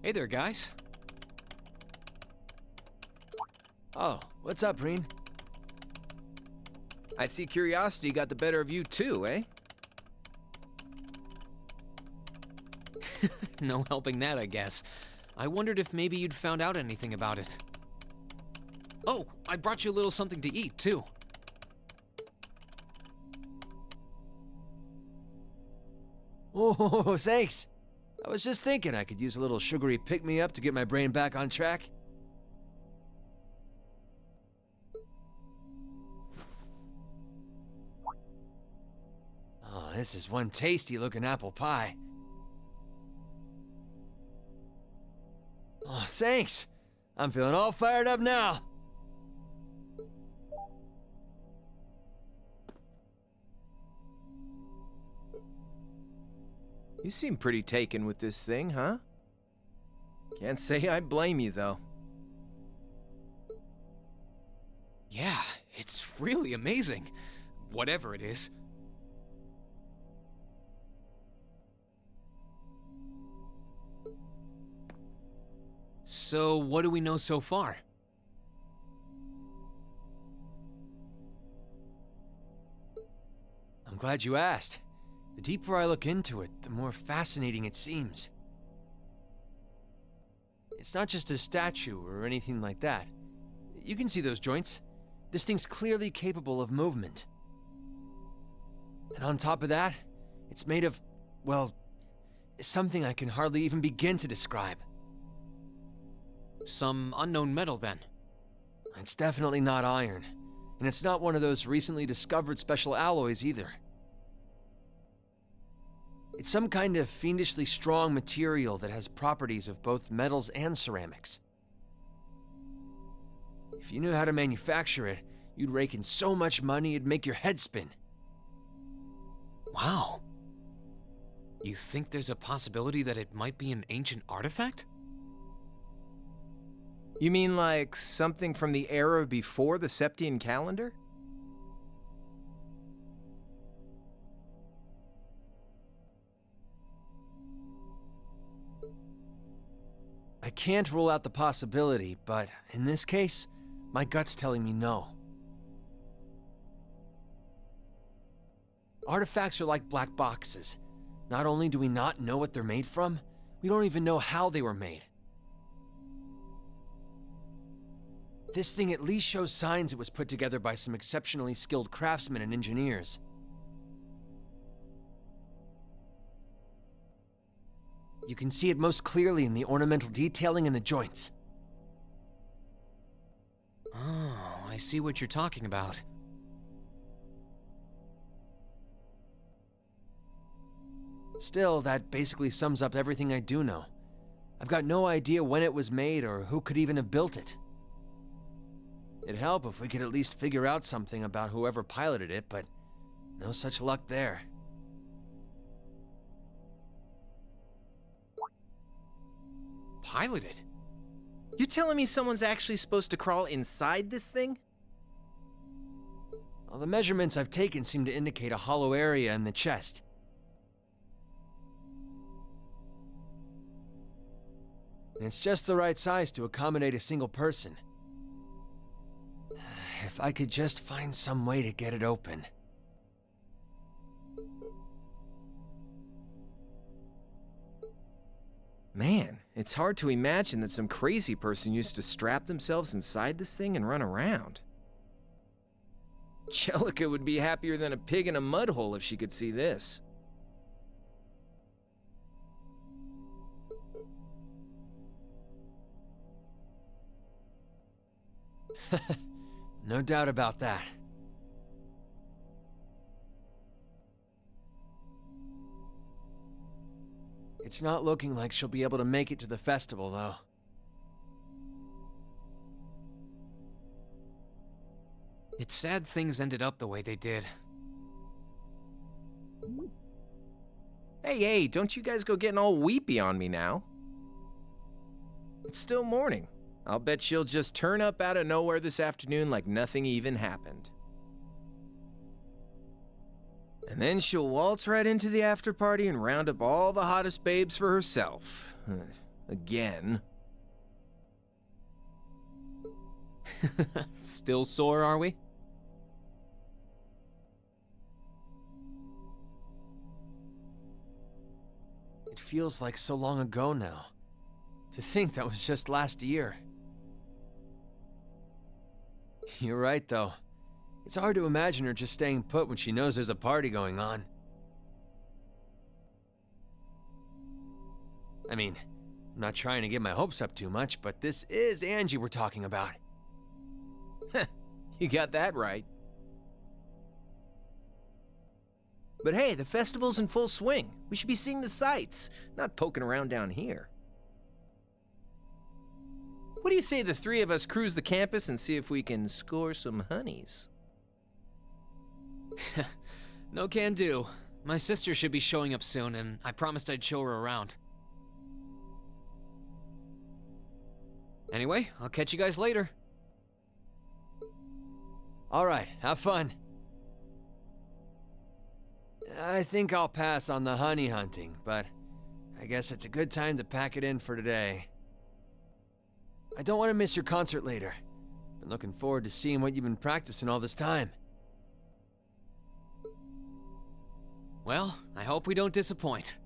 Hey there, guys. Oh, what's up, Reen? I see curiosity got the better of you too, eh? No helping that, I guess. I wondered if maybe you'd found out anything about it. Oh, I brought you a little something to eat, too. Oh, thanks. I was just thinking I could use a little sugary pick-me-up to get my brain back on track. Oh, this is one tasty-looking apple pie. Oh, thanks. I'm feeling all fired up now. You seem pretty taken with this thing, huh? Can't say I blame you, though. Yeah, it's really amazing. Whatever it is. So, what do we know so far? I'm glad you asked. The deeper I look into it, the more fascinating it seems. It's not just a statue or anything like that. You can see those joints. This thing's clearly capable of movement. And on top of that, it's made of, well, something I can hardly even begin to describe. Some unknown metal, then. It's definitely not iron, and it's not one of those recently discovered special alloys either. It's some kind of fiendishly strong material that has properties of both metals and ceramics. If you knew how to manufacture it, you'd rake in so much money it'd make your head spin. Wow. You think there's a possibility that it might be an ancient artifact? You mean like something from the era before the Septian calendar? I can't rule out the possibility, but in this case, my gut's telling me no. Artifacts are like black boxes. Not only do we not know what they're made from, we don't even know how they were made. This thing at least shows signs it was put together by some exceptionally skilled craftsmen and engineers. You can see it most clearly in the ornamental detailing in the joints. Oh, I see what you're talking about. Still, that basically sums up everything I do know. I've got no idea when it was made or who could even have built it. It'd help if we could at least figure out something about whoever piloted it, but no such luck there. Piloted? You telling me someone's actually supposed to crawl inside this thing? Well, the measurements I've taken seem to indicate a hollow area in the chest. And it's just the right size to accommodate a single person. If I could just find some way to get it open. Man, it's hard to imagine that some crazy person used to strap themselves inside this thing and run around. Jellica would be happier than a pig in a mud hole if she could see this. No doubt about that. It's not looking like she'll be able to make it to the festival, though. It's sad things ended up the way they did. Hey, don't you guys go getting all weepy on me now. It's still morning. I'll bet she'll just turn up out of nowhere this afternoon like nothing even happened. And then she'll waltz right into the after party and round up all the hottest babes for herself. Again. Still sore, are we? It feels like so long ago now. To think that was just last year. You're right, though. It's hard to imagine her just staying put when she knows there's a party going on. I mean, I'm not trying to get my hopes up too much, but this is Angie we're talking about. You got that right. But hey, the festival's in full swing. We should be seeing the sights, not poking around down here. What do you say the three of us cruise the campus and see if we can score some honeys? No can do. My sister should be showing up soon, and I promised I'd show her around. Anyway, I'll catch you guys later. Alright, have fun. I think I'll pass on the honey hunting, but I guess it's a good time to pack it in for today. I don't want to miss your concert later. Been looking forward to seeing what you've been practicing all this time. Well, I hope we don't disappoint.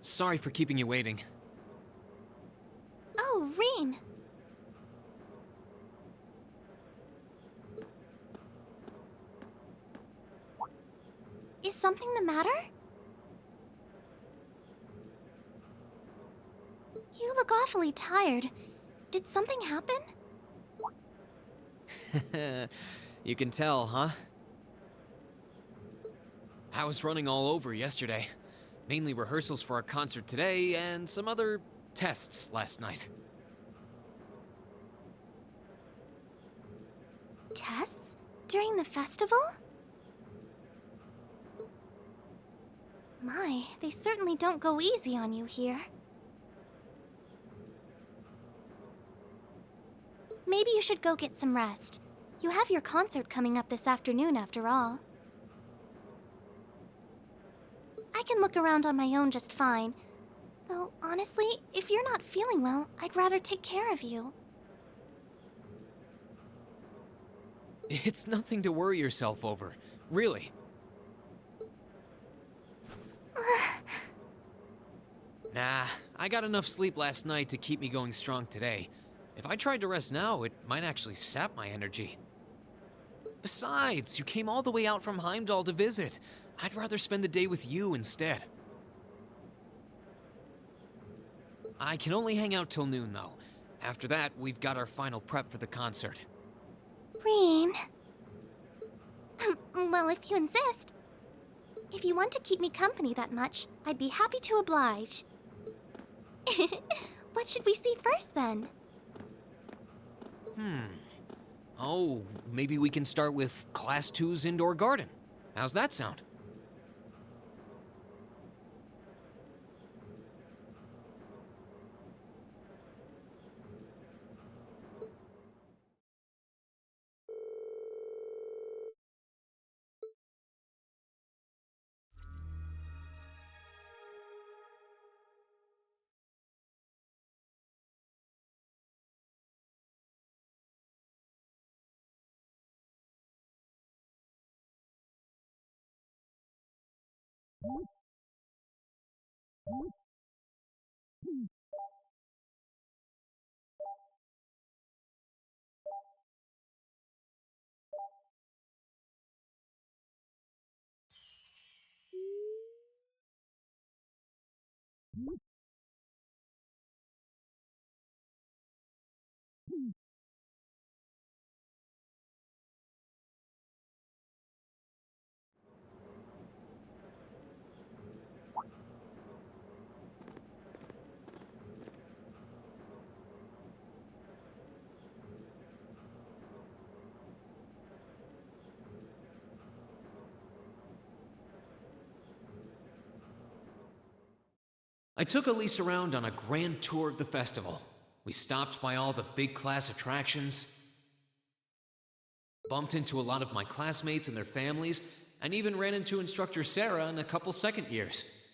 Sorry for keeping you waiting. Oh, Reen. Is something the matter? You look awfully tired. Did something happen? You can tell, huh? I was running all over yesterday. Mainly rehearsals for our concert today and some other tests last night. Tests? During the festival? My, they certainly don't go easy on you here. Maybe you should go get some rest. You have your concert coming up this afternoon after all. I can look around on my own just fine. Though, honestly, if you're not feeling well, I'd rather take care of you. It's nothing to worry yourself over, really. Nah, I got enough sleep last night to keep me going strong today. If I tried to rest now, it might actually sap my energy. Besides, you came all the way out from Heimdall to visit. I'd rather spend the day with you instead. I can only hang out till noon, though. After that, we've got our final prep for the concert. Reen. Well, if you insist. If you want to keep me company that much, I'd be happy to oblige. What should we see first, then? Oh, maybe we can start with Class 2's indoor garden. How's that sound? I took Elise around on a grand tour of the festival. We stopped by all the big class attractions, bumped into a lot of my classmates and their families, and even ran into instructor Sarah and a couple second years.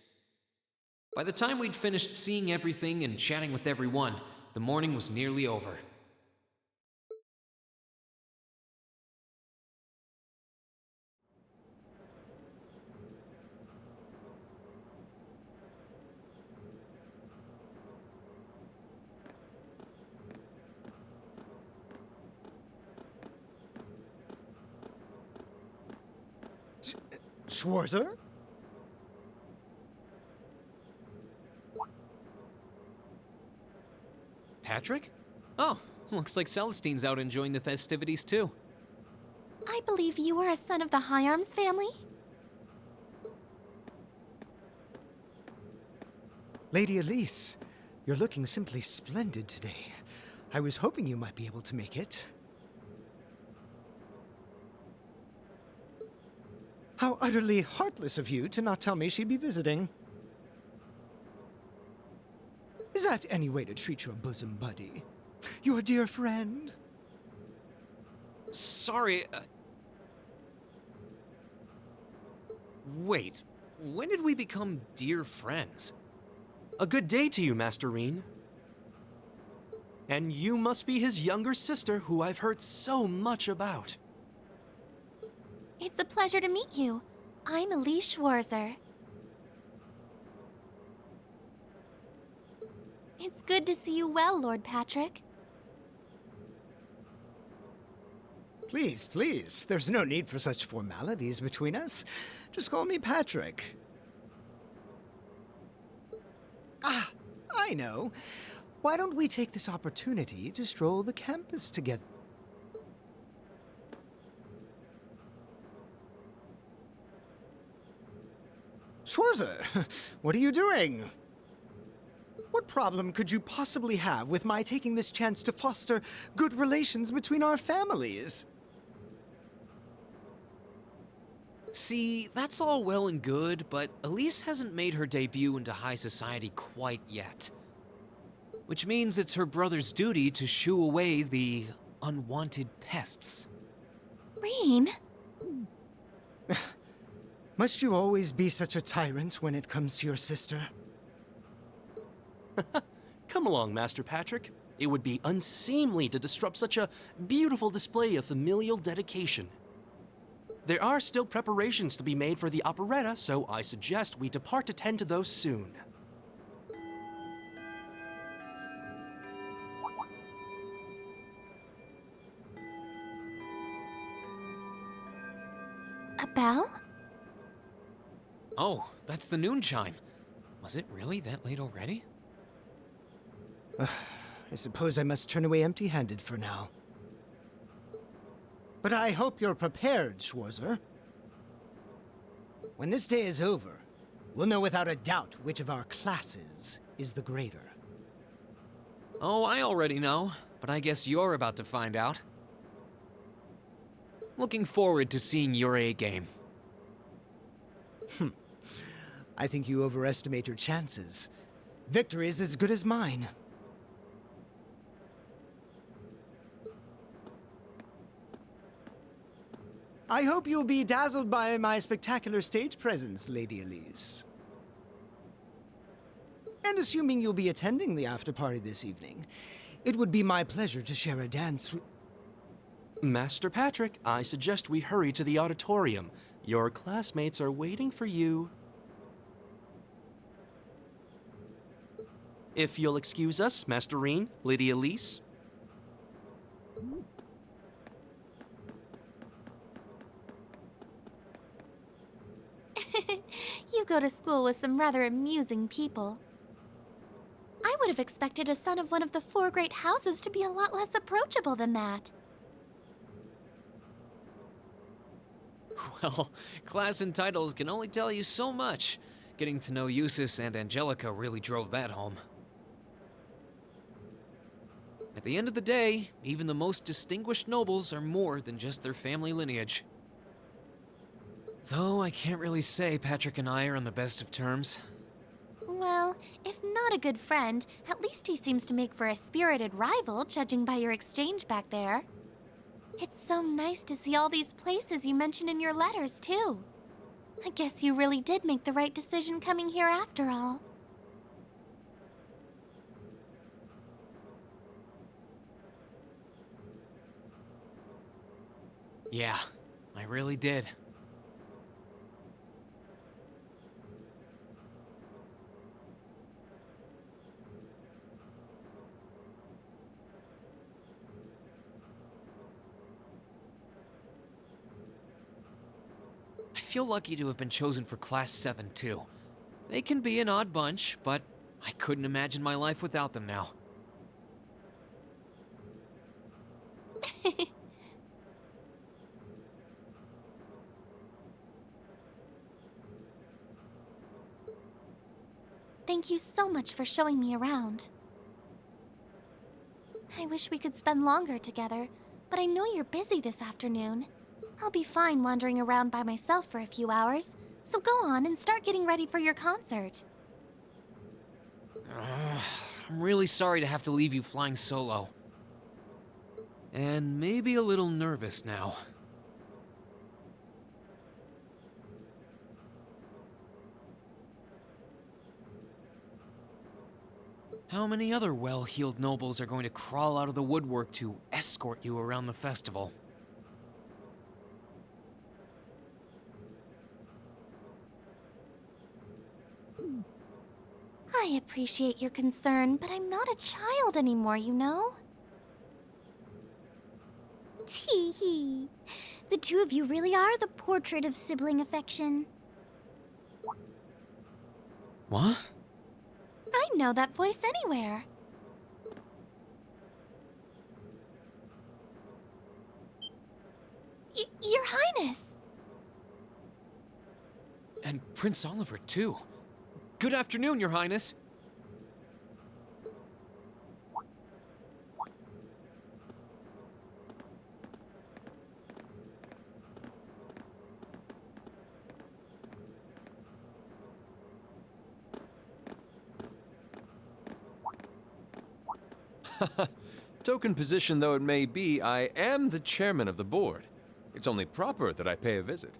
By the time we'd finished seeing everything and chatting with everyone, the morning was nearly over. Schwarzer? Patrick? Oh, looks like Celestine's out enjoying the festivities too. I believe you are a son of the High Arms family? Lady Elise, you're looking simply splendid today. I was hoping you might be able to make it. How utterly heartless of you to not tell me she'd be visiting. Is that any way to treat your bosom buddy? Your dear friend? Sorry. Wait, when did we become dear friends? A good day to you, Master Reen. And you must be his younger sister, who I've heard so much about. It's a pleasure to meet you. I'm Elise Schwarzer. It's good to see you well, Lord Patrick. Please, please, there's no need for such formalities between us. Just call me Patrick. Ah, I know. Why don't we take this opportunity to stroll the campus together? Schwarzer, what are you doing? What problem could you possibly have with my taking this chance to foster good relations between our families? See, that's all well and good, but Elise hasn't made her debut into high society quite yet. Which means it's her brother's duty to shoo away the unwanted pests. Reen? Must you always be such a tyrant when it comes to your sister? Come along, Master Patrick. It would be unseemly to disrupt such a beautiful display of familial dedication. There are still preparations to be made for the operetta, so I suggest we depart to tend to those soon. A bell? Oh, that's the noon chime. Was it really that late already? I suppose I must turn away empty-handed for now. But I hope you're prepared, Schwarzer. When this day is over, we'll know without a doubt which of our classes is the greater. Oh, I already know, but I guess you're about to find out. Looking forward to seeing your A game. I think you overestimate your chances. Victory is as good as mine. I hope you'll be dazzled by my spectacular stage presence, Lady Elise. And assuming you'll be attending the after-party this evening, it would be my pleasure to share a dance with... Master Patrick, I suggest we hurry to the auditorium. Your classmates are waiting for you. If you'll excuse us, Master Reen, Lady Elise. You go to school with some rather amusing people. I would have expected a son of one of the four great houses to be a lot less approachable than that. Well, class and titles can only tell you so much. Getting to know Eustace and Angelica really drove that home. At the end of the day, even the most distinguished nobles are more than just their family lineage. Though I can't really say Patrick and I are on the best of terms. Well, if not a good friend, at least he seems to make for a spirited rival, judging by your exchange back there. It's so nice to see all these places you mentioned in your letters, too. I guess you really did make the right decision coming here after all. Yeah, I really did. I feel lucky to have been chosen for Class 7, too. They can be an odd bunch, but I couldn't imagine my life without them now. Thank you so much for showing me around. I wish we could spend longer together, but I know you're busy this afternoon. I'll be fine wandering around by myself for a few hours, so go on and start getting ready for your concert. I'm really sorry to have to leave you flying solo. And maybe a little nervous now. How many other well-heeled nobles are going to crawl out of the woodwork to escort you around the festival? I appreciate your concern, but I'm not a child anymore, you know? Tee hee. The two of you really are the portrait of sibling affection. What? I know that voice anywhere. Your Highness! And Prince Oliver, too. Good afternoon, Your Highness. Token position though it may be, I am the chairman of the board. It's only proper that I pay a visit.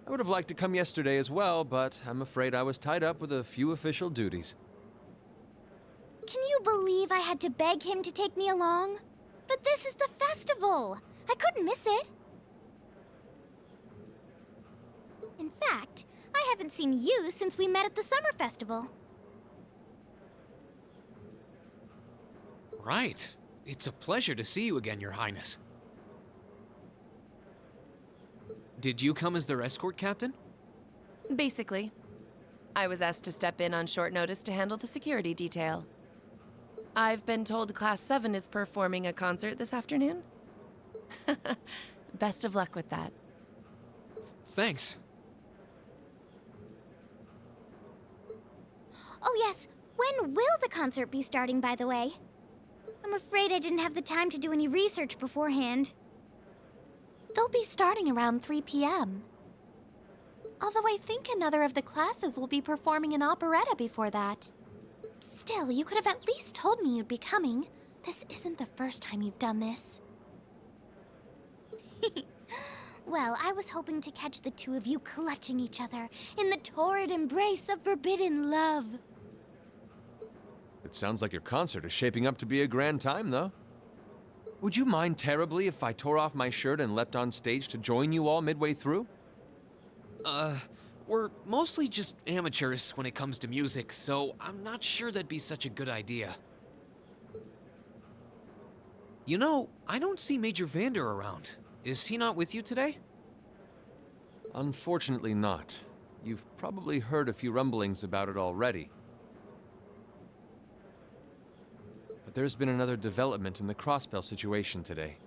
I would have liked to come yesterday as well, but I'm afraid I was tied up with a few official duties. Can you believe I had to beg him to take me along? But this is the festival! I couldn't miss it! In fact, I haven't seen you since we met at the summer festival. Right. It's a pleasure to see you again, Your Highness. Did you come as their escort captain? Basically. I was asked to step in on short notice to handle the security detail. I've been told Class 7 is performing a concert this afternoon. Best of luck with that. Thanks. Oh yes, when will the concert be starting, by the way? I'm afraid I didn't have the time to do any research beforehand. They'll be starting around 3 p.m. Although I think another of the classes will be performing an operetta before that. Still, you could have at least told me you'd be coming. This isn't the first time you've done this. Well, I was hoping to catch the two of you clutching each other in the torrid embrace of forbidden love. It sounds like your concert is shaping up to be a grand time, though. Would you mind terribly if I tore off my shirt and leapt on stage to join you all midway through? We're mostly just amateurs when it comes to music, so I'm not sure that'd be such a good idea. You know, I don't see Major Vander around. Is he not with you today? Unfortunately not. You've probably heard a few rumblings about it already. But there's been another development in the Crossbell situation today.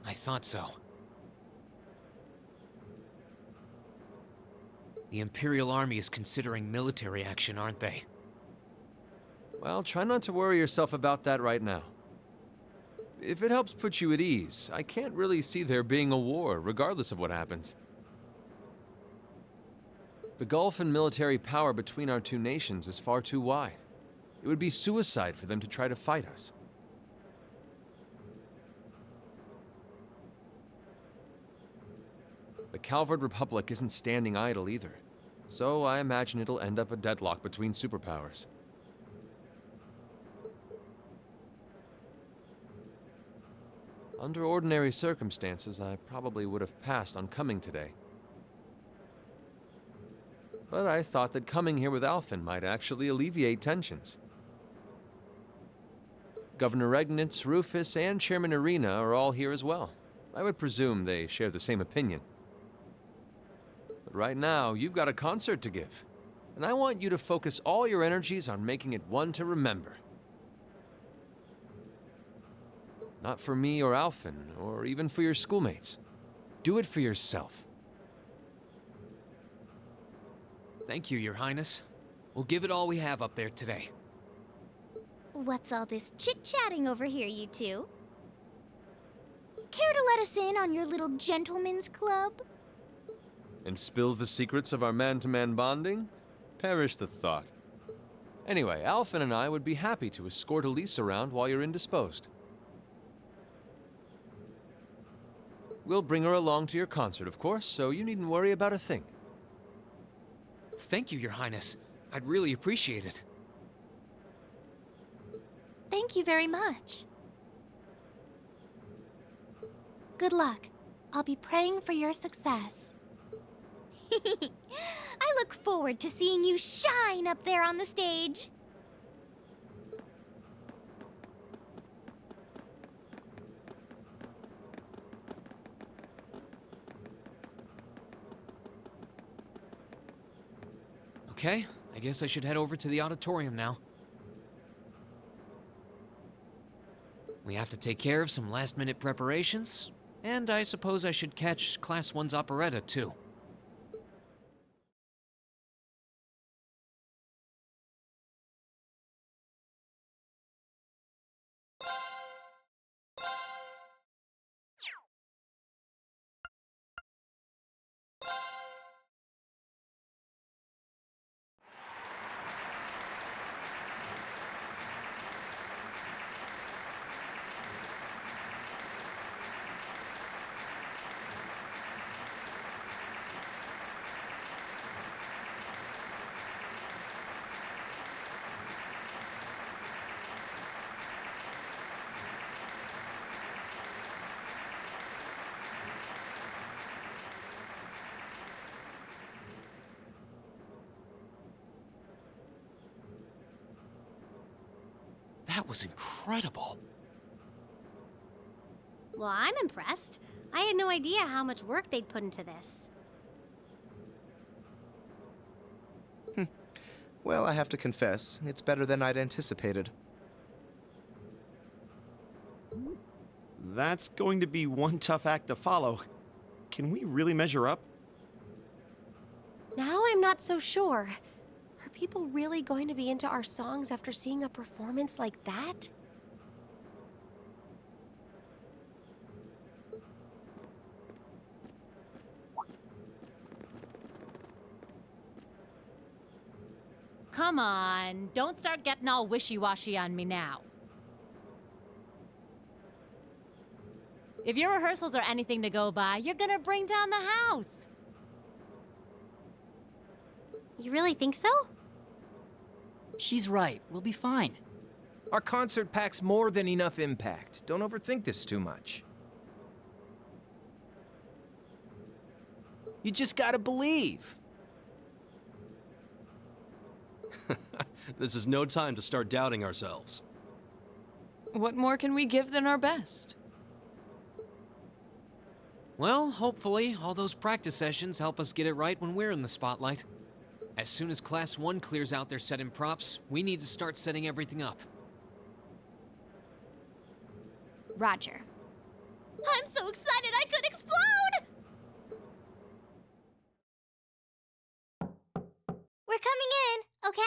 I thought so. The Imperial Army is considering military action, aren't they? Well, try not to worry yourself about that right now. If it helps put you at ease, I can't really see there being a war, regardless of what happens. The gulf in military power between our two nations is far too wide. It would be suicide for them to try to fight us. The Calvard Republic isn't standing idle either, so I imagine it'll end up a deadlock between superpowers. Under ordinary circumstances, I probably would have passed on coming today. But I thought that coming here with Alphen might actually alleviate tensions. Governor Regnitz, Rufus, and Chairman Arena are all here as well. I would presume they share the same opinion. But right now, you've got a concert to give, and I want you to focus all your energies on making it one to remember. Not for me or Alphen, or even for your schoolmates. Do it for yourself. Thank you, Your Highness. We'll give it all we have up there today. What's all this chit-chatting over here, you two? Care to let us in on your little gentleman's club? And spill the secrets of our man-to-man bonding? Perish the thought. Anyway, Alphen and I would be happy to escort Elise around while you're indisposed. We'll bring her along to your concert, of course, so you needn't worry about a thing. Thank you, Your Highness. I'd really appreciate it. Thank you very much. Good luck. I'll be praying for your success. I look forward to seeing you shine up there on the stage. Okay, I guess I should head over to the auditorium now. We have to take care of some last-minute preparations, and I suppose I should catch Class 1's operetta, too. That was incredible. Well, I'm impressed. I had no idea how much work they'd put into this. Well, I have to confess, it's better than I'd anticipated. That's going to be one tough act to follow. Can we really measure up? Now I'm not so sure. Are people really going to be into our songs after seeing a performance like that? Come on, don't start getting all wishy-washy on me now. If your rehearsals are anything to go by, you're gonna bring down the house. You really think so? She's right. We'll be fine. Our concert packs more than enough impact. Don't overthink this too much. You just gotta believe. This is no time to start doubting ourselves. What more can we give than our best? Well, hopefully, all those practice sessions help us get it right when we're in the spotlight. As soon as Class 1 clears out their set and props, we need to start setting everything up. Roger. I'm so excited I could explode! We're coming in, okay?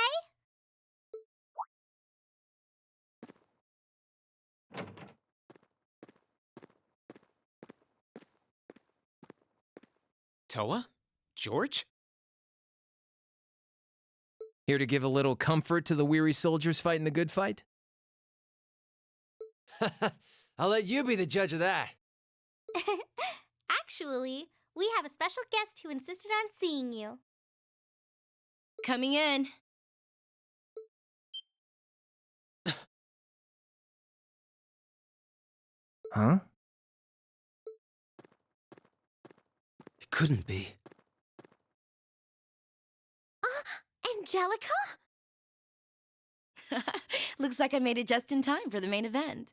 Toa? George? Here to give a little comfort to the weary soldiers fighting the good fight? I'll let you be the judge of that. Actually, we have a special guest who insisted on seeing you. Coming in. Huh? It couldn't be. Angelica? Looks like I made it just in time for the main event.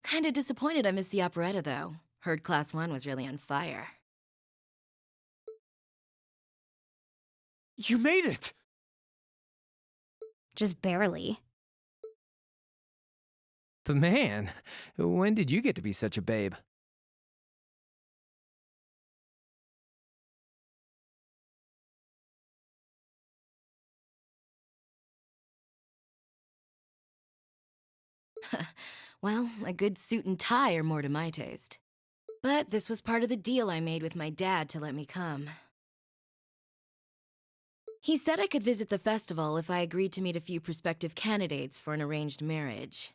Kinda disappointed I missed the operetta, though. Heard Class 1 was really on fire. You made it! Just barely. But man, when did you get to be such a babe? Well, a good suit and tie are more to my taste. But this was part of the deal I made with my dad to let me come. He said I could visit the festival if I agreed to meet a few prospective candidates for an arranged marriage.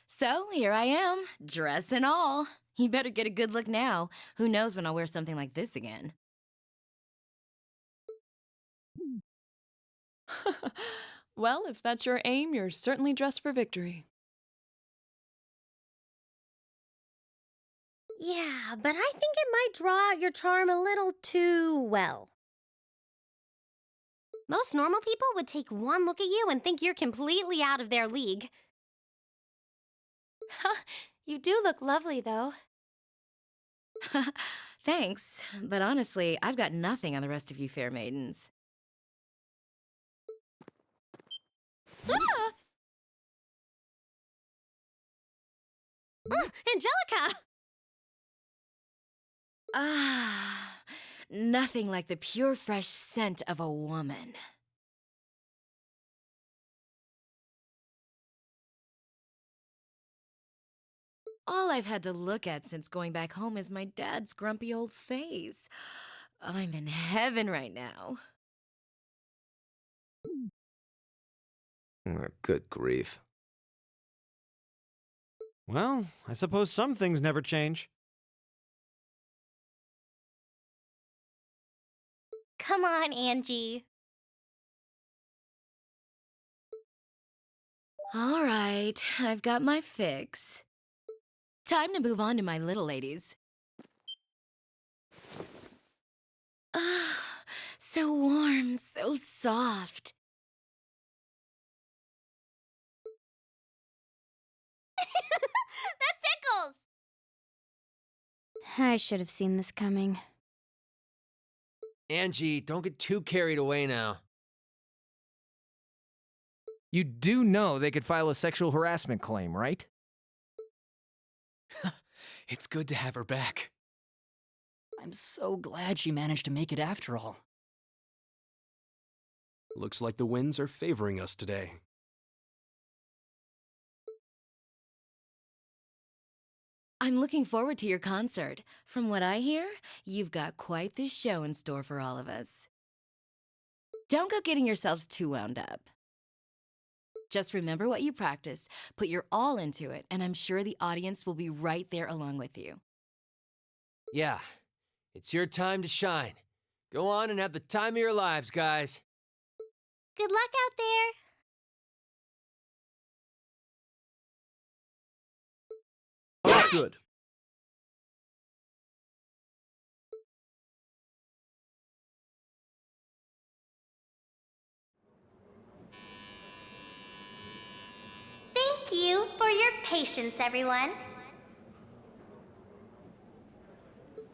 So, here I am, dress and all. You better get a good look now. Who knows when I'll wear something like this again. Well, if that's your aim, you're certainly dressed for victory. Yeah, but I think it might draw out your charm a little too well. Most normal people would take one look at you and think you're completely out of their league. You do look lovely, though. Thanks, but honestly, I've got nothing on the rest of you fair maidens. Ah! Angelica! Ah, nothing like the pure, fresh scent of a woman. All I've had to look at since going back home is my dad's grumpy old face. I'm in heaven right now. Good grief. Well, I suppose some things never change. Come on, Angie. All right, I've got my fix. Time to move on to my little ladies. Ah, so warm, so soft. That tickles! I should have seen this coming. Angie, don't get too carried away now. You do know they could file a sexual harassment claim, right? It's good to have her back. I'm so glad she managed to make it after all. Looks like the winds are favoring us today. I'm looking forward to your concert. From what I hear, you've got quite the show in store for all of us. Don't go getting yourselves too wound up. Just remember what you practice, put your all into it, and I'm sure the audience will be right there along with you. Yeah, it's your time to shine. Go on and have the time of your lives, guys. Good luck out there. Understood. Thank you for your patience, everyone.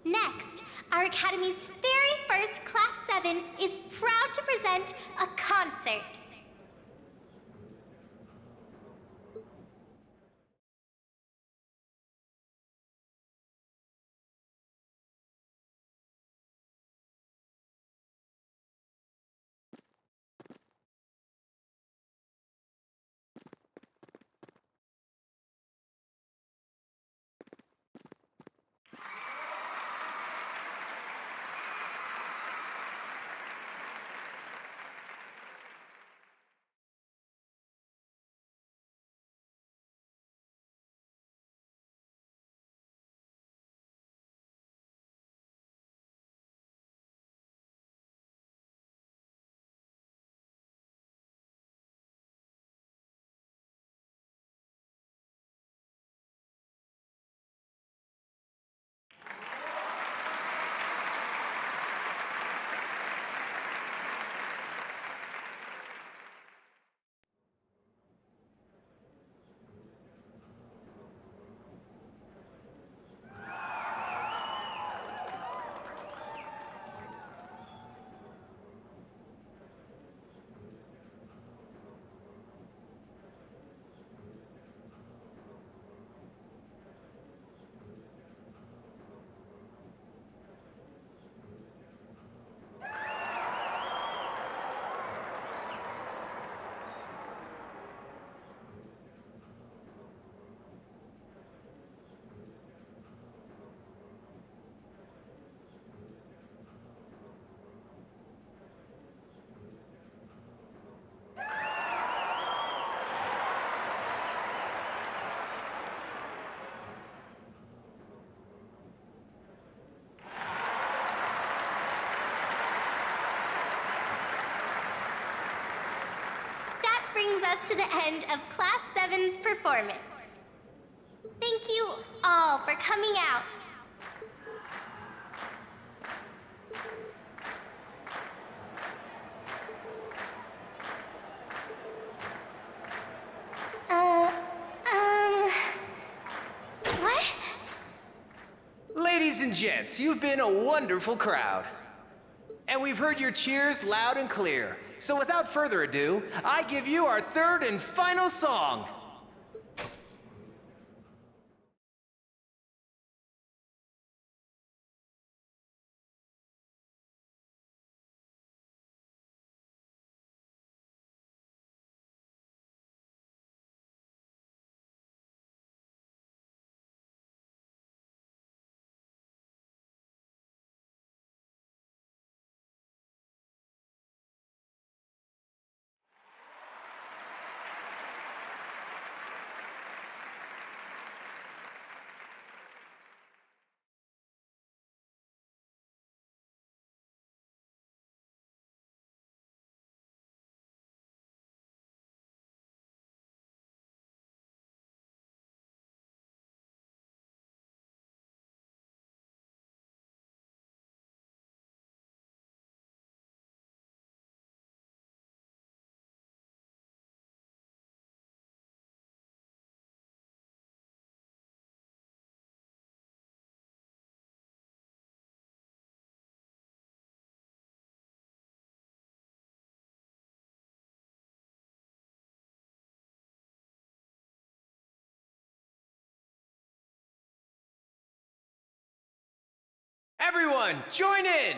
Next, our Academy's very first Class 7 is proud to present a concert. us to the end of Class 7's performance. Thank you all for coming out. What? Ladies and gents, you've been a wonderful crowd. And we've heard your cheers loud and clear. So without further ado, I give you our third and final song. Everyone, join in!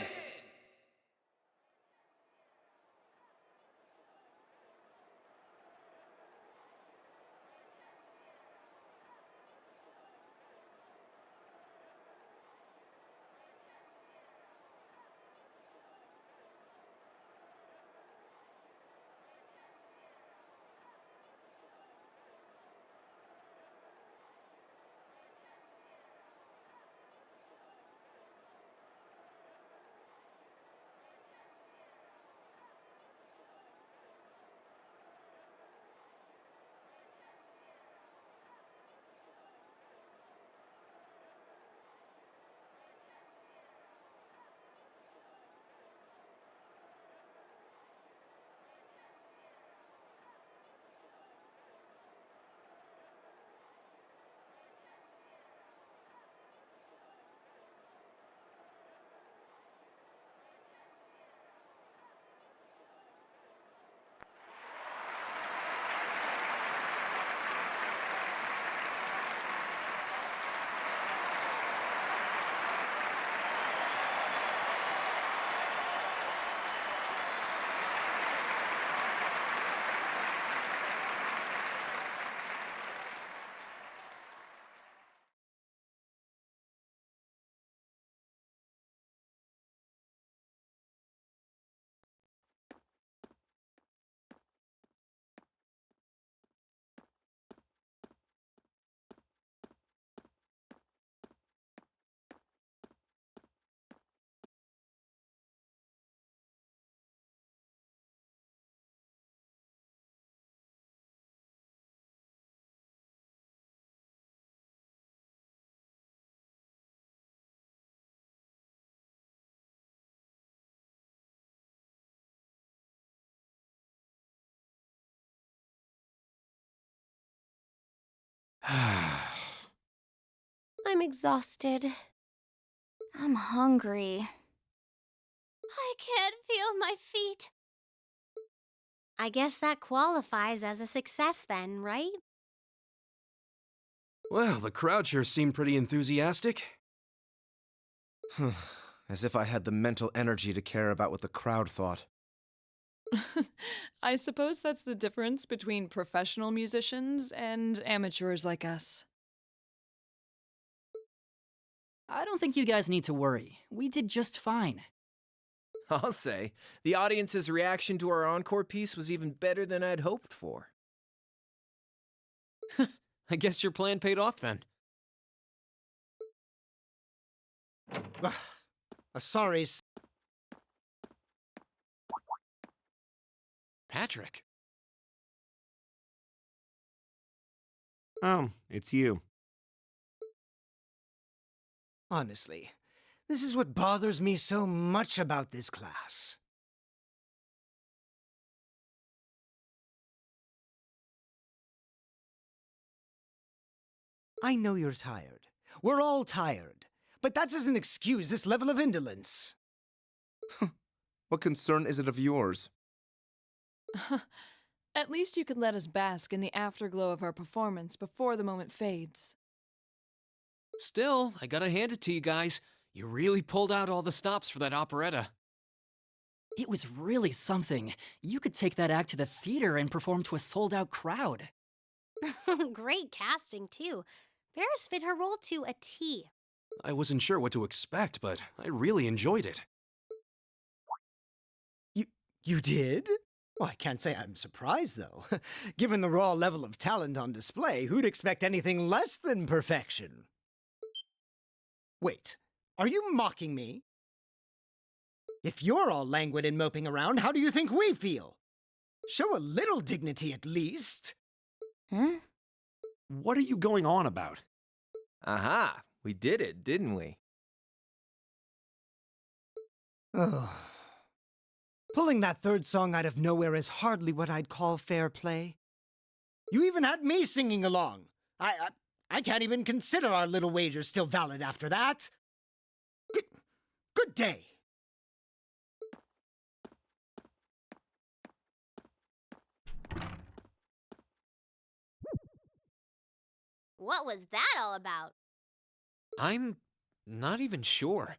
I'm exhausted. I'm hungry. I can't feel my feet. I guess that qualifies as a success then, right? Well, the crowd sure seemed pretty enthusiastic. As if I had the mental energy to care about what the crowd thought. I suppose that's the difference between professional musicians and amateurs like us. I don't think you guys need to worry. We did just fine. I'll say, the audience's reaction to our encore piece was even better than I'd hoped for. I guess your plan paid off then. Sorry. Patrick. Oh, it's you. Honestly, this is what bothers me so much about this class. I know you're tired. We're all tired. But that doesn't excuse this level of indolence. What concern is it of yours? At least you could let us bask in the afterglow of our performance before the moment fades. Still, I gotta hand it to you guys. You really pulled out all the stops for that operetta. It was really something. You could take that act to the theater and perform to a sold-out crowd. Great casting, too. Ferris fit her role to a T. I wasn't sure what to expect, but I really enjoyed it. You did? Well, I can't say I'm surprised, though. Given the raw level of talent on display, who'd expect anything less than perfection? Wait, are you mocking me? If you're all languid and moping around, how do you think we feel? Show a little dignity at least. Huh? What are you going on about? Aha! We did it, didn't we? Oh. Pulling that third song out of nowhere is hardly what I'd call fair play. You even had me singing along. I can't even consider our little wager still valid after that. Good day. What was that all about? I'm not even sure.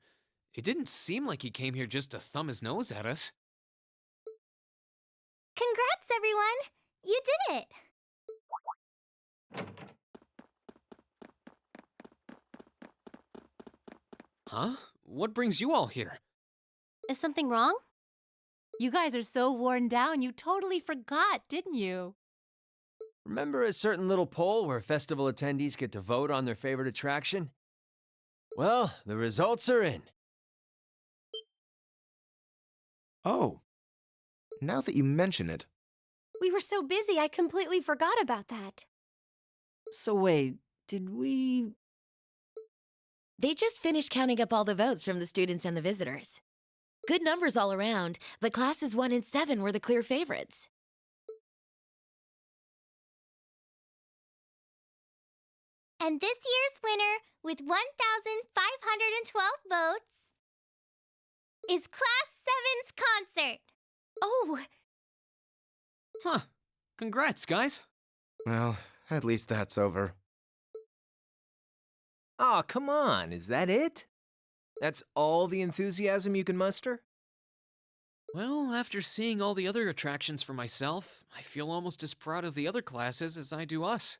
It didn't seem like he came here just to thumb his nose at us. Congrats, everyone! You did it! Huh? What brings you all here? Is something wrong? You guys are so worn down, you totally forgot, didn't you? Remember a certain little poll where festival attendees get to vote on their favorite attraction? Well, the results are in. Oh. Now that you mention it. We were so busy, I completely forgot about that. So wait, did we... They just finished counting up all the votes from the students and the visitors. Good numbers all around, but classes 1 and 7 were the clear favorites. And this year's winner, with 1,512 votes, is Class 7's concert. Oh! Huh. Congrats, guys. Well, at least that's over. Aw, come on, is that it? That's all the enthusiasm you can muster? Well, after seeing all the other attractions for myself, I feel almost as proud of the other classes as I do us.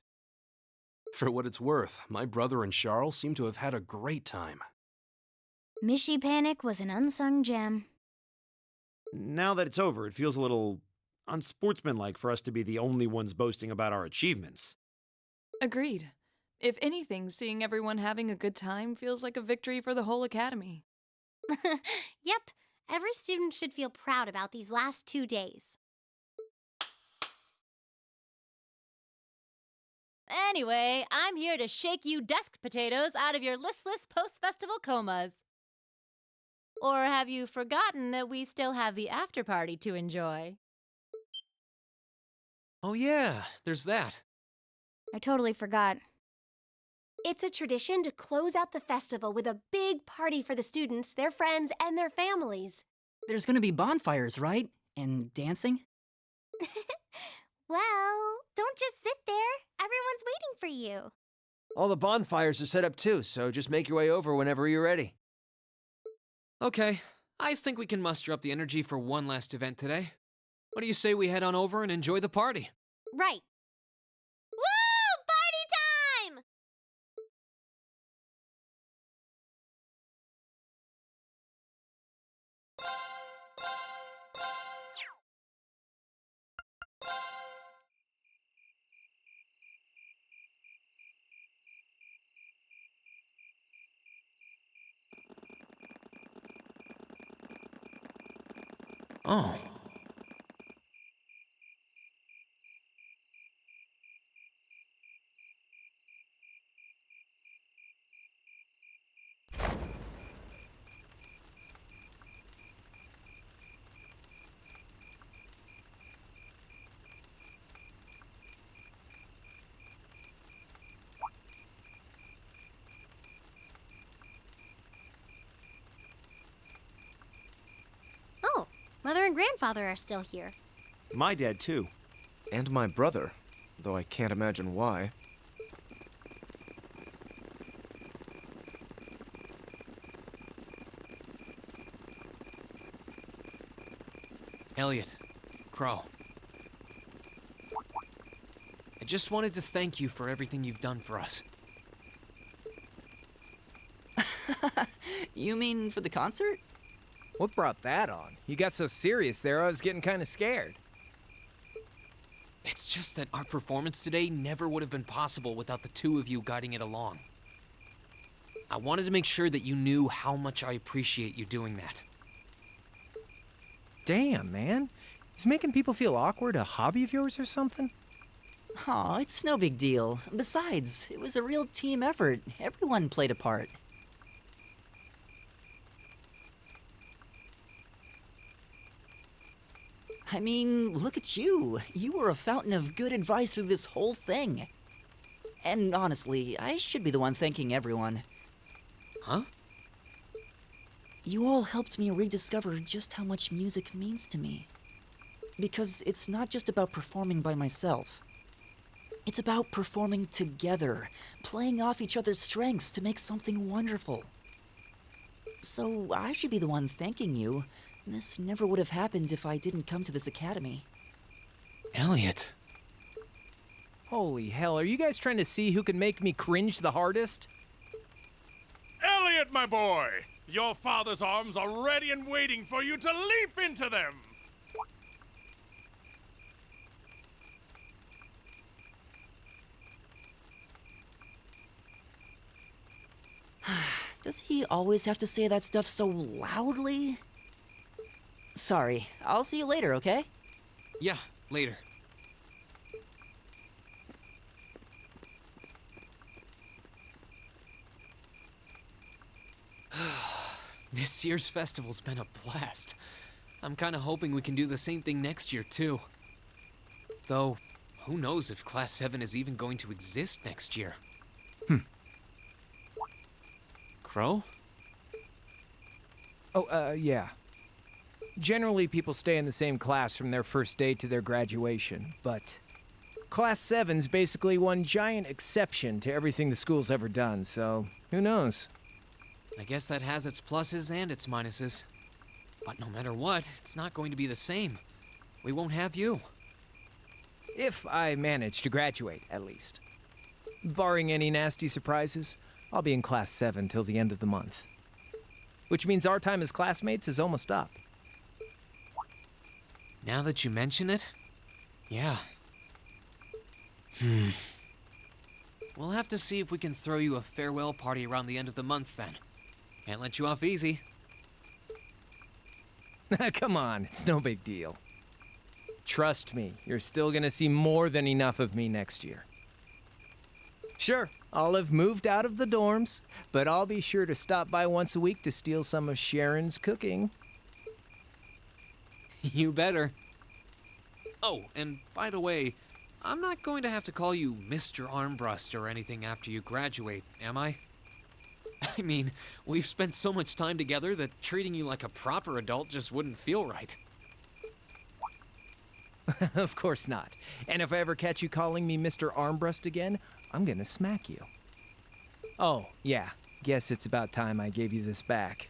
For what it's worth, my brother and Charles seem to have had a great time. Mishy Panic was an unsung gem. Now that it's over, it feels a little unsportsmanlike for us to be the only ones boasting about our achievements. Agreed. If anything, seeing everyone having a good time feels like a victory for the whole academy. Yep, every student should feel proud about these last 2 days. Anyway, I'm here to shake you desk potatoes out of your listless post-festival comas. Or have you forgotten that we still have the after-party to enjoy? Oh yeah, there's that. I totally forgot. It's a tradition to close out the festival with a big party for the students, their friends, and their families. There's gonna be bonfires, right? And dancing? Well, don't just sit there. Everyone's waiting for you. All the bonfires are set up too, so just make your way over whenever you're ready. Okay, I think we can muster up the energy for one last event today. What do you say we head on over and enjoy the party? Right. Woo! Party time! Oh. Mother and grandfather are still here. My dad, too. And my brother, though I can't imagine why. Elliot, Crow. I just wanted to thank you for everything you've done for us. You mean for the concert? What brought that on? You got so serious there, I was getting kind of scared. It's just that our performance today never would have been possible without the two of you guiding it along. I wanted to make sure that you knew how much I appreciate you doing that. Damn, man. Is making people feel awkward a hobby of yours or something? Aw, it's no big deal. Besides, it was a real team effort. Everyone played a part. I mean, look at you. You were a fountain of good advice through this whole thing. And honestly, I should be the one thanking everyone. Huh? You all helped me rediscover just how much music means to me. Because it's not just about performing by myself. It's about performing together, playing off each other's strengths to make something wonderful. So I should be the one thanking you. This never would have happened if I didn't come to this academy. Elliot. Holy hell, are you guys trying to see who can make me cringe the hardest? Elliot, my boy! Your father's arms are ready and waiting for you to leap into them! Does he always have to say that stuff so loudly? Sorry, I'll see you later, okay? Yeah, later. This year's festival's been a blast. I'm kinda hoping we can do the same thing next year, too. Though, who knows if Class 7 is even going to exist next year? Crow? Oh, yeah. Generally, people stay in the same class from their first day to their graduation, but Class 7's basically one giant exception to everything the school's ever done, so who knows? I guess that has its pluses and its minuses. But no matter what, it's not going to be the same. We won't have you. If I manage to graduate, at least. Barring any nasty surprises, I'll be in Class 7 till the end of the month. Which means our time as classmates is almost up. Now that you mention it, yeah. We'll have to see if we can throw you a farewell party around the end of the month then. Can't let you off easy. Come on, it's no big deal. Trust me, you're still gonna see more than enough of me next year. Sure, I'll have moved out of the dorms, but I'll be sure to stop by once a week to steal some of Sharon's cooking. You better. Oh, and by the way, I'm not going to have to call you Mr. Armbrust or anything after you graduate, am I? I mean, we've spent so much time together that treating you like a proper adult just wouldn't feel right. Of course not. And if I ever catch you calling me Mr. Armbrust again, I'm gonna smack you. Oh, yeah. Guess it's about time I gave you this back.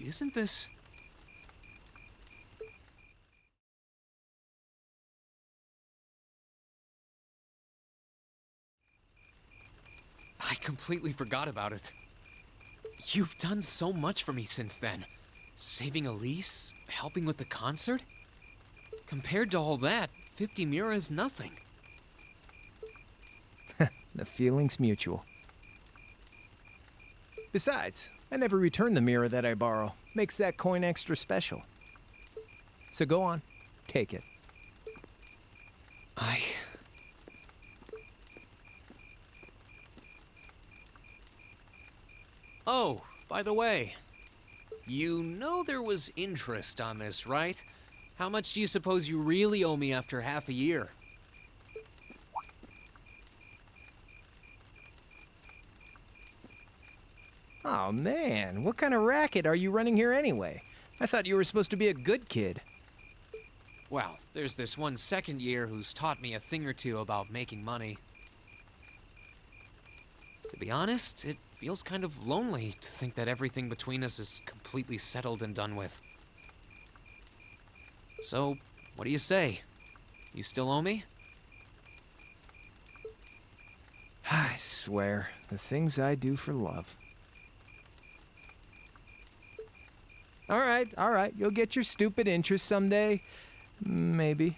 Isn't this... I completely forgot about it. You've done so much for me since then. Saving Elise, helping with the concert. Compared to all that, 50 Mira is nothing. The feeling's mutual. Besides, I never return the mirror that I borrow. Makes that coin extra special. So go on, take it. Oh, by the way, you know there was interest on this, right? How much do you suppose you really owe me after half a year? Oh man, what kind of racket are you running here anyway? I thought you were supposed to be a good kid. Well, there's this one second year who's taught me a thing or two about making money. To be honest, it feels kind of lonely to think that everything between us is completely settled and done with. So, what do you say? You still owe me? I swear, the things I do for love. All right, you'll get your stupid interest someday. Maybe.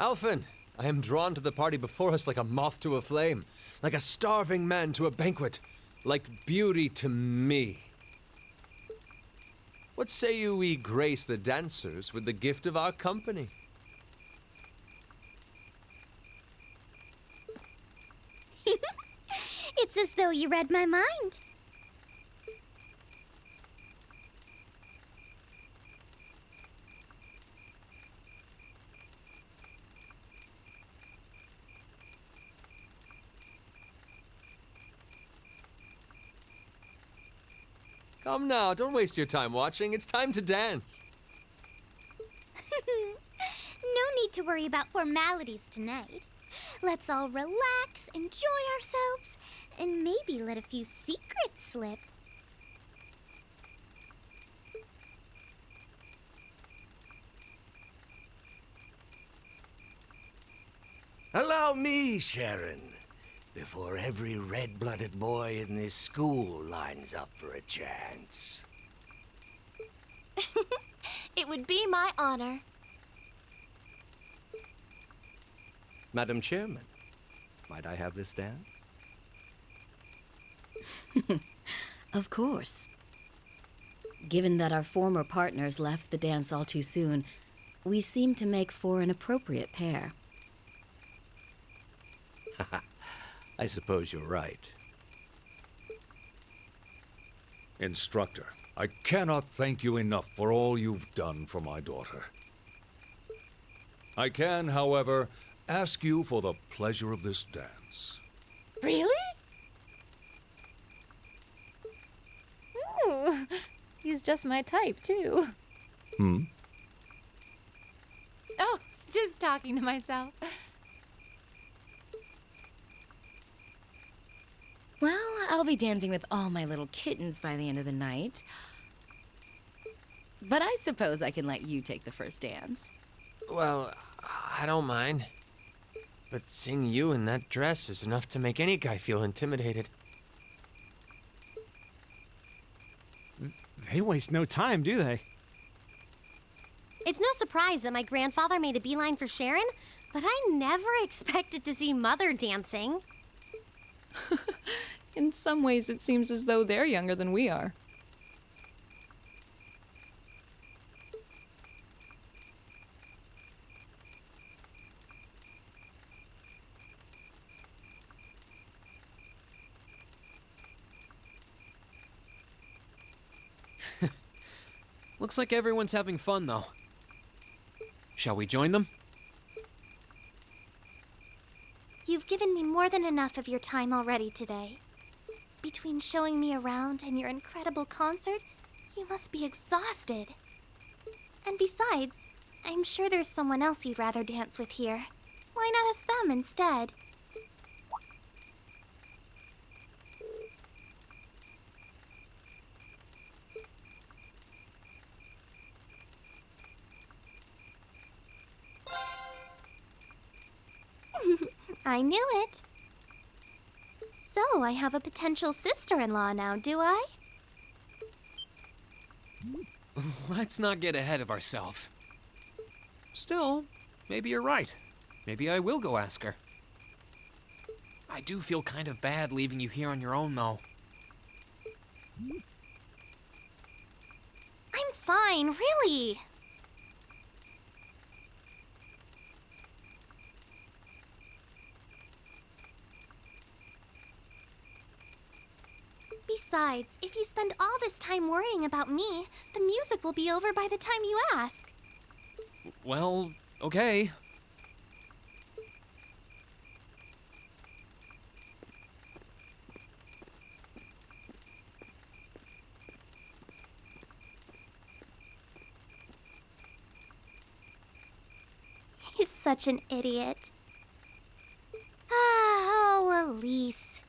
Alphen, I am drawn to the party before us like a moth to a flame, like a starving man to a banquet, like beauty to me. What say you we grace the dancers with the gift of our company? It's as though you read my mind. Come now, don't waste your time watching. It's time to dance. No need to worry about formalities tonight. Let's all relax, enjoy ourselves, and maybe let a few secrets slip. Allow me, Sharon, before every red-blooded boy in this school lines up for a chance. It would be my honor. Madam Chairman, might I have this dance? Of course. Given that our former partners left the dance all too soon, we seem to make for an appropriate pair. I suppose you're right. Instructor, I cannot thank you enough for all you've done for my daughter. I can, however, ask you for the pleasure of this dance. Really? Ooh, he's just my type, too. Hmm? Oh, just talking to myself. Well, I'll be dancing with all my little kittens by the end of the night. But I suppose I can let you take the first dance. Well, I don't mind. But seeing you in that dress is enough to make any guy feel intimidated. They waste no time, do they? It's no surprise that my grandfather made a beeline for Sharon, but I never expected to see Mother dancing. In some ways, it seems as though they're younger than we are. Looks like everyone's having fun, though. Shall we join them? You've given me more than enough of your time already today. Between showing me around and your incredible concert, you must be exhausted. And besides, I'm sure there's someone else you'd rather dance with here. Why not ask them instead? I knew it. So, I have a potential sister-in-law now, do I? Let's not get ahead of ourselves. Still, maybe you're right. Maybe I will go ask her. I do feel kind of bad leaving you here on your own, though. I'm fine, really. Besides, if you spend all this time worrying about me, the music will be over by the time you ask. Well, okay. He's such an idiot. Oh, Elise.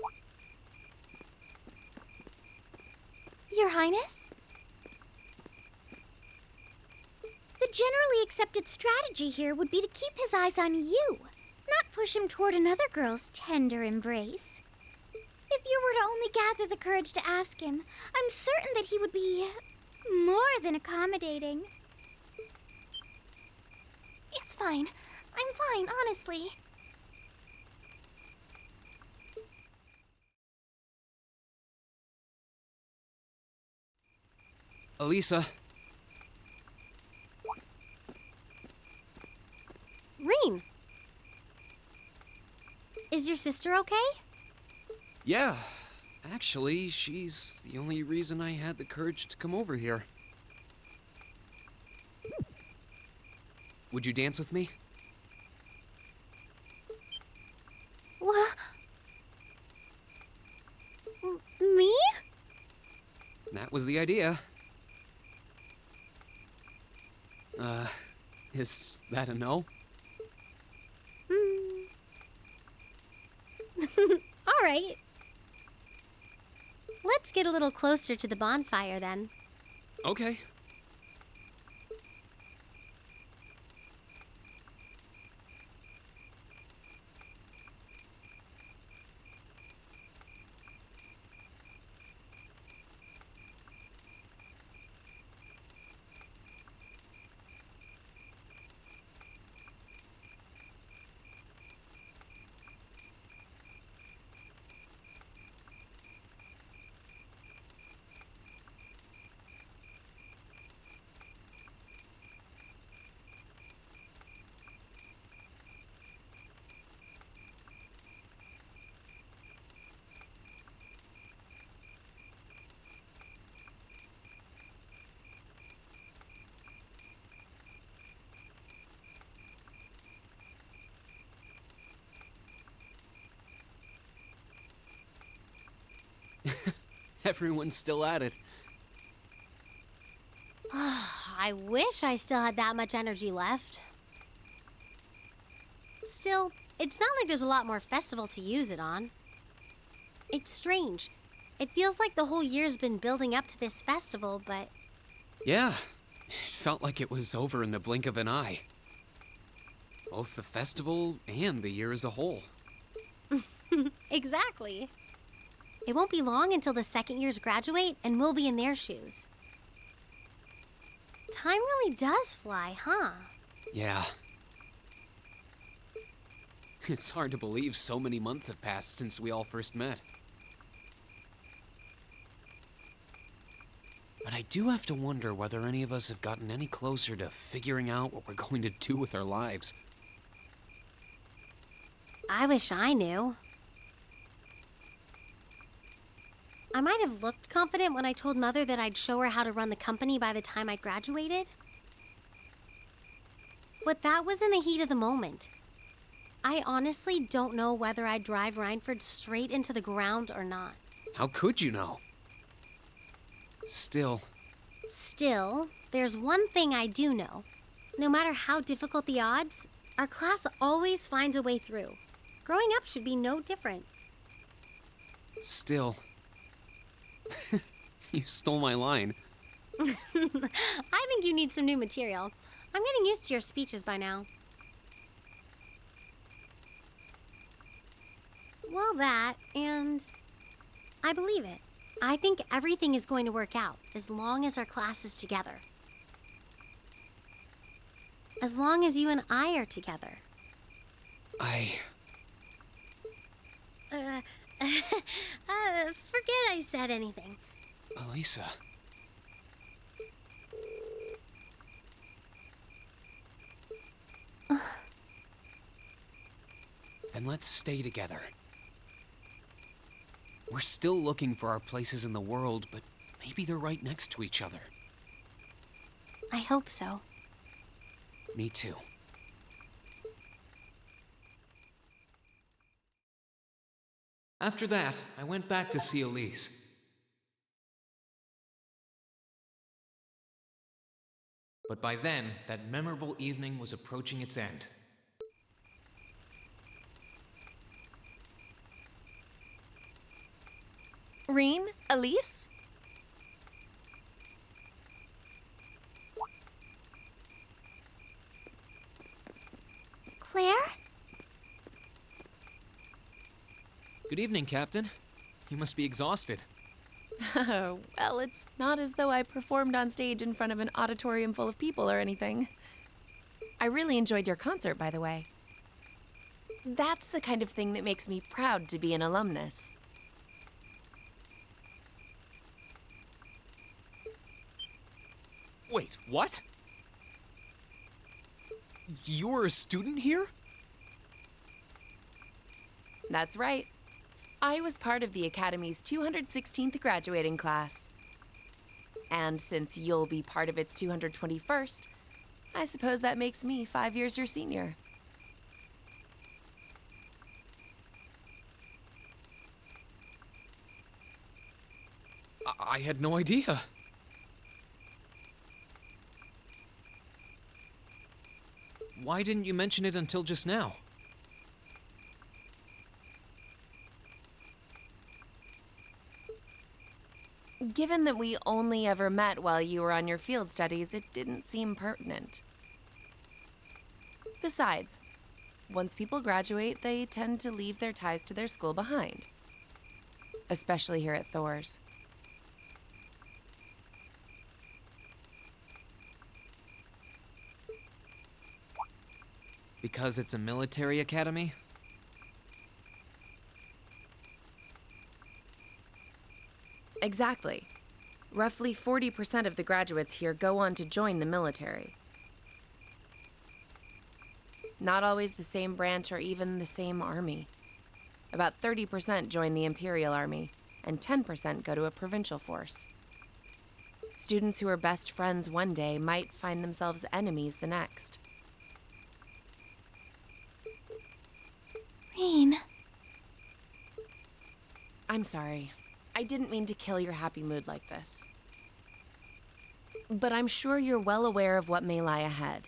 Your Highness? The generally accepted strategy here would be to keep his eyes on you, not push him toward another girl's tender embrace. If you were to only gather the courage to ask him, I'm certain that he would be more than accommodating. It's fine. I'm fine, honestly. Elisa, Rean! Is your sister okay? yeah. Actually, she's the only reason I had the courage to come over here. Would you dance with me? What? Me? That was the idea. Is that a no? All right. Let's get a little closer to the bonfire then. Okay. Everyone's still at it. I wish I still had that much energy left. Still, it's not like there's a lot more festival to use it on. It's strange. It feels like the whole year's been building up to this festival, but... Yeah, it felt like it was over in the blink of an eye. Both the festival and the year as a whole. Exactly. It won't be long until the second years graduate, and we'll be in their shoes. Time really does fly, huh? Yeah. It's hard to believe so many months have passed since we all first met. But I do have to wonder whether any of us have gotten any closer to figuring out what we're going to do with our lives. I wish I knew. I might have looked confident when I told Mother that I'd show her how to run the company by the time I'd graduated. But that was in the heat of the moment. I honestly don't know whether I'd drive Rhineford straight into the ground or not. How could you know? Still, there's one thing I do know. No matter how difficult the odds, our class always finds a way through. Growing up should be no different. still. You stole my line. I think you need some new material. I'm getting used to your speeches by now. Well, that, and I believe it. I think everything is going to work out as long as our class is together. As long as you and I are together. I Forget I said anything. Elisa. Then let's stay together. We're still looking for our places in the world, but maybe they're right next to each other. I hope so. Me too. After that, I went back to see Elise. But by then, that memorable evening was approaching its end. Reen? Elise? Claire? Good evening, Captain. You must be exhausted. Well, it's not as though I performed on stage in front of an auditorium full of people or anything. I really enjoyed your concert, by the way. That's the kind of thing that makes me proud to be an alumnus. Wait, what? You're a student here? That's right. I was part of the Academy's 216th graduating class. And since you'll be part of its 221st, I suppose that makes me 5 years your senior. I had no idea. Why didn't you mention it until just now? Given that we only ever met while you were on your field studies, it didn't seem pertinent. Besides, once people graduate, they tend to leave their ties to their school behind. Especially here at Thor's. Because it's a military academy? Exactly. Roughly 40% of the graduates here go on to join the military. Not always the same branch or even the same army. About 30% join the Imperial Army, and 10% go to a provincial force. Students who are best friends one day might find themselves enemies the next. Reen. I'm sorry. I didn't mean to kill your happy mood like this. But I'm sure you're well aware of what may lie ahead.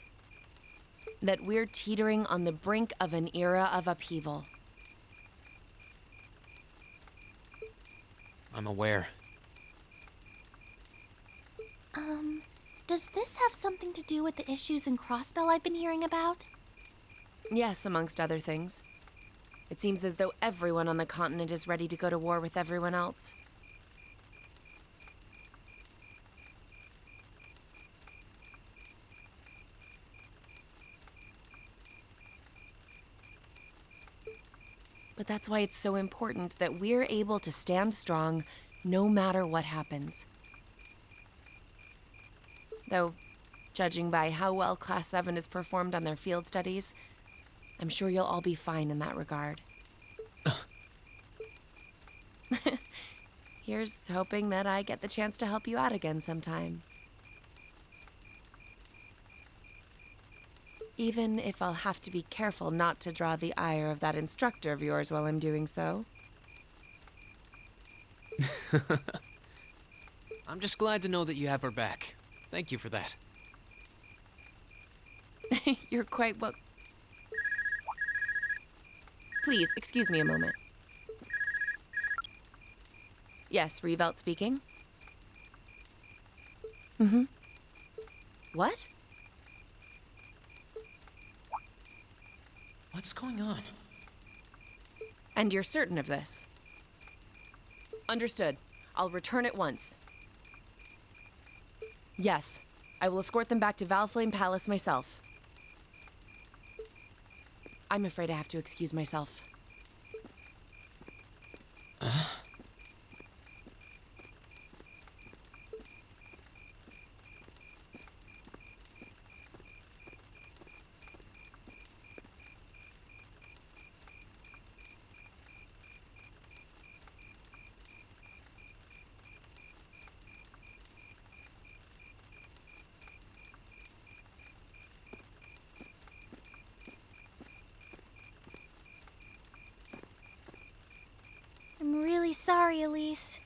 That we're teetering on the brink of an era of upheaval. I'm aware. Does this have something to do with the issues in Crossbell I've been hearing about? Yes, amongst other things. It seems as though everyone on the continent is ready to go to war with everyone else. But that's why it's so important that we're able to stand strong no matter what happens. Though, judging by how well Class 7 has performed on their field studies, I'm sure you'll all be fine in that regard. Here's hoping that I get the chance to help you out again sometime. Even if I'll have to be careful not to draw the ire of that instructor of yours while I'm doing so. I'm just glad to know that you have her back. Thank you for that. You're quite well. Please, excuse me a moment. Yes, Revelt speaking. Mm-hmm. What? What's going on? And you're certain of this? Understood. I'll return at once. Yes, I will escort them back to Valflame Palace myself. I'm afraid I have to excuse myself. sorry, Elise.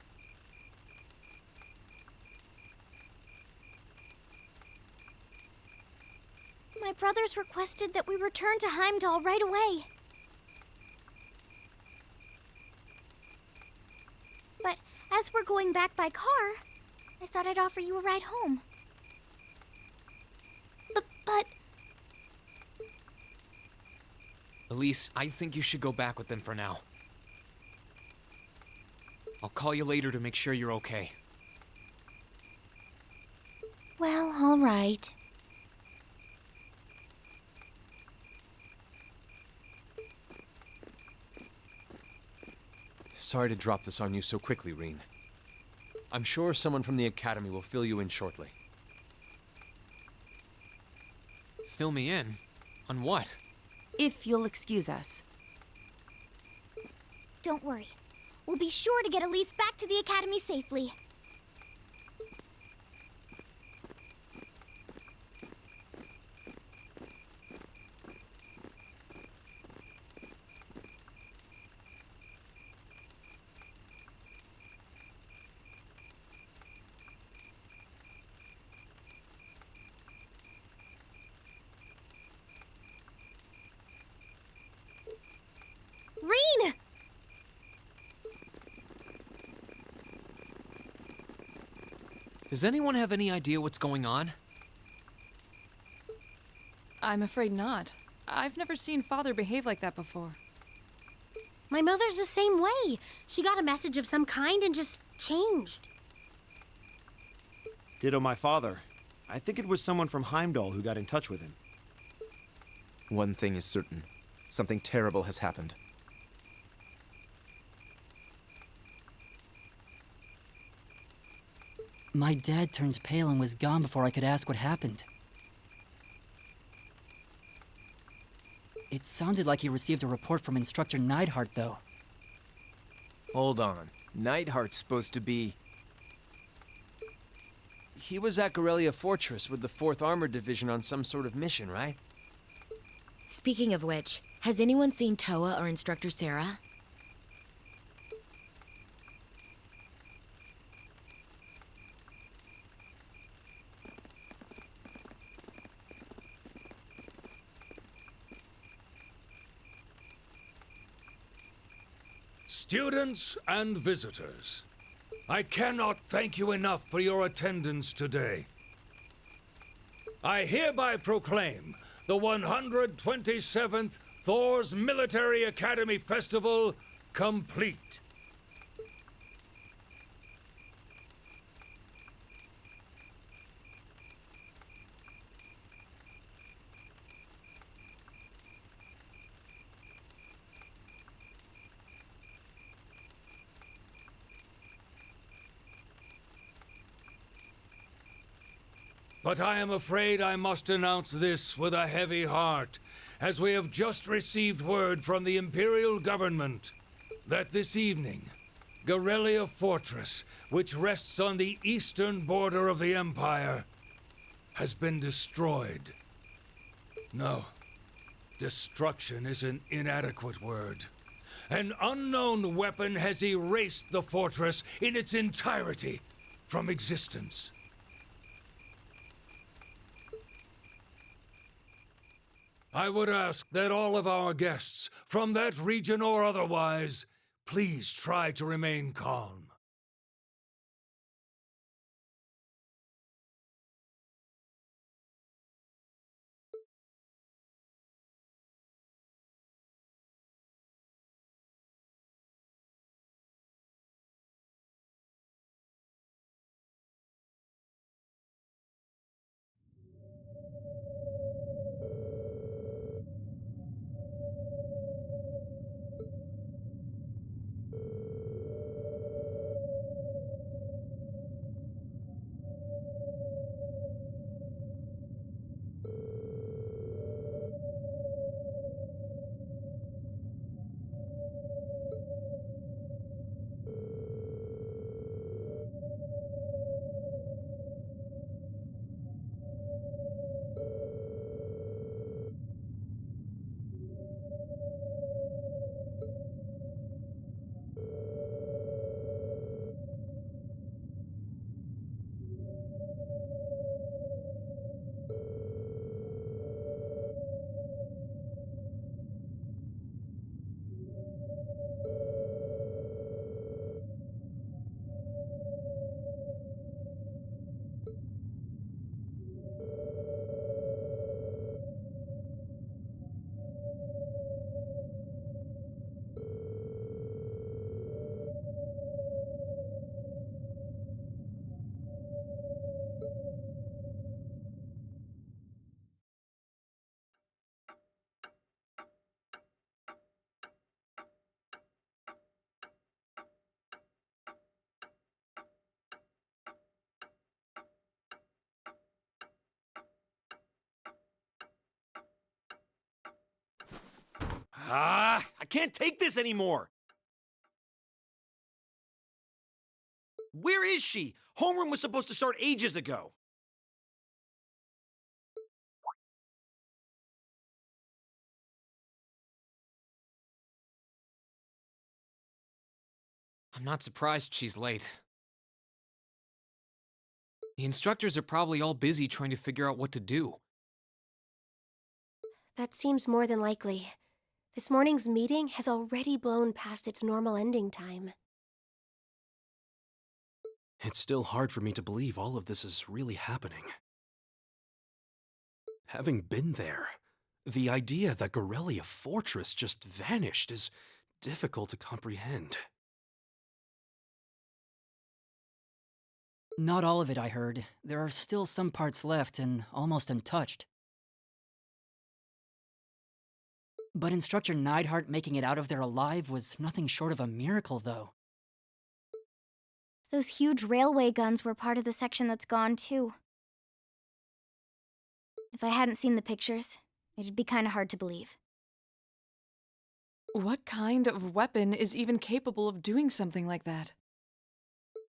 My brothers requested that we return to Heimdall right away. But as we're going back by car, I thought I'd offer you a ride home. But Elise, I think you should go back with them for now. I'll call you later to make sure you're okay. Well, all right. Sorry to drop this on you so quickly, Reen. I'm sure someone from the Academy will fill you in shortly. Fill me in? On what? If you'll excuse us. don't worry. We'll be sure to get Elise back to the Academy safely. Reen! Does anyone have any idea what's going on? I'm afraid not. I've never seen Father behave like that before. My mother's the same way. She got a message of some kind and just changed. Ditto my father. I think it was someone from Heimdall who got in touch with him. One thing is certain. Something terrible has happened. My dad turned pale and was gone before I could ask what happened. It sounded like he received a report from Instructor Neidhart, though. Hold on. Neidhart's supposed to be... He was at Durelle Fortress with the 4th Armored Division on some sort of mission, right? Speaking of which, has anyone seen Toa or Instructor Sarah? Students and visitors, I cannot thank you enough for your attendance today. I hereby proclaim the 127th Thor's Military Academy Festival complete. But I am afraid I must announce this with a heavy heart, as we have just received word from the Imperial government that this evening, Durelle Fortress, which rests on the eastern border of the Empire, has been destroyed. No, destruction is an inadequate word. An unknown weapon has erased the fortress in its entirety from existence. I would ask that all of our guests, from that region or otherwise, please try to remain calm. can't take this anymore! Where is she? Homeroom was supposed to start ages ago. I'm not surprised she's late. The instructors are probably all busy trying to figure out what to do. That seems more than likely. This morning's meeting has already blown past its normal ending time. It's still hard for me to believe all of this is really happening. Having been there, the idea that Gorellia Fortress just vanished is difficult to comprehend. Not all of it, I heard. There are still some parts left and almost untouched. But Instructor Neidhart making it out of there alive was nothing short of a miracle, though. Those huge railway guns were part of the section that's gone, too. If I hadn't seen the pictures, it'd be kinda hard to believe. What kind of weapon is even capable of doing something like that?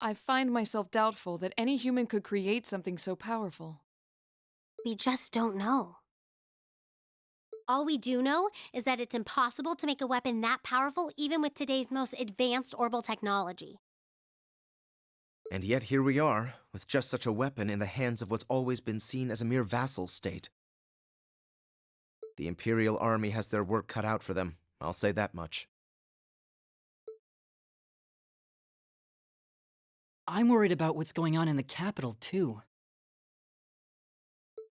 I find myself doubtful that any human could create something so powerful. We just don't know. All we do know is that it's impossible to make a weapon that powerful even with today's most advanced orbital technology. And yet here we are, with just such a weapon in the hands of what's always been seen as a mere vassal state. The Imperial Army has their work cut out for them, I'll say that much. I'm worried about what's going on in the capital, too.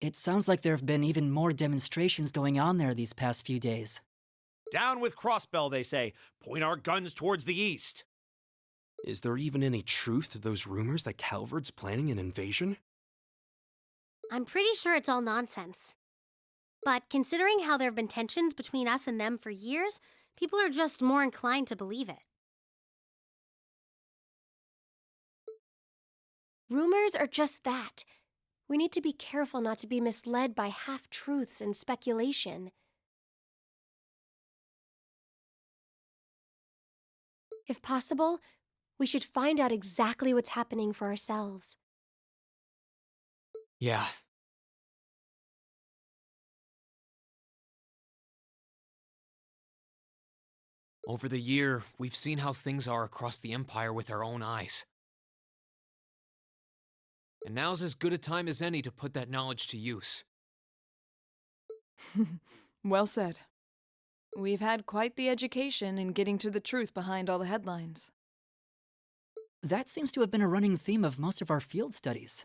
It sounds like there have been even more demonstrations going on there these past few days. Down with Crossbell, they say. Point our guns towards the east. Is there even any truth to those rumors that Calvard's planning an invasion? I'm pretty sure it's all nonsense. But considering how there have been tensions between us and them for years, people are just more inclined to believe it. Rumors are just that. We need to be careful not to be misled by half-truths and speculation. If possible, we should find out exactly what's happening for ourselves. Yeah. Over the year, we've seen how things are across the Empire with our own eyes. And now's as good a time as any to put that knowledge to use. Well said. We've had quite the education in getting to the truth behind all the headlines. That seems to have been a running theme of most of our field studies.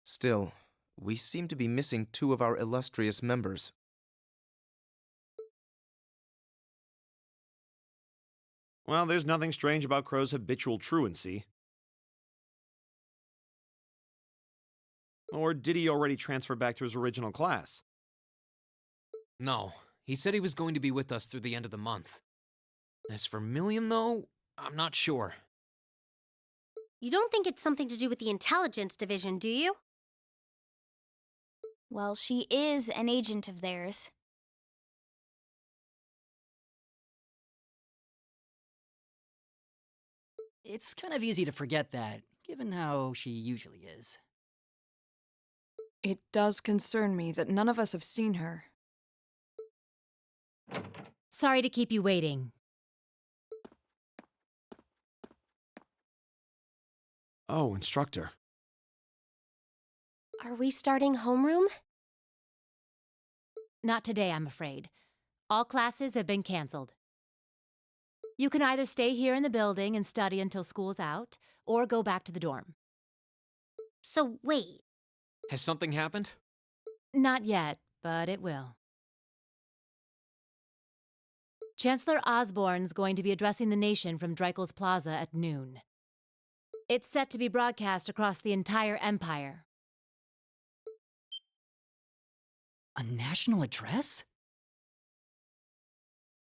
Still, we seem to be missing two of our illustrious members. Well, there's nothing strange about Crow's habitual truancy. Or did he already transfer back to his original class? No, he said he was going to be with us through the end of the month. As for Million, though, I'm not sure. You don't think it's something to do with the intelligence division, do you? Well, she is an agent of theirs. It's kind of easy to forget that, given how she usually is. It does concern me that none of us have seen her. Sorry to keep you waiting. Oh, instructor. Are we starting homeroom? Not today, I'm afraid. All classes have been canceled. You can either stay here in the building and study until school's out, or go back to the dorm. So wait. Has something happened? Not yet, but it will. Chancellor Osborne's going to be addressing the nation from Dreikel's Plaza at noon. It's set to be broadcast across the entire Empire. A national address?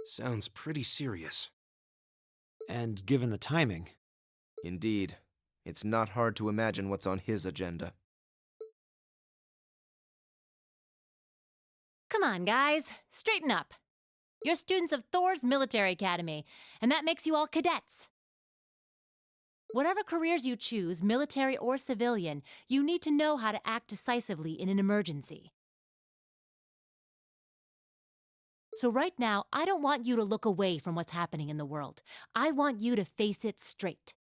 Sounds pretty serious. And given the timing. Indeed. It's not hard to imagine what's on his agenda. Come on, guys. Straighten up. You're students of Thor's Military Academy, and that makes you all cadets. Whatever careers you choose, military or civilian, you need to know how to act decisively in an emergency. So right now, I don't want you to look away from what's happening in the world. I want you to face it straight.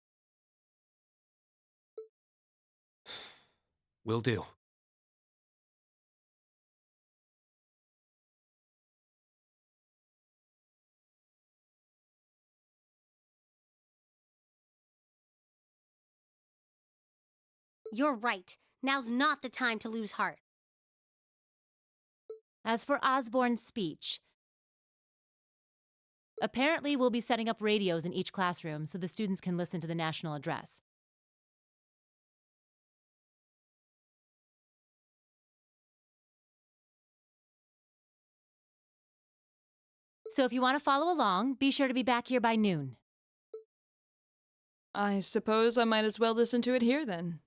Will do. You're right. Now's not the time to lose heart. As for Osborne's speech, apparently we'll be setting up radios in each classroom so the students can listen to the national address. So if you want to follow along, be sure to be back here by noon. I suppose I might as well listen to it here then.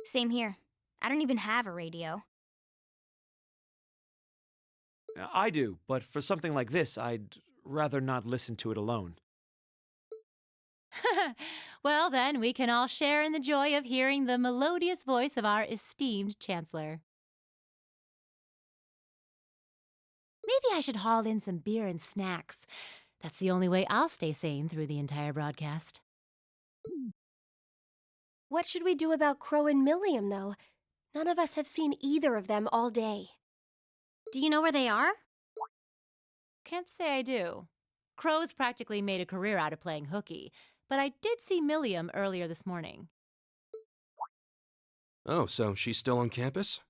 Same here. I don't even have a radio. I do, but for something like this, I'd rather not listen to it alone. Well, then, we can all share in the joy of hearing the melodious voice of our esteemed Chancellor. Maybe I should haul in some beer and snacks. That's the only way I'll stay sane through the entire broadcast. What should we do about Crow and Milliam, though? None of us have seen either of them all day. Do you know where they are? Can't say I do. Crow's practically made a career out of playing hooky, but I did see Milliam earlier this morning. Oh, so she's still on campus?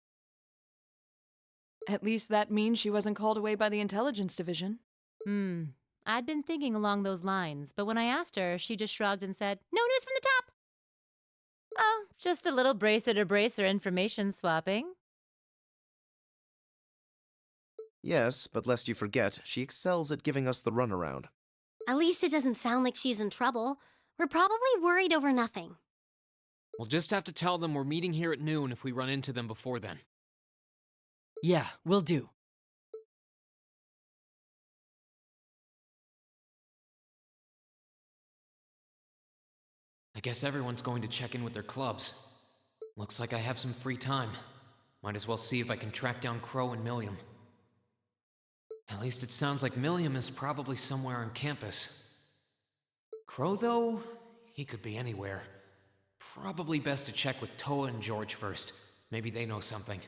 At least that means she wasn't called away by the intelligence division. I'd been thinking along those lines, but when I asked her, she just shrugged and said, "No news from the top." Oh, just a little bracer-to-bracer information swapping. Yes, but lest you forget, she excels at giving us the runaround. At least it doesn't sound like she's in trouble. We're probably worried over nothing. We'll just have to tell them we're meeting here at noon if we run into them before then. Yeah, will do. I guess everyone's going to check in with their clubs. Looks like I have some free time. Might as well see if I can track down Crow and Milliam. At least it sounds like Milliam is probably somewhere on campus. Crow, though, he could be anywhere. Probably best to check with Toa and George first. Maybe they know something.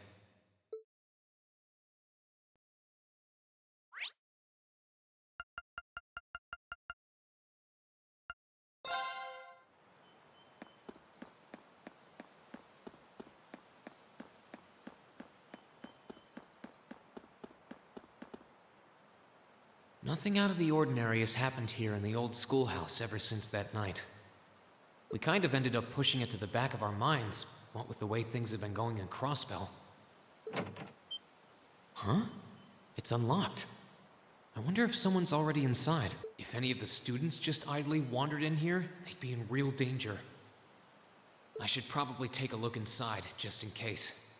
Nothing out of the ordinary has happened here in the old schoolhouse ever since that night. We kind of ended up pushing it to the back of our minds, what with the way things have been going in Crossbell. Huh? It's unlocked. I wonder if someone's already inside. If any of the students just idly wandered in here, they'd be in real danger. I should probably take a look inside, just in case.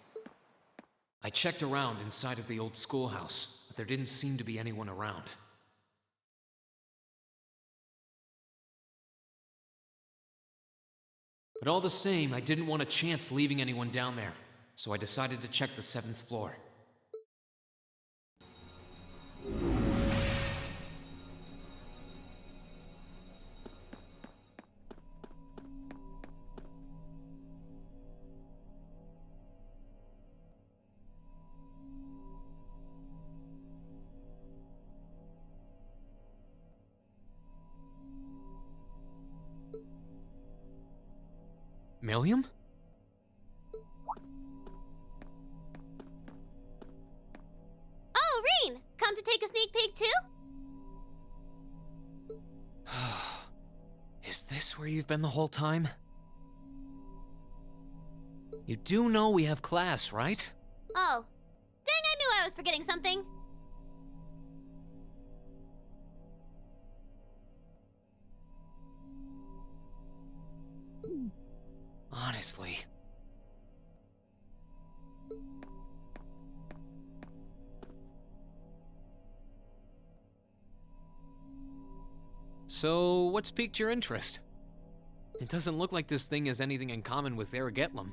I checked around inside of the old schoolhouse, but there didn't seem to be anyone around. But all the same, I didn't want a chance leaving anyone down there, so I decided to check the 7th floor. Milliam? Oh, Reen! Come to take a sneak peek too? Is this where you've been the whole time? You do know we have class, right? Oh. Dang, I knew I was forgetting something. Honestly. So, what's piqued your interest? It doesn't look like this thing has anything in common with Aragetlum.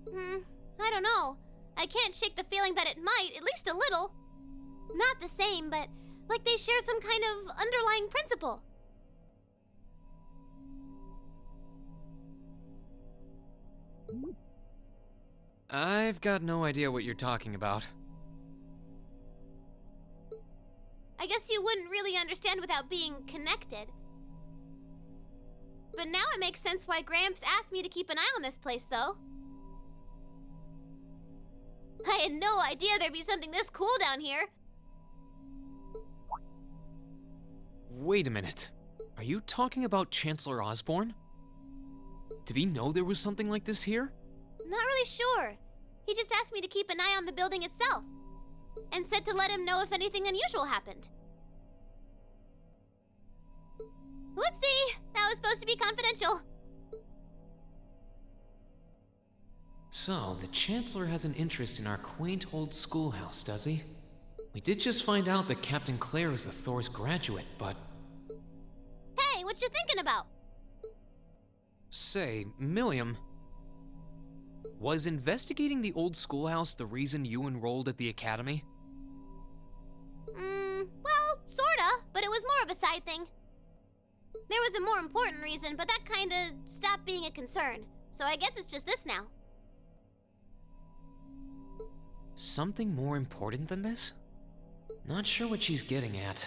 I don't know. I can't shake the feeling that it might, at least a little. Not the same, but like they share some kind of underlying principle. I've got no idea what you're talking about. I guess you wouldn't really understand without being connected. But now it makes sense why Gramps asked me to keep an eye on this place, though. I had no idea there'd be something this cool down here. Wait a minute. Are you talking about Chancellor Osborne? Did he know there was something like this here? Not really sure. He just asked me to keep an eye on the building itself. And said to let him know if anything unusual happened. Whoopsie! That was supposed to be confidential. So, the Chancellor has an interest in our quaint old schoolhouse, does he? We did just find out that Captain Claire is a Thor's graduate, but... Hey, what you thinking about? Say, Milliam, was investigating the old schoolhouse the reason you enrolled at the academy? Well, sorta, but it was more of a side thing. There was a more important reason, but that kinda stopped being a concern. So I guess it's just this now. Something more important than this? Not sure what she's getting at.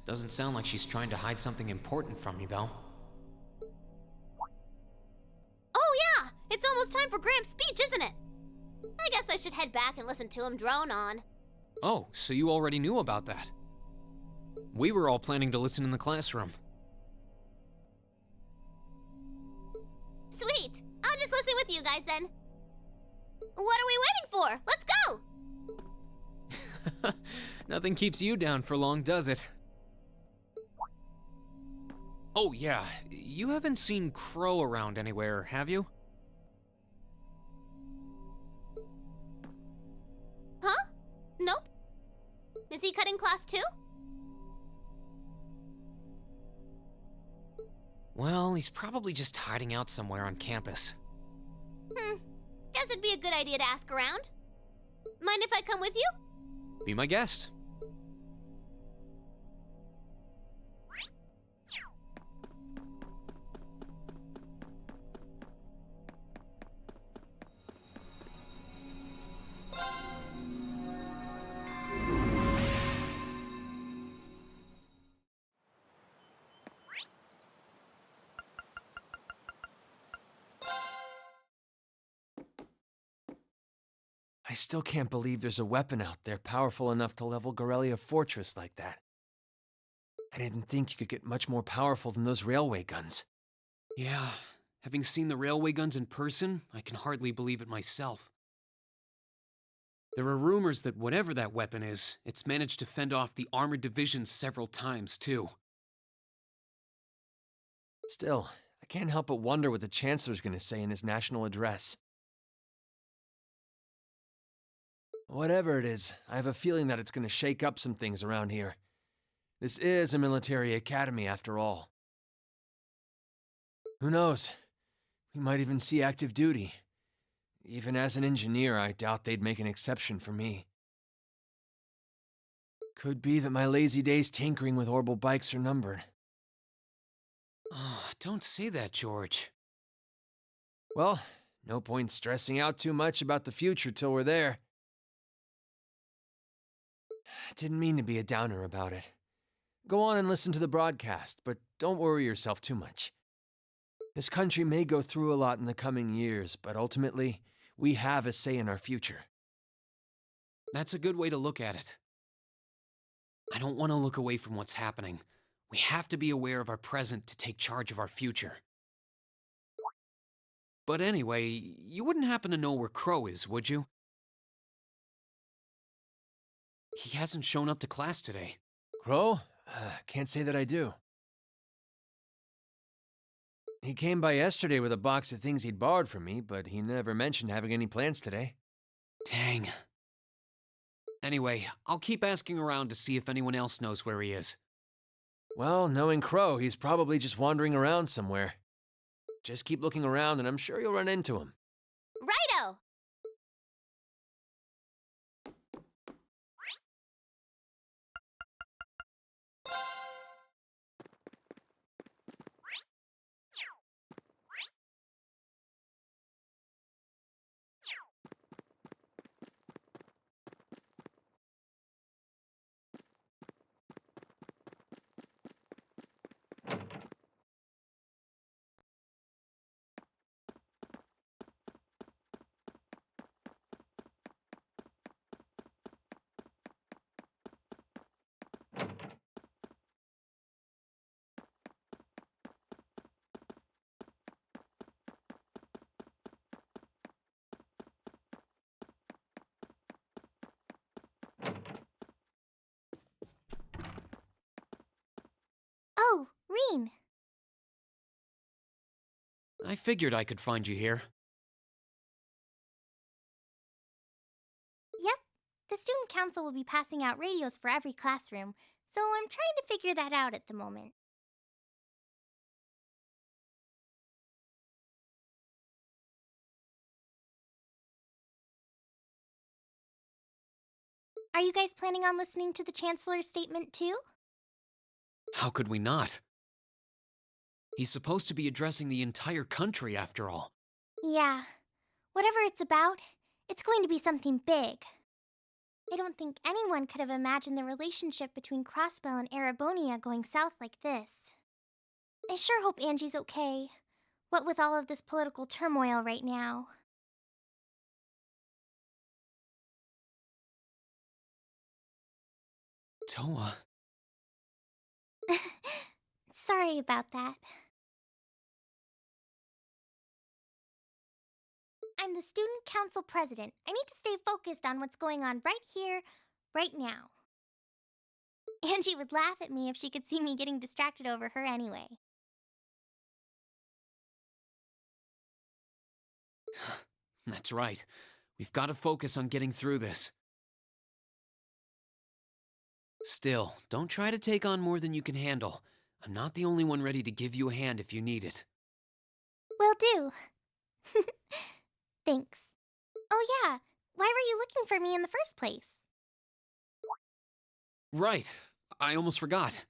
Doesn't sound like she's trying to hide something important from me, though. Oh yeah! It's almost time for Gramps' speech, isn't it? I guess I should head back and listen to him drone on. Oh, so you already knew about that. We were all planning to listen in the classroom. Sweet! I'll just listen with you guys then. What are we waiting for? Let's go! Nothing keeps you down for long, does it? Oh yeah, you haven't seen Crow around anywhere, have you? Huh? Nope. Is he cutting class too? Well, he's probably just hiding out somewhere on campus. Guess it'd be a good idea to ask around. Mind if I come with you? Be my guest. I still can't believe there's a weapon out there powerful enough to level Gorelia Fortress like that. I didn't think you could get much more powerful than those railway guns. Yeah, having seen the railway guns in person, I can hardly believe it myself. There are rumors that whatever that weapon is, it's managed to fend off the armored divisions several times, too. Still, I can't help but wonder what the Chancellor's gonna say in his national address. Whatever it is, I have a feeling that it's gonna shake up some things around here. This is a military academy, after all. Who knows? We might even see active duty. Even as an engineer, I doubt they'd make an exception for me. Could be that my lazy days tinkering with orbital bikes are numbered. Oh, don't say that, George. Well, no point stressing out too much about the future till we're there. I didn't mean to be a downer about it. Go on and listen to the broadcast, but don't worry yourself too much. This country may go through a lot in the coming years, but ultimately, we have a say in our future. That's a good way to look at it. I don't want to look away from what's happening. We have to be aware of our present to take charge of our future. But anyway, you wouldn't happen to know where Crow is, would you? He hasn't shown up to class today. Crow? Can't say that I do. He came by yesterday with a box of things he'd borrowed from me, but he never mentioned having any plans today. Dang. Anyway, I'll keep asking around to see if anyone else knows where he is. Well, knowing Crow, he's probably just wandering around somewhere. Just keep looking around and I'm sure you'll run into him. Righto! Oh, Reen. I figured I could find you here. Yep. The student council will be passing out radios for every classroom, so I'm trying to figure that out at the moment. Are you guys planning on listening to the Chancellor's statement too? How could we not? He's supposed to be addressing the entire country, after all. Yeah. Whatever it's about, it's going to be something big. I don't think anyone could have imagined the relationship between Crossbell and Arabonia going south like this. I sure hope Angie's okay. What with all of this political turmoil right now. Toa. Sorry about that. I'm the student council president. I need to stay focused on what's going on right here, right now. Angie would laugh at me if she could see me getting distracted over her anyway. That's right. We've got to focus on getting through this. Still, don't try to take on more than you can handle. I'm not the only one ready to give you a hand if you need it. Will do. Thanks. Oh yeah, why were you looking for me in the first place? Right. I almost forgot.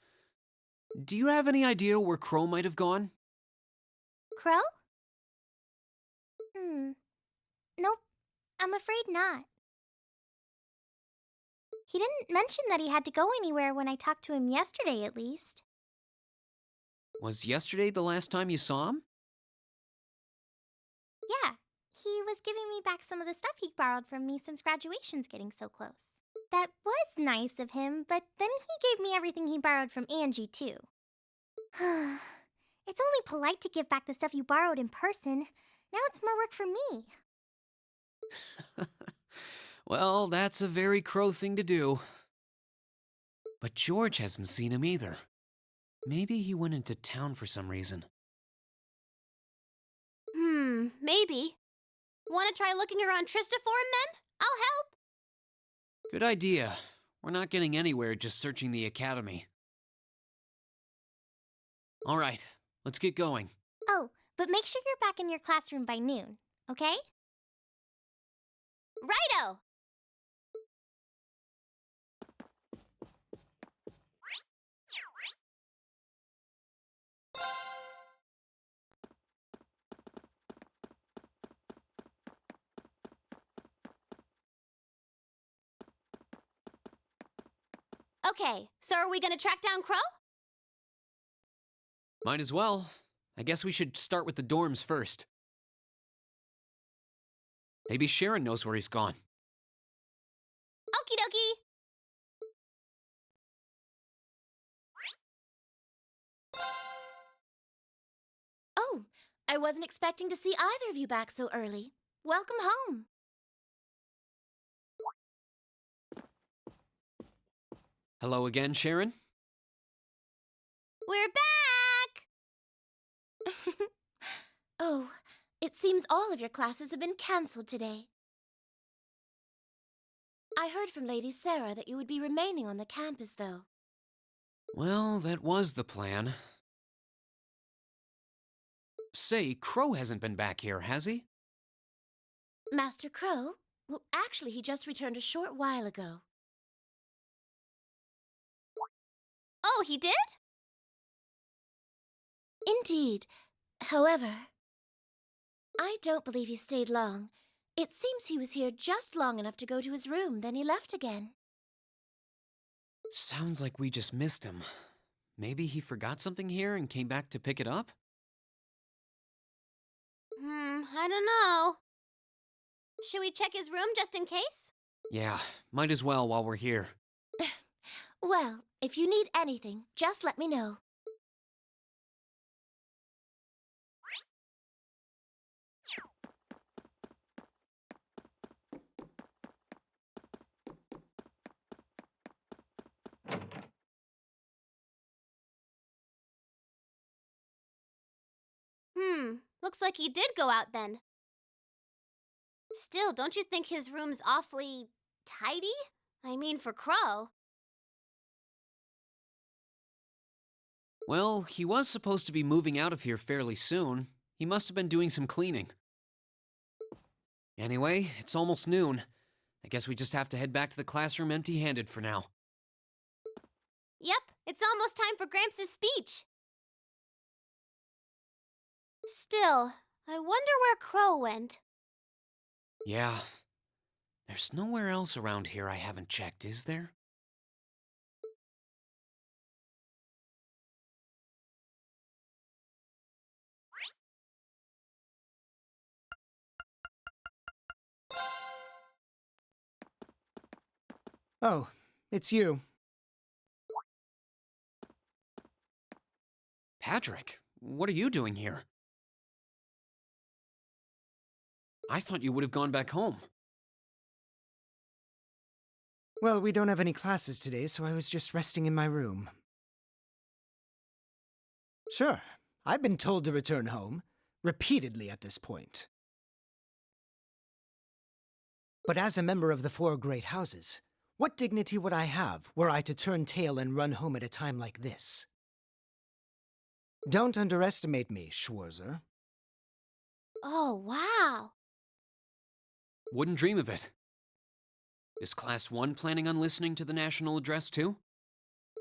Do you have any idea where Crow might have gone? Crow? Nope. I'm afraid not. He didn't mention that he had to go anywhere when I talked to him yesterday, at least. Was yesterday the last time you saw him? Yeah, he was giving me back some of the stuff he borrowed from me since graduation's getting so close. That was nice of him, but then he gave me everything he borrowed from Angie, too. It's only polite to give back the stuff you borrowed in person. Now it's more work for me. Well, that's a very Crow thing to do. But George hasn't seen him either. Maybe he went into town for some reason. Maybe. Want to try looking around Trista for him then? I'll help. Good idea. We're not getting anywhere just searching the academy. All right, let's get going. Oh, but make sure you're back in your classroom by noon, okay? Righto! Okay, so are we gonna track down Crow? Might as well. I guess we should start with the dorms first. Maybe Sharon knows where he's gone. Okie dokie! Oh, I wasn't expecting to see either of you back so early. Welcome home. Hello again, Sharon? We're back! Oh, it seems all of your classes have been cancelled today. I heard from Lady Sarah that you would be remaining on the campus, though. Well, that was the plan. Say, Crow hasn't been back here, has he? Master Crow? Well, actually, he just returned a short while ago. Oh, he did? Indeed. However, I don't believe he stayed long. It seems he was here just long enough to go to his room, then he left again. Sounds like we just missed him. Maybe he forgot something here and came back to pick it up? I don't know. Should we check his room just in case? Yeah, might as well while we're here. Well, if you need anything, just let me know. Looks like he did go out then. Still, don't you think his room's awfully tidy? I mean, for Crow. Well, he was supposed to be moving out of here fairly soon. He must have been doing some cleaning. Anyway, it's almost noon. I guess we just have to head back to the classroom empty-handed for now. Yep, it's almost time for Gramps' speech. Still, I wonder where Crow went. Yeah. There's nowhere else around here I haven't checked, is there? Oh, it's you. Patrick, what are you doing here? I thought you would have gone back home. Well, we don't have any classes today, so I was just resting in my room. Sure, I've been told to return home, repeatedly at this point. But as a member of the four great houses, what dignity would I have were I to turn tail and run home at a time like this? Don't underestimate me, Schwarzer. Oh, wow. Wouldn't dream of it. Is Class 1 planning on listening to the national address too?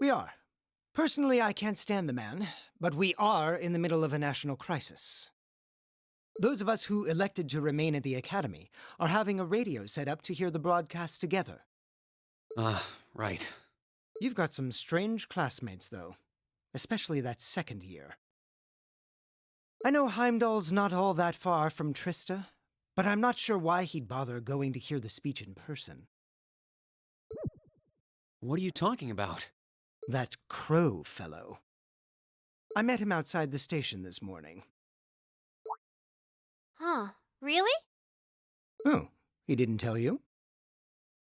We are. Personally, I can't stand the man, but we are in the middle of a national crisis. Those of us who elected to remain at the Academy are having a radio set up to hear the broadcast together. Right. You've got some strange classmates, though, especially that second year. I know Heimdall's not all that far from Trista, but I'm not sure why he'd bother going to hear the speech in person. What are you talking about? That Crow fellow. I met him outside the station this morning. Huh, really? Oh, he didn't tell you?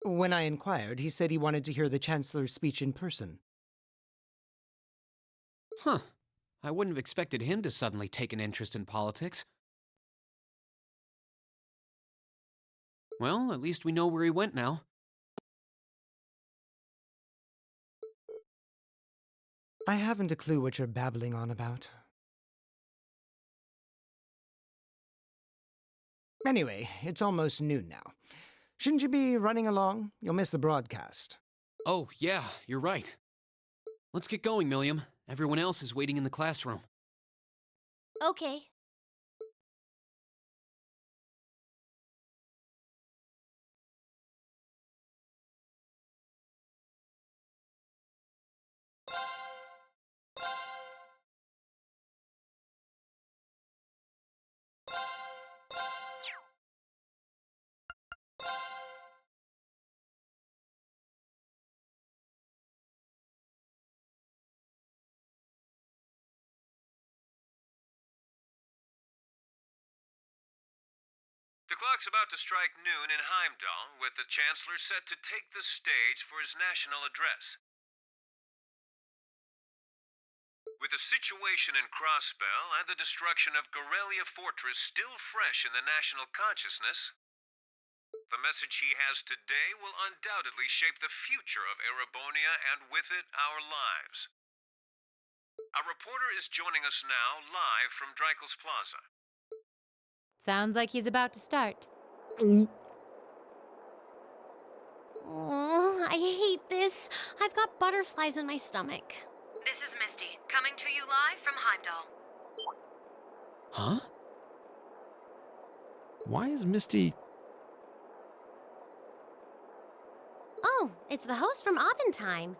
When I inquired, he said he wanted to hear the Chancellor's speech in person. Huh. I wouldn't have expected him to suddenly take an interest in politics. Well, at least we know where he went now. I haven't a clue what you're babbling on about. Anyway, it's almost noon now. Shouldn't you be running along? You'll miss the broadcast. Oh, yeah, you're right. Let's get going, Milliam. Everyone else is waiting in the classroom. Okay. The clock's about to strike noon in Heimdall, with the Chancellor set to take the stage for his national address. With the situation in Crossbell and the destruction of Gorelia Fortress still fresh in the national consciousness, the message he has today will undoubtedly shape the future of Erebonia and with it our lives. A reporter is joining us now, live from Dreikel's Plaza. Sounds like he's about to start. Oh, I hate this. I've got butterflies in my stomach. This is Misty, coming to you live from Heimdall. Huh? Why is Misty... Oh, it's the host from Abendheim.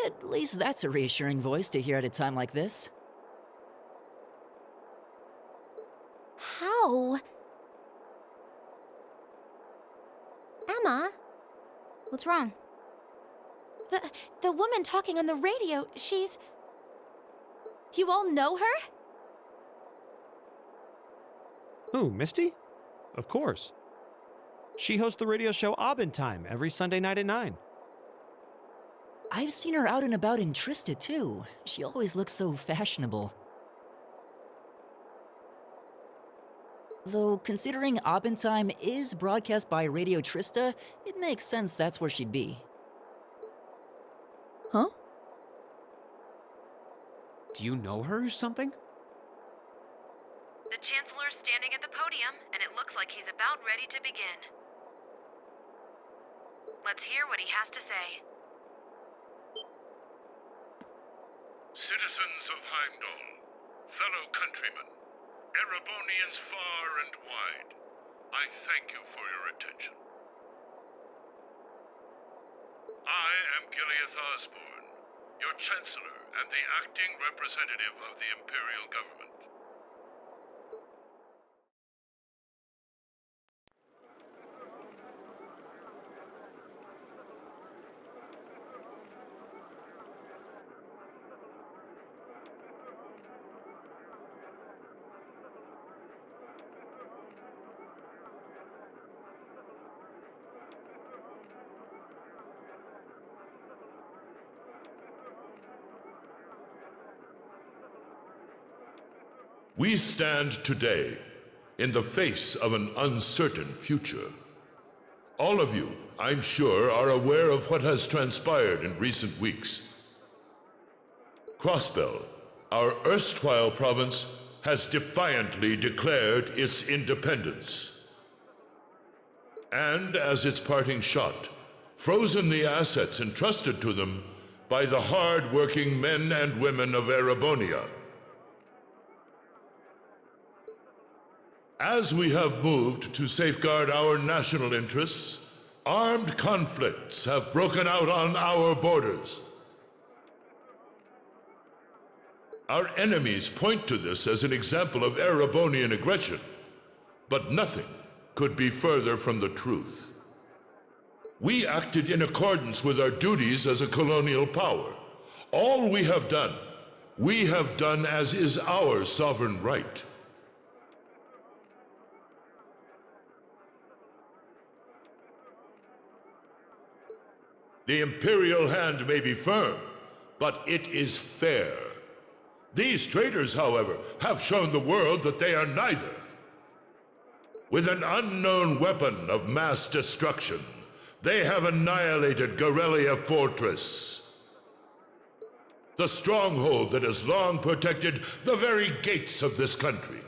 At least that's a reassuring voice to hear at a time like this. How? Emma? What's wrong? The woman talking on the radio, she's... You all know her? Who, Misty? Of course. She hosts the radio show Abendheim every Sunday night at 9. I've seen her out and about in Trista, too. She always looks so fashionable. Though, considering Abendheim is broadcast by Radio Trista, it makes sense that's where she'd be. Huh? Do you know her or something? The Chancellor's standing at the podium, and it looks like he's about ready to begin. Let's hear what he has to say. Citizens of Heimdall, fellow countrymen, Erebonians far and wide, I thank you for your attention. I am Gileath Osborne, your Chancellor and the acting representative of the Imperial Government. We stand today in the face of an uncertain future. All of you, I'm sure, are aware of what has transpired in recent weeks. Crossbell, our erstwhile province, has defiantly declared its independence. And as its parting shot, frozen the assets entrusted to them by the hard-working men and women of Erebonia. As we have moved to safeguard our national interests, armed conflicts have broken out on our borders. Our enemies point to this as an example of Erebonian aggression, but nothing could be further from the truth. We acted in accordance with our duties as a colonial power. All we have done as is our sovereign right. The Imperial hand may be firm, but it is fair. These traitors, however, have shown the world that they are neither. With an unknown weapon of mass destruction, they have annihilated Gorelia Fortress, the stronghold that has long protected the very gates of this country.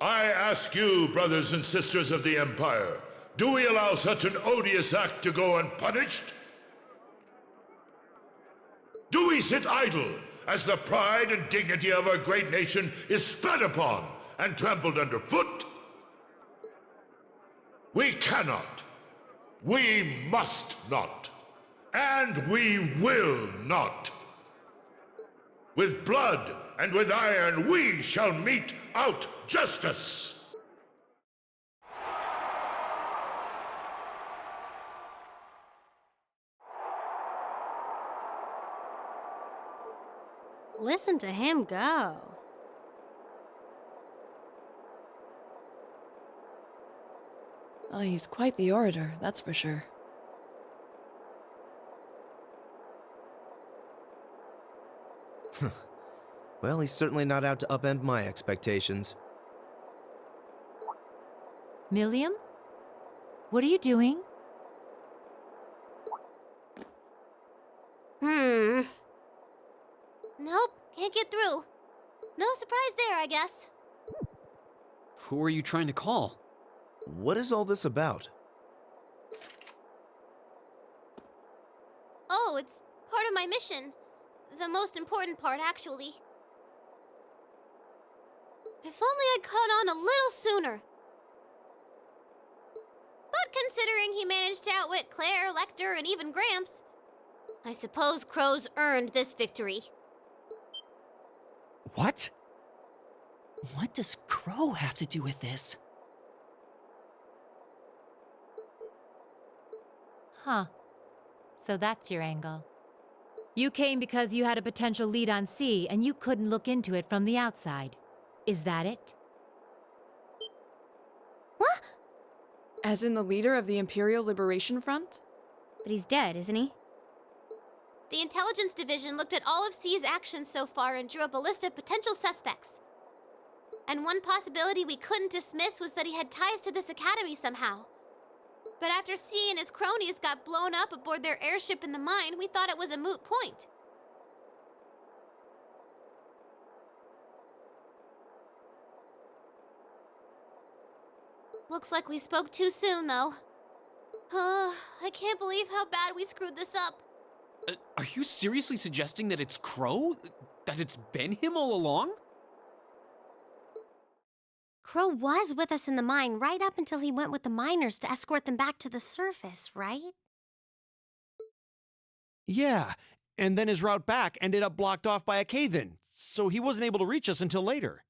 I ask you, brothers and sisters of the Empire, do we allow such an odious act to go unpunished? Do we sit idle as the pride and dignity of our great nation is spat upon and trampled underfoot? We cannot, we must not, and we will not. With blood and with iron we shall mete out justice. Listen to him go. Oh, he's quite the orator, that's for sure. Well, he's certainly not out to upend my expectations. Milliam? What are you doing? Nope, can't get through. No surprise there, I guess. Who are you trying to call? What is all this about? Oh, it's part of my mission. The most important part, actually. If only I'd caught on a little sooner. But considering he managed to outwit Claire, Lecter, and even Gramps, I suppose Crow's earned this victory. What? What does Crow have to do with this? Huh. So that's your angle. You came because you had a potential lead on C and you couldn't look into it from the outside. Is that it? As in the leader of the Imperial Liberation Front? But he's dead, isn't he? The Intelligence Division looked at all of C's actions so far and drew up a list of potential suspects. And one possibility we couldn't dismiss was that he had ties to this academy somehow. But after C and his cronies got blown up aboard their airship in the mine, we thought it was a moot point. Looks like we spoke too soon, though. I can't believe how bad we screwed this up. Are you seriously suggesting that it's Crow? That it's been him all along? Crow was with us in the mine right up until he went with the miners to escort them back to the surface, right? Yeah, and then his route back ended up blocked off by a cave-in, so he wasn't able to reach us until later.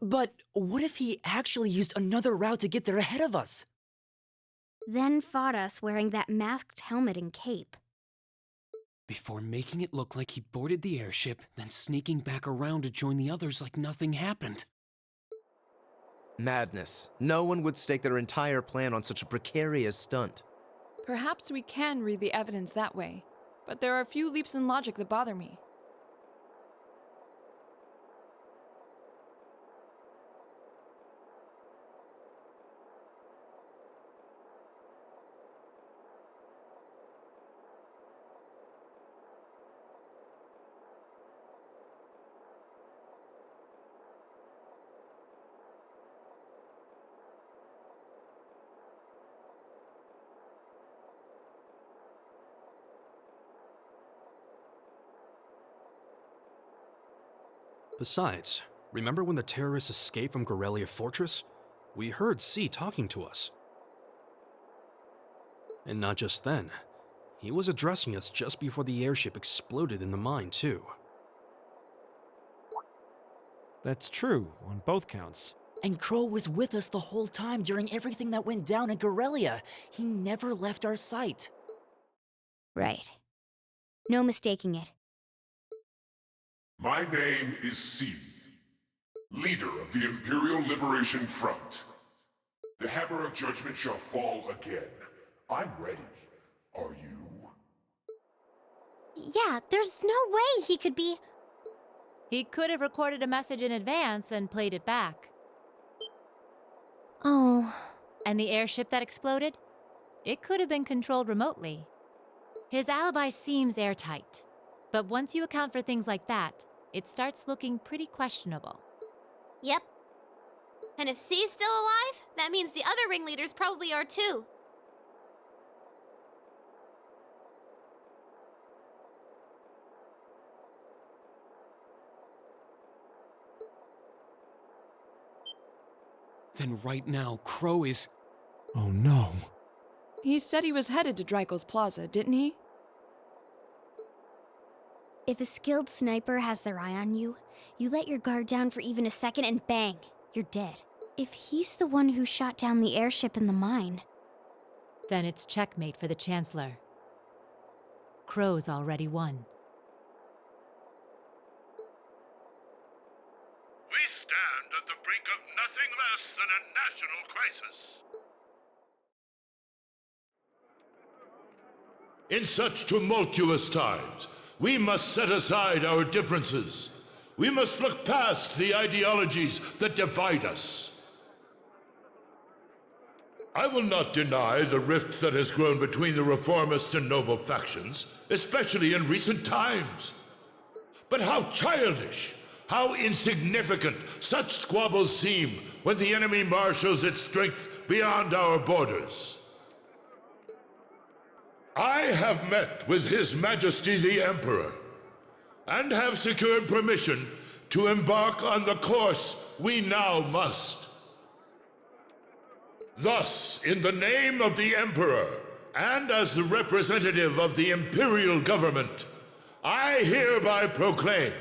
But what if he actually used another route to get there ahead of us? Then fought us wearing that masked helmet and cape. Before making it look like he boarded the airship, then sneaking back around to join the others like nothing happened. Madness. No one would stake their entire plan on such a precarious stunt. Perhaps we can read the evidence that way, but there are a few leaps in logic that bother me. Besides, remember when the terrorists escaped from Durelle Fortress? We heard C talking to us. And not just then. He was addressing us just before the airship exploded in the mine, too. That's true, on both counts. And Crow was with us the whole time during everything that went down in Durelle. He never left our sight. Right. No mistaking it. My name is C, leader of the Imperial Liberation Front. The hammer of judgment shall fall again. I'm ready. Are you? Yeah, there's no way he could be... He could have recorded a message in advance and played it back. Oh. And the airship that exploded? It could have been controlled remotely. His alibi seems airtight. But once you account for things like that, it starts looking pretty questionable. Yep. And if C's still alive, that means the other ringleaders probably are too. Then right now, Crow is... Oh no. He said he was headed to Dreikel's Plaza, didn't he? If a skilled sniper has their eye on you, you let your guard down for even a second and bang, you're dead. If he's the one who shot down the airship in the mine... Then it's checkmate for the Chancellor. Crow's already won. We stand at the brink of nothing less than a national crisis. In such tumultuous times, we must set aside our differences. We must look past the ideologies that divide us. I will not deny the rift that has grown between the reformist and noble factions, especially in recent times. But how childish, how insignificant such squabbles seem when the enemy marshals its strength beyond our borders. I have met with His Majesty the Emperor, and have secured permission to embark on the course we now must. Thus, in the name of the Emperor, and as the representative of the Imperial Government, I hereby proclaim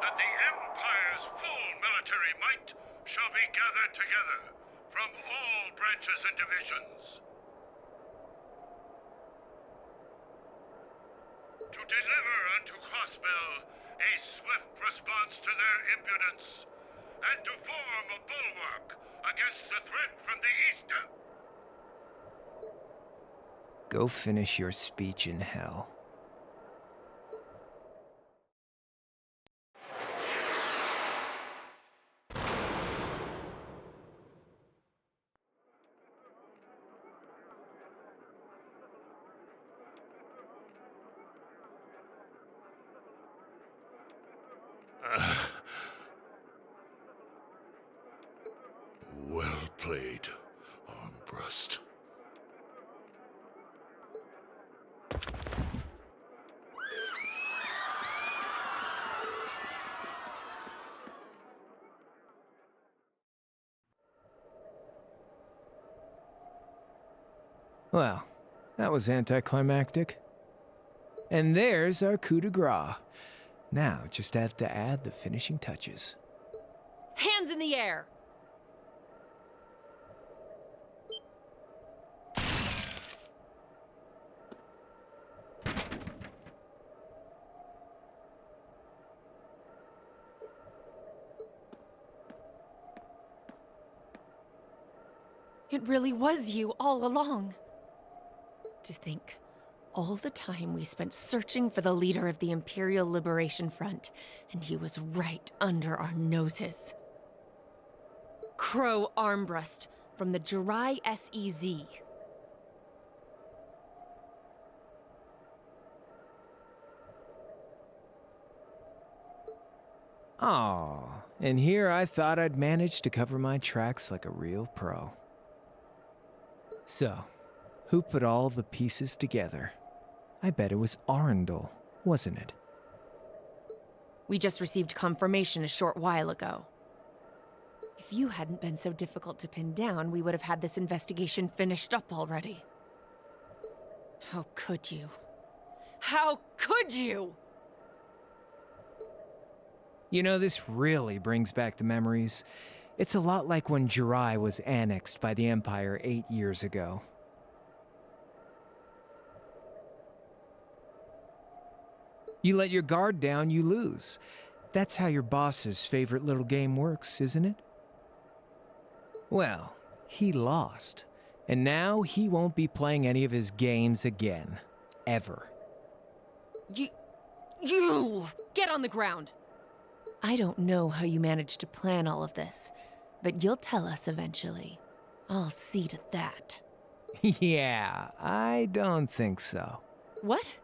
that the Empire's full military might shall be gathered together from all branches and divisions to deliver unto Crossbell a swift response to their impudence and to form a bulwark against the threat from the east. Go finish your speech in hell. well played, Armbrust. Well, that was anticlimactic. And there's our coup de grace. Now, just have to add the finishing touches. Hands in the air! It really was you all along. To think, all the time we spent searching for the leader of the Imperial Liberation Front, and he was right under our noses. Crow Armbrust from the Jirai SEZ. Aw, and here I thought I'd managed to cover my tracks like a real pro. So, who put all the pieces together? I bet it was Arundel, wasn't it? We just received confirmation a short while ago. If you hadn't been so difficult to pin down, we would have had this investigation finished up already. How could you? How could you? You know, this really brings back the memories. It's a lot like when Jirai was annexed by the Empire 8 years ago. You let your guard down, you lose. That's how your boss's favorite little game works, isn't it? Well, he lost. And now he won't be playing any of his games again. Ever. You! Get on the ground! I don't know how you managed to plan all of this, but you'll tell us eventually. I'll see to that. Yeah, I don't think so. What?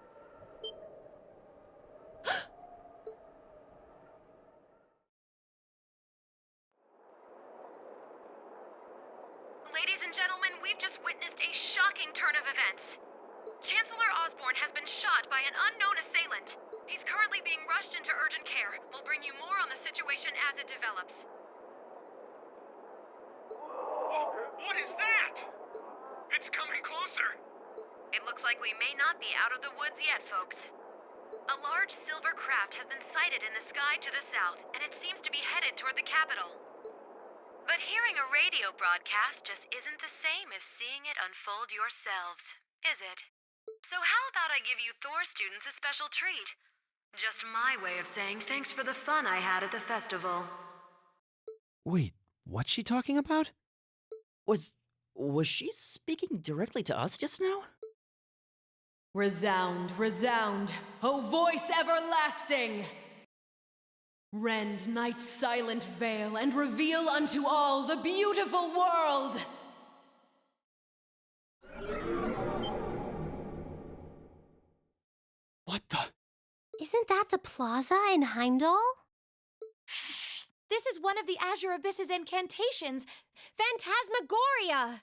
Ladies and gentlemen, we've just witnessed a shocking turn of events. Chancellor Osborne has been shot by an unknown assailant. He's currently being rushed into urgent care. We'll bring you more on the situation as it develops. What is that? It's coming closer. It looks like we may not be out of the woods yet, folks. A large silver craft has been sighted in the sky to the south, and it seems to be headed toward the capital. But hearing a radio broadcast just isn't the same as seeing it unfold yourselves, is it? So how about I give you Thor students a special treat? Just my way of saying thanks for the fun I had at the festival. Wait, what's she talking about? Was she speaking directly to us just now? Resound, resound, O voice everlasting! Rend night's silent veil and reveal unto all the beautiful world! What the? Isn't that the plaza in Heimdall? This is one of the Azure Abyss's incantations, Phantasmagoria!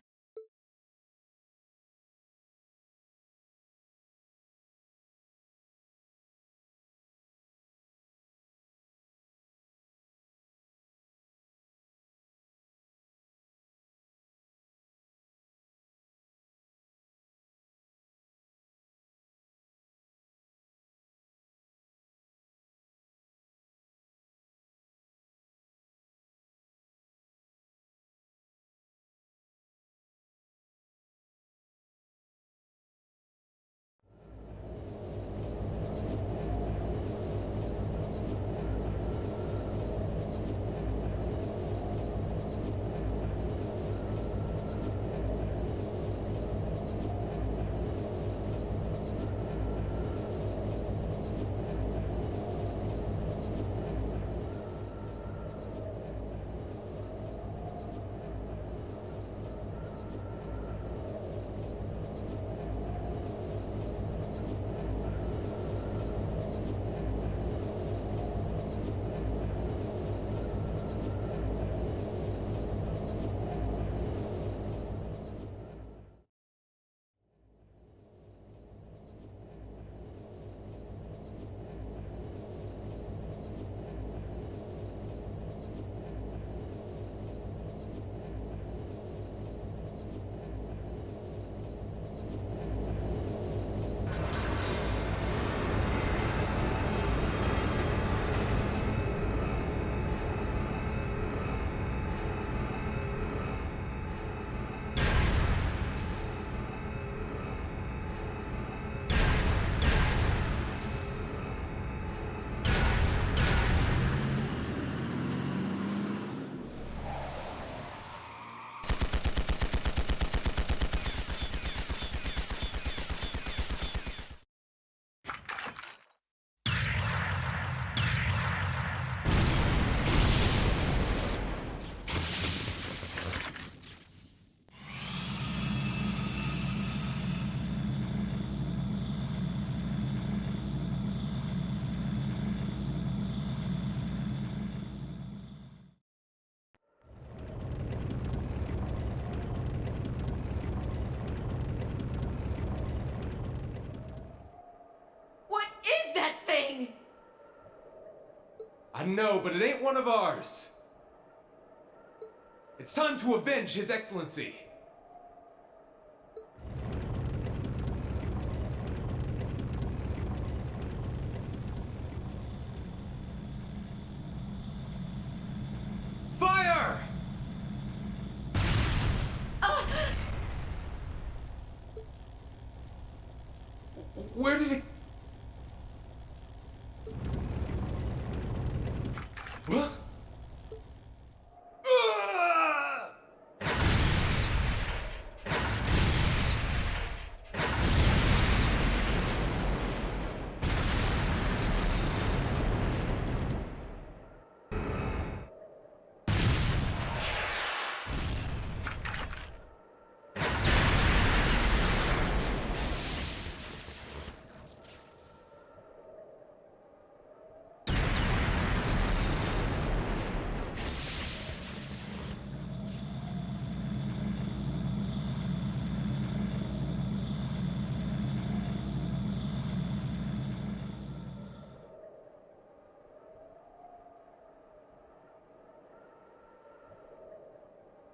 I know, but it ain't one of ours. It's time to avenge His Excellency. Fire! Where did it...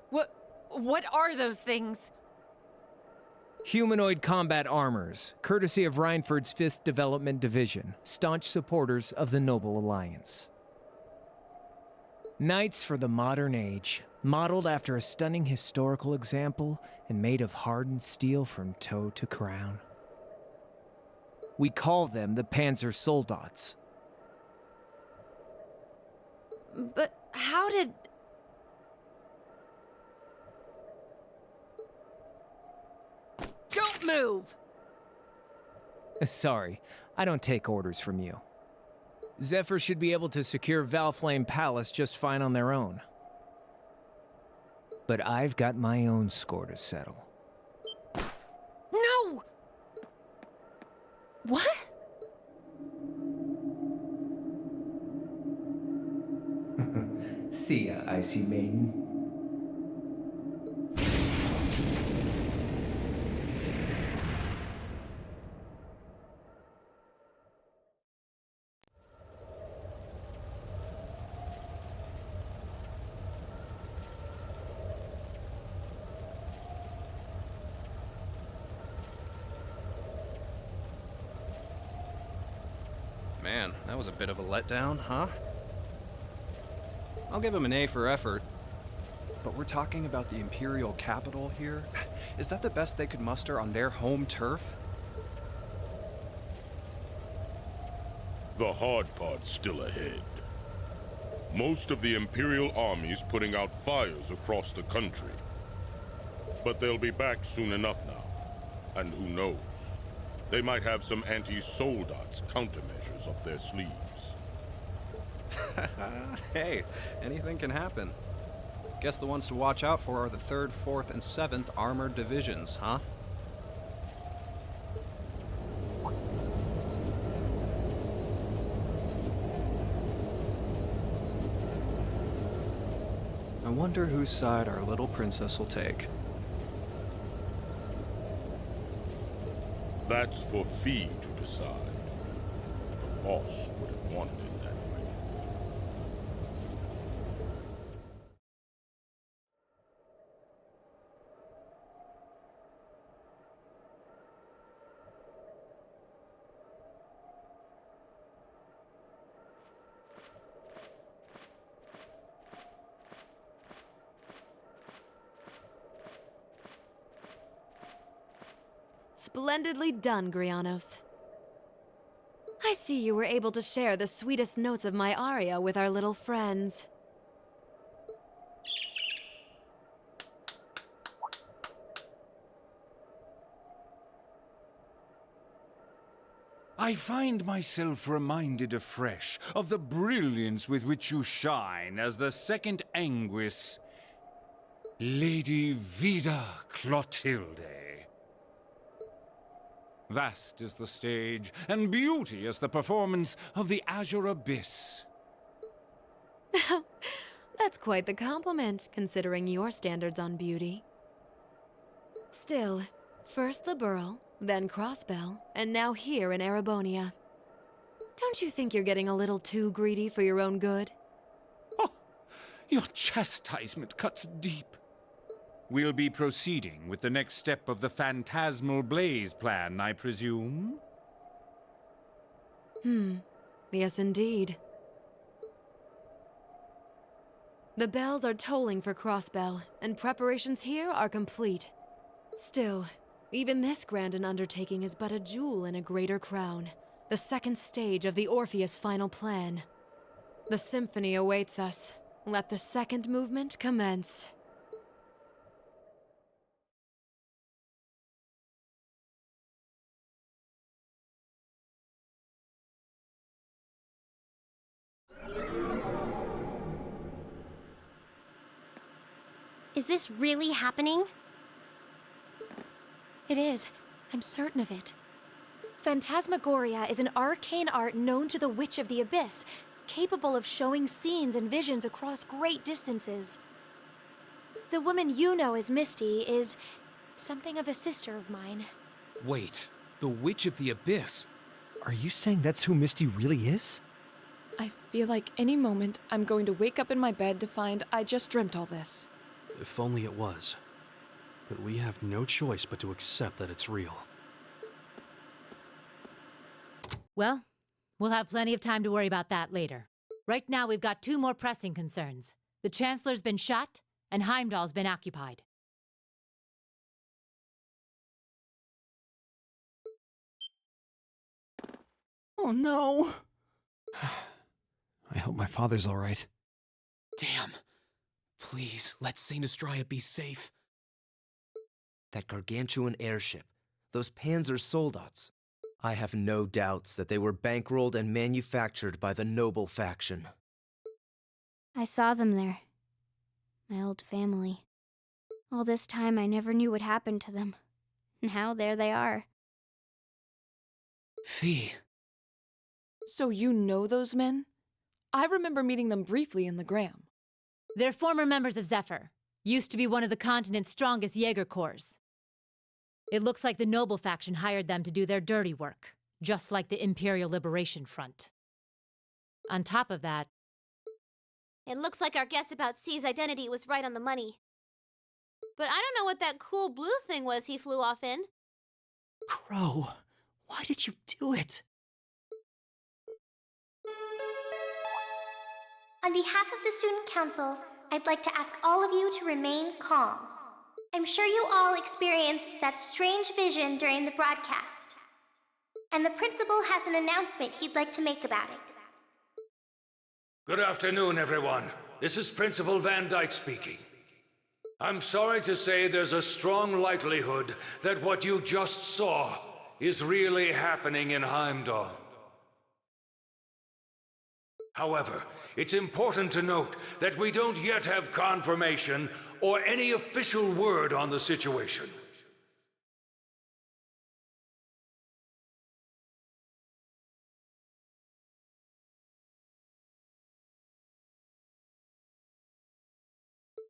What? What are those things? Humanoid combat armors, courtesy of Reinford's 5th Development Division, staunch supporters of the Noble Alliance. Knights for the modern age, modeled after a stunning historical example and made of hardened steel from toe to crown. We call them the Panzer Soldats. But how did... move! Sorry, I don't take orders from you. Zephyr should be able to secure Valflame Palace just fine on their own. But I've got my own score to settle. No! What? See ya, Icy Maiden. Man, that was a bit of a letdown, huh? I'll give him an A for effort. But we're talking about the Imperial capital here? Is that the best they could muster on their home turf? The hard part's still ahead. Most of the Imperial army's putting out fires across the country. But they'll be back soon enough now. And who knows? They might have some anti-Soldats countermeasures up their sleeves. Hey, anything can happen. Guess the ones to watch out for are the 3rd, 4th, and 7th Armored Divisions, huh? I wonder whose side our little princess will take. That's for Fee to decide. The boss would have wanted it that way. Splendidly done, Grianos. I see you were able to share the sweetest notes of my aria with our little friends. I find myself reminded afresh of the brilliance with which you shine as the second Anguis, Lady Vida Clotilde. Vast is the stage, and beauteous the performance of the Azure Abyss. That's quite the compliment, considering your standards on beauty. Still, first the Burl, then Crossbell, and now here in Erebonia. Don't you think you're getting a little too greedy for your own good? Your chastisement cuts deep. We'll be proceeding with the next step of the Phantasmal Blaze plan, I presume? Yes, indeed. The bells are tolling for Crossbell, and preparations here are complete. Still, even this grand an undertaking is but a jewel in a greater crown, the second stage of the Orpheus final plan. The symphony awaits us. Let the second movement commence. Is this really happening? It is. I'm certain of it. Phantasmagoria is an arcane art known to the Witch of the Abyss, capable of showing scenes and visions across great distances. The woman you know as Misty is something of a sister of mine. Wait, the Witch of the Abyss? Are you saying that's who Misty really is? I feel like any moment I'm going to wake up in my bed to find I just dreamt all this. If only it was. But we have no choice but to accept that it's real. Well, we'll have plenty of time to worry about that later. Right now, we've got 2 more pressing concerns. The Chancellor's been shot, and Heimdall's been occupied. Oh no! I hope my father's all right. Damn. Please, let Saint Estrella be safe. That gargantuan airship. Those Panzer Soldats. I have no doubts that they were bankrolled and manufactured by the noble faction. I saw them there. My old family. All this time I never knew what happened to them. Now there they are. Fee. So you know those men? I remember meeting them briefly in the Gram. They're former members of Zephyr. Used to be one of the continent's strongest Jaeger corps. It looks like the Noble faction hired them to do their dirty work, just like the Imperial Liberation Front. On top of that, it looks like our guess about C's identity was right on the money. But I don't know what that cool blue thing was he flew off in. Crow, why did you do it? On behalf of the Student Council, I'd like to ask all of you to remain calm. I'm sure you all experienced that strange vision during the broadcast. And the principal has an announcement he'd like to make about it. Good afternoon, everyone. This is Principal Van Dyke speaking. I'm sorry to say there's a strong likelihood that what you just saw is really happening in Heimdall. However, it's important to note that we don't yet have confirmation or any official word on the situation.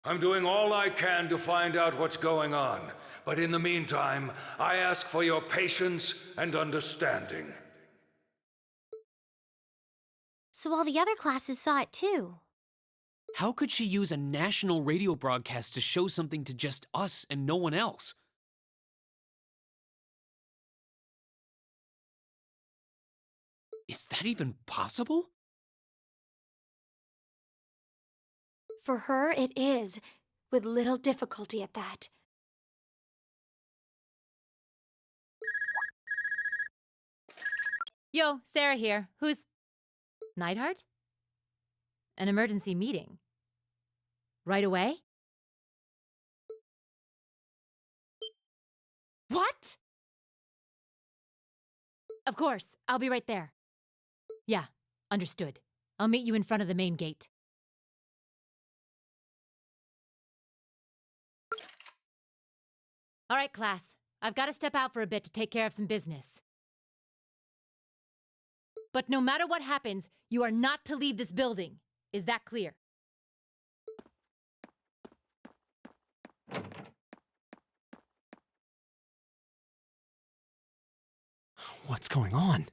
I'm doing all I can to find out what's going on, but in the meantime, I ask for your patience and understanding. So all the other classes saw it too. How could she use a national radio broadcast to show something to just us and no one else? Is that even possible? For her, it is, with little difficulty at that. Yo, Sarah here. Who's... Neidhart? An emergency meeting. Right away? What? Of course, I'll be right there. Yeah, understood. I'll meet you in front of the main gate. All right, class. I've got to step out for a bit to take care of some business. But no matter what happens, you are not to leave this building. Is that clear? What's going on?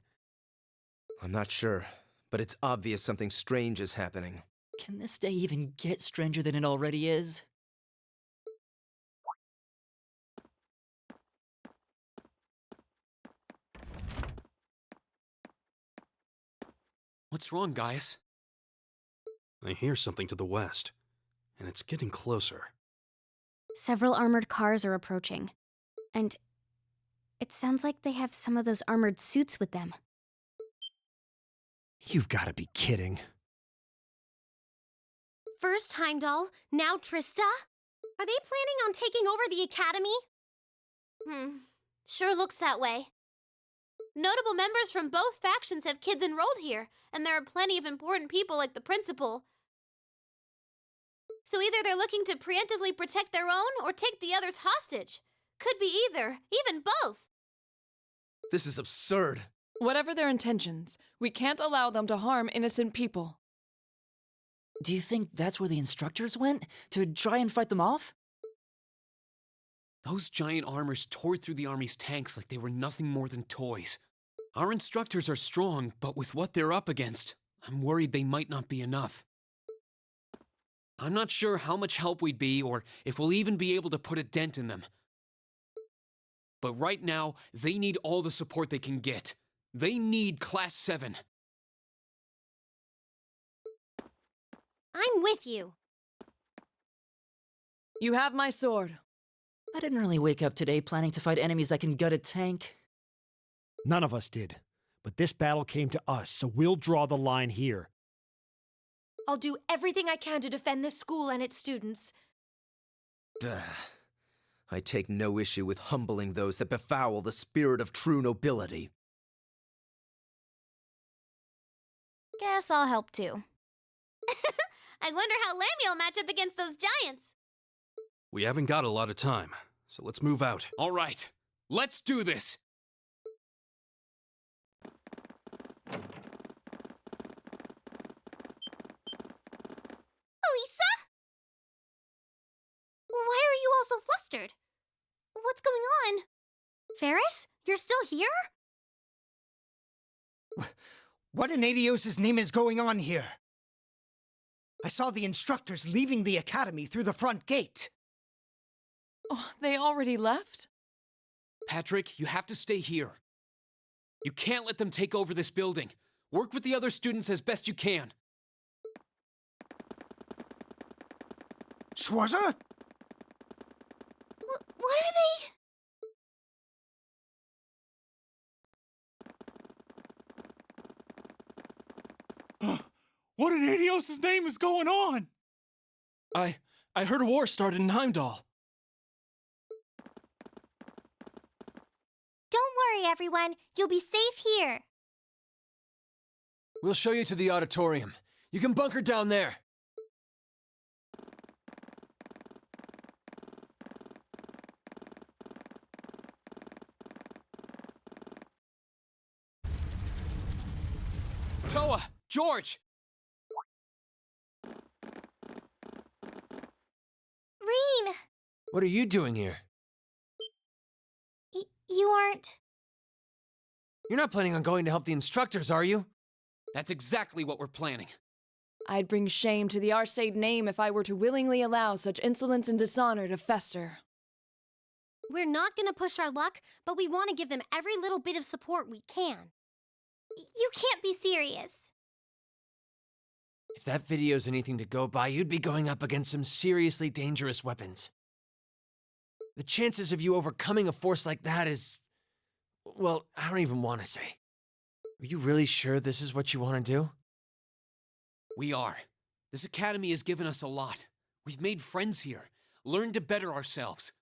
I'm not sure, but it's obvious something strange is happening. Can this day even get stranger than it already is? What's wrong, guys? I hear something to the west, and it's getting closer. Several armored cars are approaching. And it sounds like they have some of those armored suits with them. You've got to be kidding. First Heimdall, now Trista? Are they planning on taking over the academy? Sure looks that way. Notable members from both factions have kids enrolled here, and there are plenty of important people like the principal. So either they're looking to preemptively protect their own or take the others hostage. Could be either, even both. This is absurd. Whatever their intentions, we can't allow them to harm innocent people. Do you think that's where the instructors went? To try and fight them off? Those giant armors tore through the army's tanks like they were nothing more than toys. Our instructors are strong, but with what they're up against, I'm worried they might not be enough. I'm not sure how much help we'd be or if we'll even be able to put a dent in them. But right now, they need all the support they can get. They need Class 7. I'm with you. You have my sword. I didn't really wake up today planning to fight enemies that can gut a tank. None of us did. But this battle came to us, so we'll draw the line here. I'll do everything I can to defend this school and its students. I take no issue with humbling those that befoul the spirit of true nobility. Guess I'll help too. I wonder how Lammy will match up against those giants. We haven't got a lot of time, so let's move out. All right, let's do this. Elisa? Why are you all so flustered? What's going on? Ferris, you're still here? What in Adios' name is going on here? I saw the instructors leaving the academy through the front gate. Oh, they already left? Patrick, you have to stay here. You can't let them take over this building. Work with the other students as best you can. Schwarzer? What are they? What in Adios' name is going on? I heard a war started in Heimdall. Don't worry, everyone. You'll be safe here. We'll show you to the auditorium. You can bunker down there. Toa! George! Reen! What are you doing here? You aren't... You're not planning on going to help the instructors, are you? That's exactly what we're planning. I'd bring shame to the Arcade name if I were to willingly allow such insolence and dishonor to fester. We're not gonna push our luck, but we want to give them every little bit of support we can. You can't be serious. If that video's anything to go by, you'd be going up against some seriously dangerous weapons. The chances of you overcoming a force like that is... well, I don't even want to say. Are you really sure this is what you want to do? We are. This academy has given us a lot. We've made friends here, learned to better ourselves.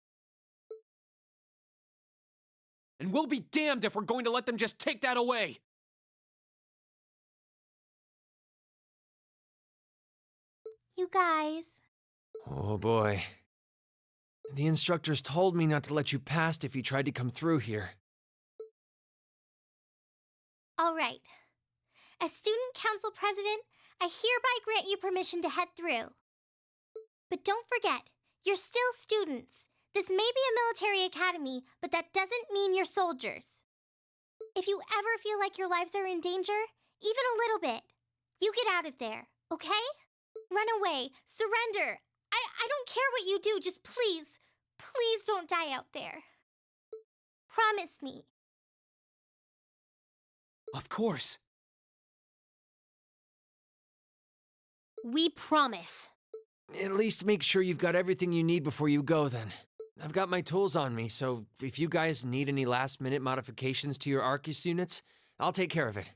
And we'll be damned if we're going to let them just take that away! You guys... Oh boy. The instructors told me not to let you past if you tried to come through here. All right. As student council president, I hereby grant you permission to head through. But don't forget, you're still students. This may be a military academy, but that doesn't mean you're soldiers. If you ever feel like your lives are in danger, even a little bit, you get out of there, okay? Run away, surrender. I don't care what you do, just please, please don't die out there. Promise me. Of course. We promise. At least make sure you've got everything you need before you go, then. I've got my tools on me, so if you guys need any last-minute modifications to your Arcus units, I'll take care of it.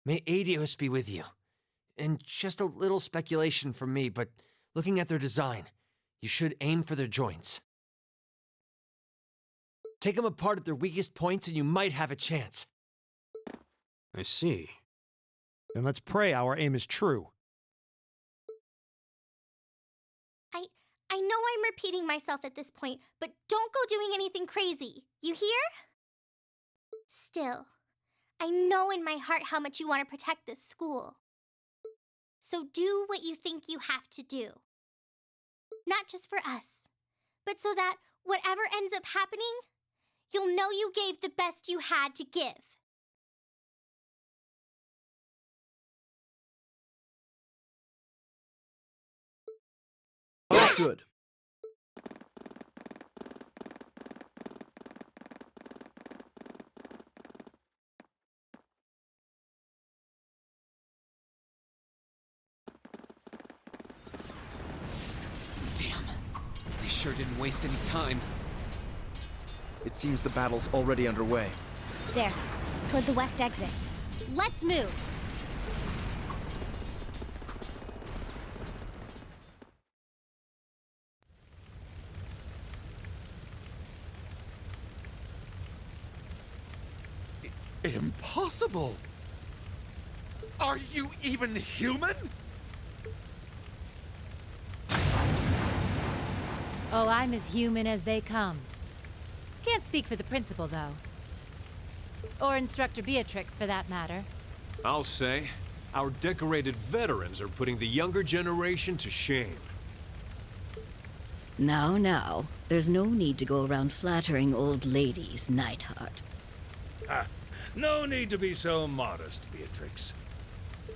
May Adios be with you. And just a little speculation from me, but looking at their design, you should aim for their joints. Take them apart at their weakest points and you might have a chance. I see. Then let's pray our aim is true. I know I'm repeating myself at this point, but don't go doing anything crazy. You hear? Still, I know in my heart how much you want to protect this school. So do what you think you have to do. Not just for us, but so that whatever ends up happening, you'll know you gave the best you had to give. Understood. Damn. They sure didn't waste any time. It seems the battle's already underway. There, toward the west exit. Let's move. Impossible! Are you even human? Oh, I'm as human as they come. Can't speak for the principal, though. Or Instructor Beatrix, for that matter. I'll say, our decorated veterans are putting the younger generation to shame. Now, there's no need to go around flattering old ladies, Neidhart. No need to be so modest, Beatrix.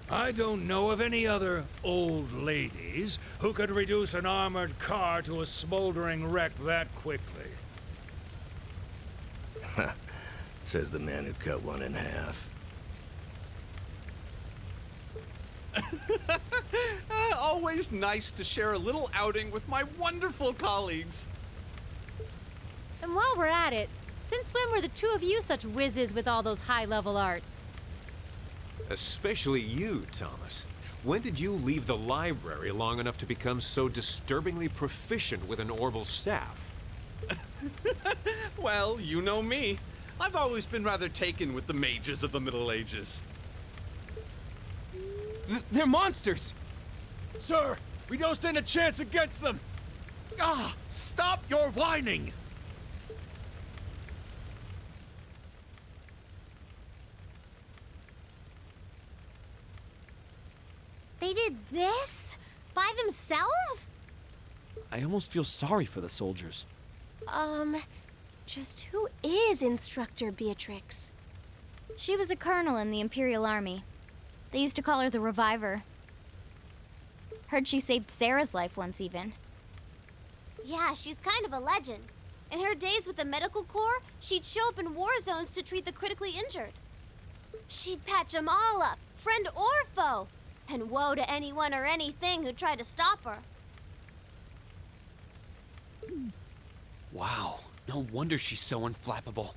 I don't know of any other old ladies who could reduce an armored car to a smoldering wreck that quickly. Says the man who cut one in half. Always nice to share a little outing with my wonderful colleagues. And while we're at it, since when were the two of you such whizzes with all those high-level arts? Especially you, Thomas. When did you leave the library long enough to become so disturbingly proficient with an orbital staff? Well, you know me. I've always been rather taken with the mages of the Middle Ages. They're monsters! Sir, we don't stand a chance against them! Ah! Stop your whining! They did this? By themselves? I almost feel sorry for the soldiers. Just who is Instructor Beatrix? She was a colonel in the Imperial Army. They used to call her the Reviver. Heard she saved Sarah's life once, even. Yeah, she's kind of a legend. In her days with the medical corps, she'd show up in war zones to treat the critically injured. She'd patch them all up, friend or foe. And woe to anyone or anything who tried to stop her. Wow, no wonder she's so unflappable.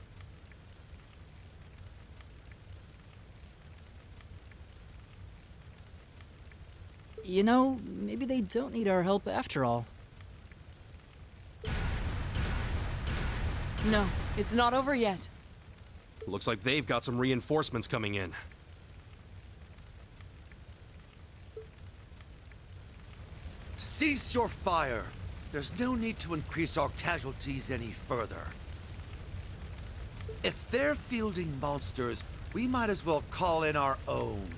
You know, maybe they don't need our help after all. No, it's not over yet. Looks like they've got some reinforcements coming in. Cease your fire! There's no need to increase our casualties any further. If they're fielding monsters, we might as well call in our own.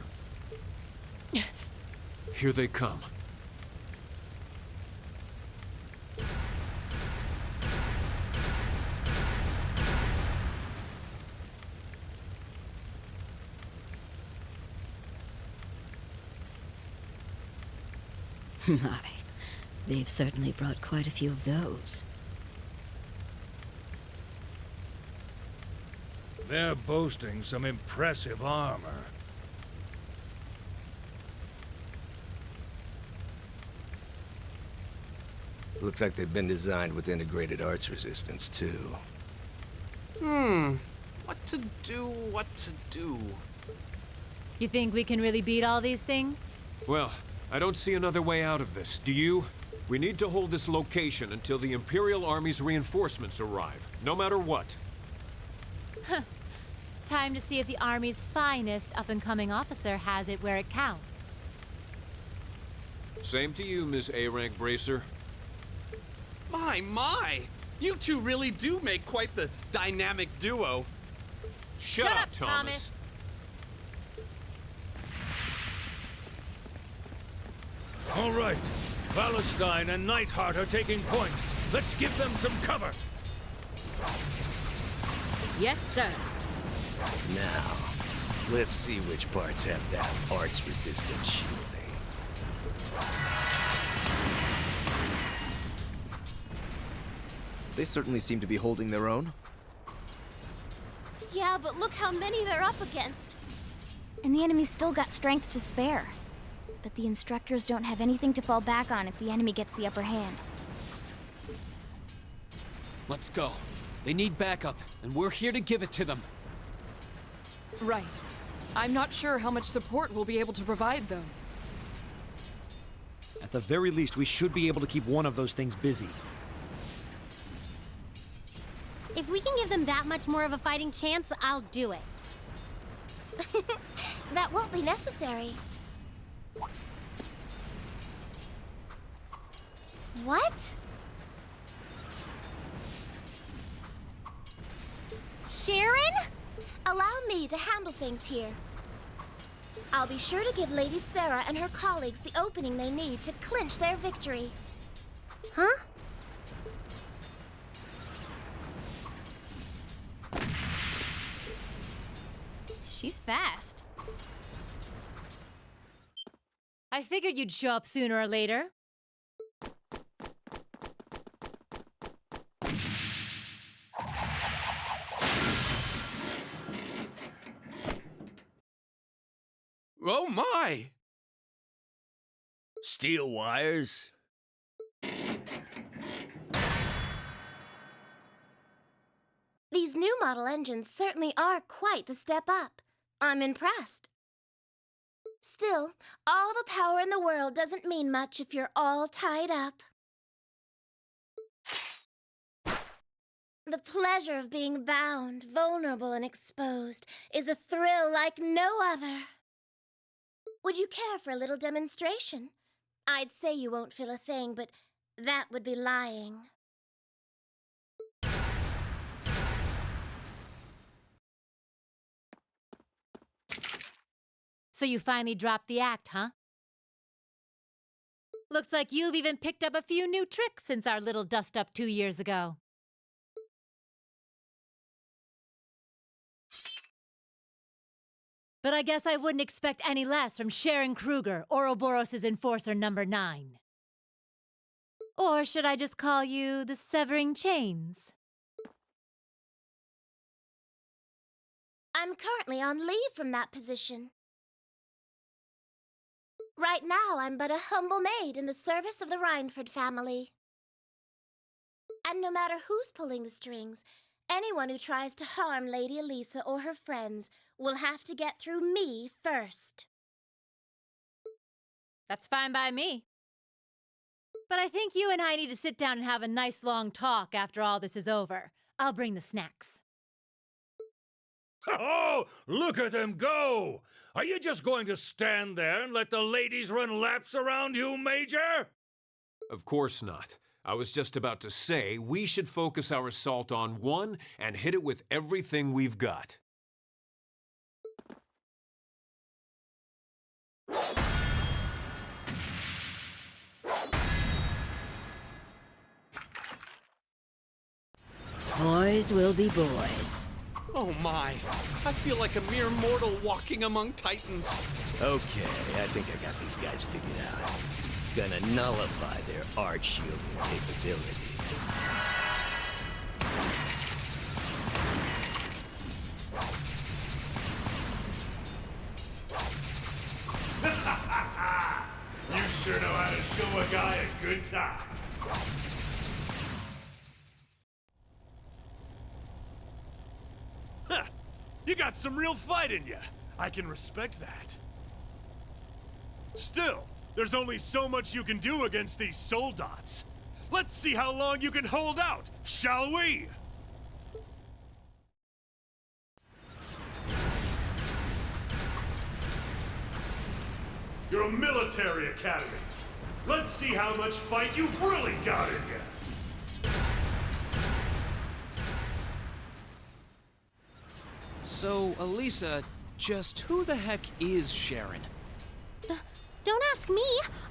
Here they come. My, they've certainly brought quite a few of those. They're boasting some impressive armor. Looks like they've been designed with integrated arts resistance, too. What to do? You think we can really beat all these things? Well, I don't see another way out of this. Do you? We need to hold this location until the Imperial Army's reinforcements arrive, no matter what. Time to see if the Army's finest up-and-coming officer has it where it counts. Same to you, Miss A-Rank Bracer. My! You two really do make quite the dynamic duo. Shut up, Thomas. All right. Palestine and Nightheart are taking point. Let's give them some cover. Yes, sir. Now, let's see which parts have that arts-resistant shielding. They certainly seem to be holding their own. Yeah, but look how many they're up against. And the enemy's still got strength to spare. But the instructors don't have anything to fall back on if the enemy gets the upper hand. Let's go. They need backup, and we're here to give it to them. Right. I'm not sure how much support we'll be able to provide, though. At the very least, we should be able to keep one of those things busy. If we can give them that much more of a fighting chance, I'll do it. That won't be necessary. What? Sharon? Allow me to handle things here. I'll be sure to give Lady Sarah and her colleagues the opening they need to clinch their victory. Huh? She's fast. I figured you'd show up sooner or later. Oh my! Steel wires. These new model engines certainly are quite the step up. I'm impressed. Still, all the power in the world doesn't mean much if you're all tied up. The pleasure of being bound, vulnerable, and exposed is a thrill like no other. Would you care for a little demonstration? I'd say you won't feel a thing, but that would be lying. So you finally dropped the act, huh? Looks like you've even picked up a few new tricks since our little dust-up 2 years ago. But I guess I wouldn't expect any less from Sharon Kruger, Ouroboros' Enforcer number 9. Or should I just call you the Severing Chains? I'm currently on leave from that position. Right now, I'm but a humble maid in the service of the Rhineford family. And no matter who's pulling the strings, anyone who tries to harm Lady Elisa or her friends will have to get through me first. That's fine by me. But I think you and I need to sit down and have a nice long talk after all this is over. I'll bring the snacks. Oh, look at them go! Are you just going to stand there and let the ladies run laps around you, Major? Of course not. I was just about to say we should focus our assault on one and hit it with everything we've got. Boys will be boys. Oh my! I feel like a mere mortal walking among titans. Okay, I think I got these guys figured out. Gonna nullify their art shielding capabilities. You sure know how to show a guy a good time. You got some real fight in you. I can respect that. Still, there's only so much you can do against these soldats. Let's see how long you can hold out, shall we? You're a military academy. Let's see how much fight you've really got in you. So, Elisa, just who the heck is Sharon? Don't ask me.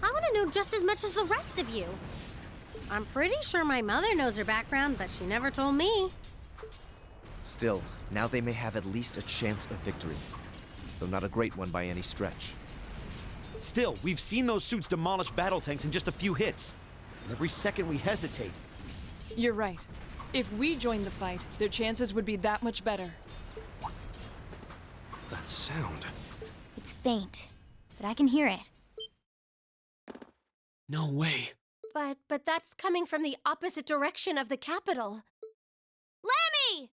I want to know just as much as the rest of you. I'm pretty sure my mother knows her background, but she never told me. Still, now they may have at least a chance of victory. Though not a great one by any stretch. Still, we've seen those suits demolish battle tanks in just a few hits. And every second we hesitate. You're right. If we joined the fight, their chances would be that much better. That sound. It's faint, but I can hear it. No way. But that's coming from the opposite direction of the capital. Lammy!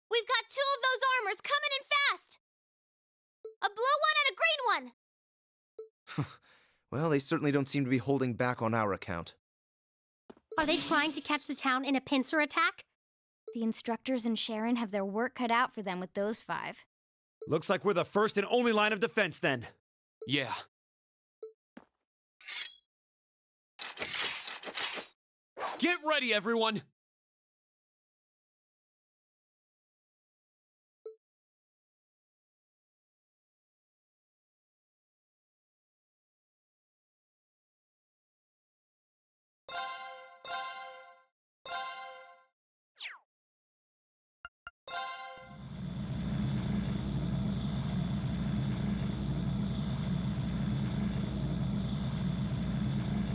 We've got 2 of those armors coming in fast! A blue one and a green one! Well, they certainly don't seem to be holding back on our account. Are they trying to catch the town in a pincer attack? The instructors and Sharon have their work cut out for them with those 5. Looks like we're the first and only line of defense then. Yeah. Get ready, everyone!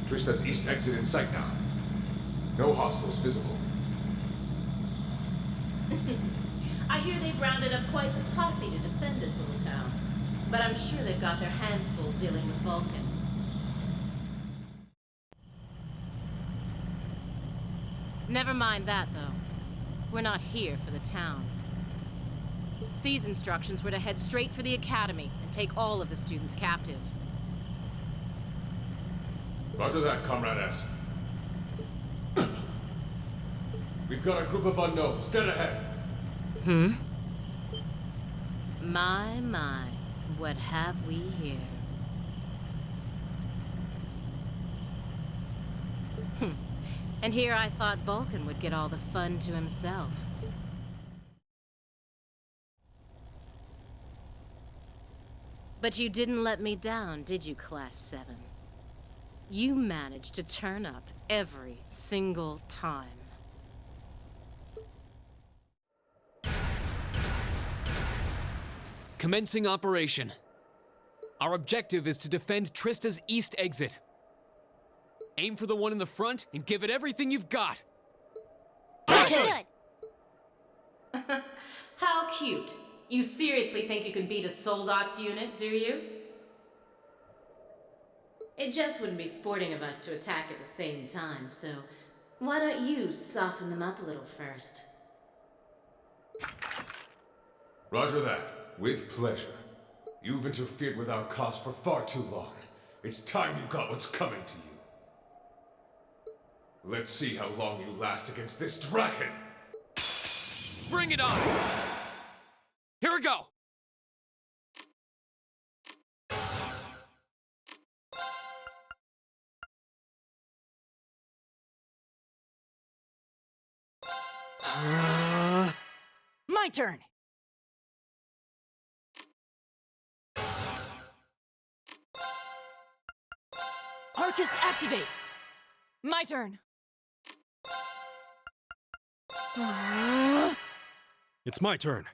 Trista's east exit in sight now. No hostiles visible. I hear they've rounded up quite the posse to defend this little town. But I'm sure they've got their hands full dealing with Vulcan. Never mind that, though. We're not here for the town. C's instructions were to head straight for the academy and take all of the students captive. Roger that, Comrade S. We've got a group of unknowns dead ahead. My, what have we here? And here I thought Vulcan would get all the fun to himself. But you didn't let me down, did you, Class 7? You managed to turn up every single time. Commencing operation. Our objective is to defend Trista's east exit. Aim for the one in the front and give it everything you've got. Understood! How cute. You seriously think you can beat a Soldats unit, do you? It just wouldn't be sporting of us to attack at the same time, so why don't you soften them up a little first? Roger that. With pleasure. You've interfered with our cause for far too long. It's time you got what's coming to you. Let's see how long you last against this dragon! Bring it on! Here we go! My turn! Arcus, activate! My turn! It's my turn.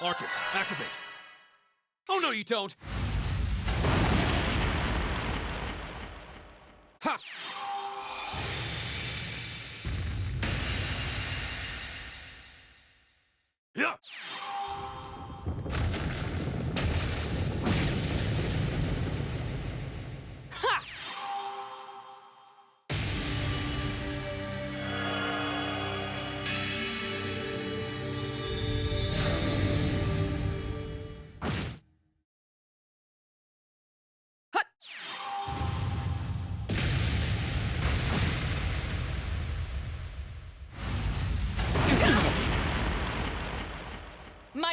Arcus, activate. Oh no, you don't! Ha! Yeah!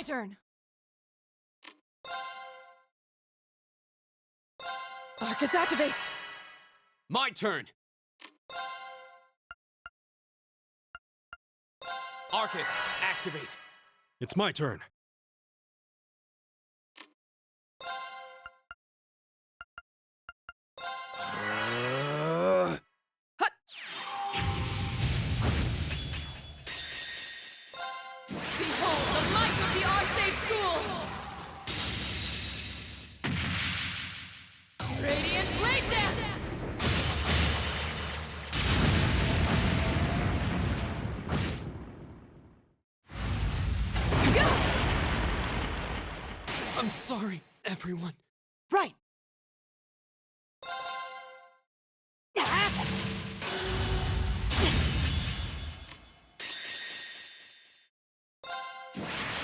My turn. Arcus, activate. My turn! Arcus, activate! It's my turn. Behold the might of the Arcade School! Radiant Blade Dance! I'm sorry, everyone. Right!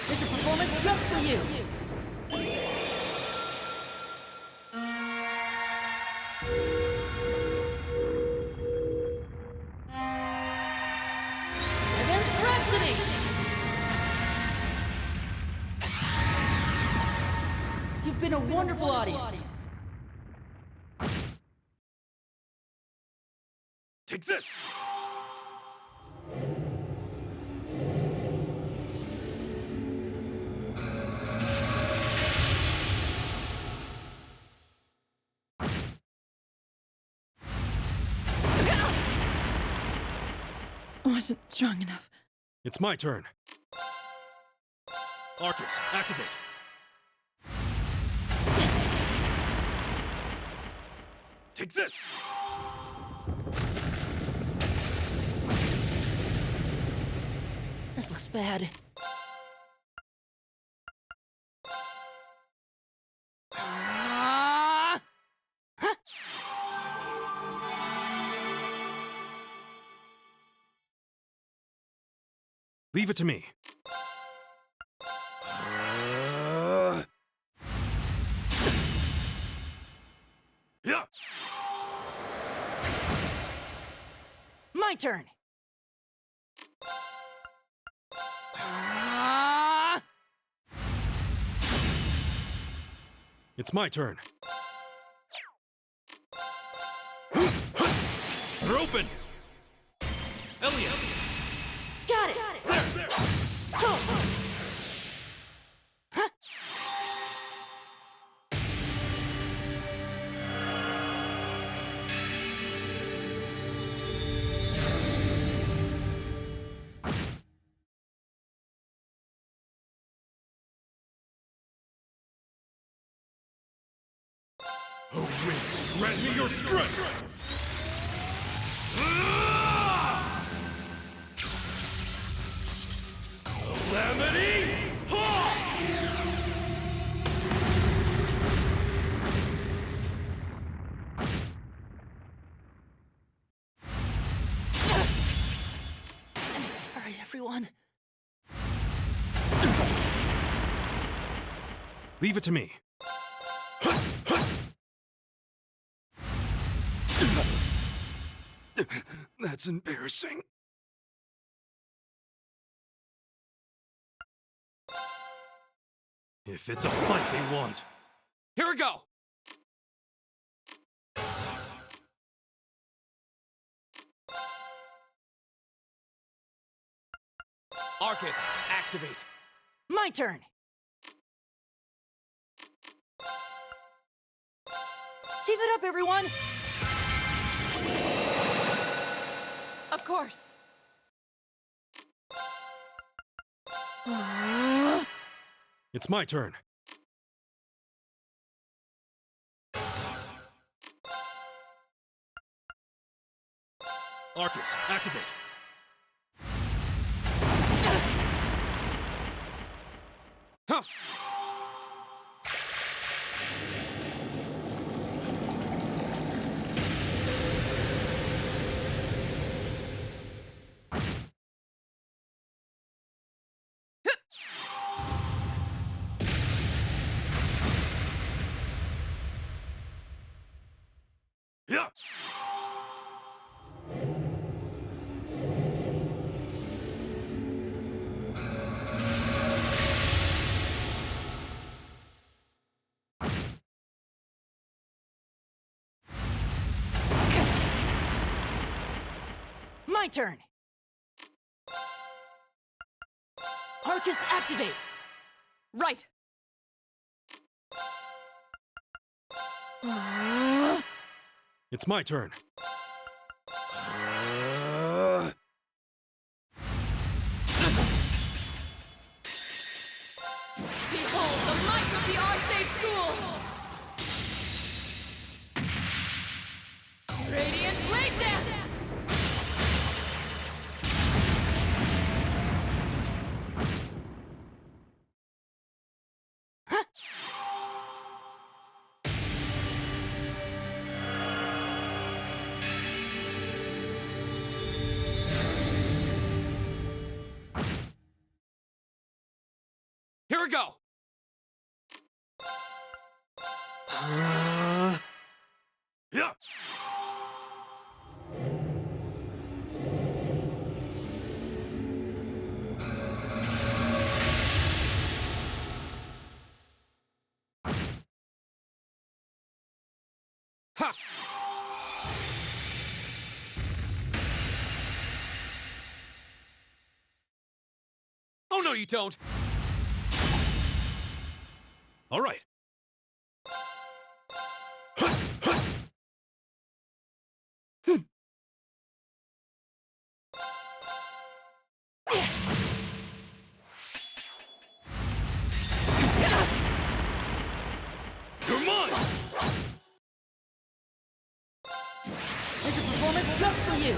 There's a performance just for you! Seventh Rhapsody! You've been a wonderful audience. Take this! Wasn't strong enough. It's my turn. Arcus, activate. Take this! This looks bad. Leave it to me. Yeah. My turn. It's my turn. They're open! Elliot! Got it! There! Go! O winds, grant me your strength! Calamity! I'm sorry, everyone. Leave it to me. That's embarrassing. If it's a fight they want. Here we go! Arcus, activate! My turn. Keep it up, everyone! Of course. It's my turn. Arcus, activate. Huh! Yeah! my turn! Arcus, activate! Right! It's my turn. Behold the might of the Arcade School! Radiant Blade Dance! Here we go! Yeah. Ha! Oh, no, you don't! All right. You're mine! There's a performance just for you!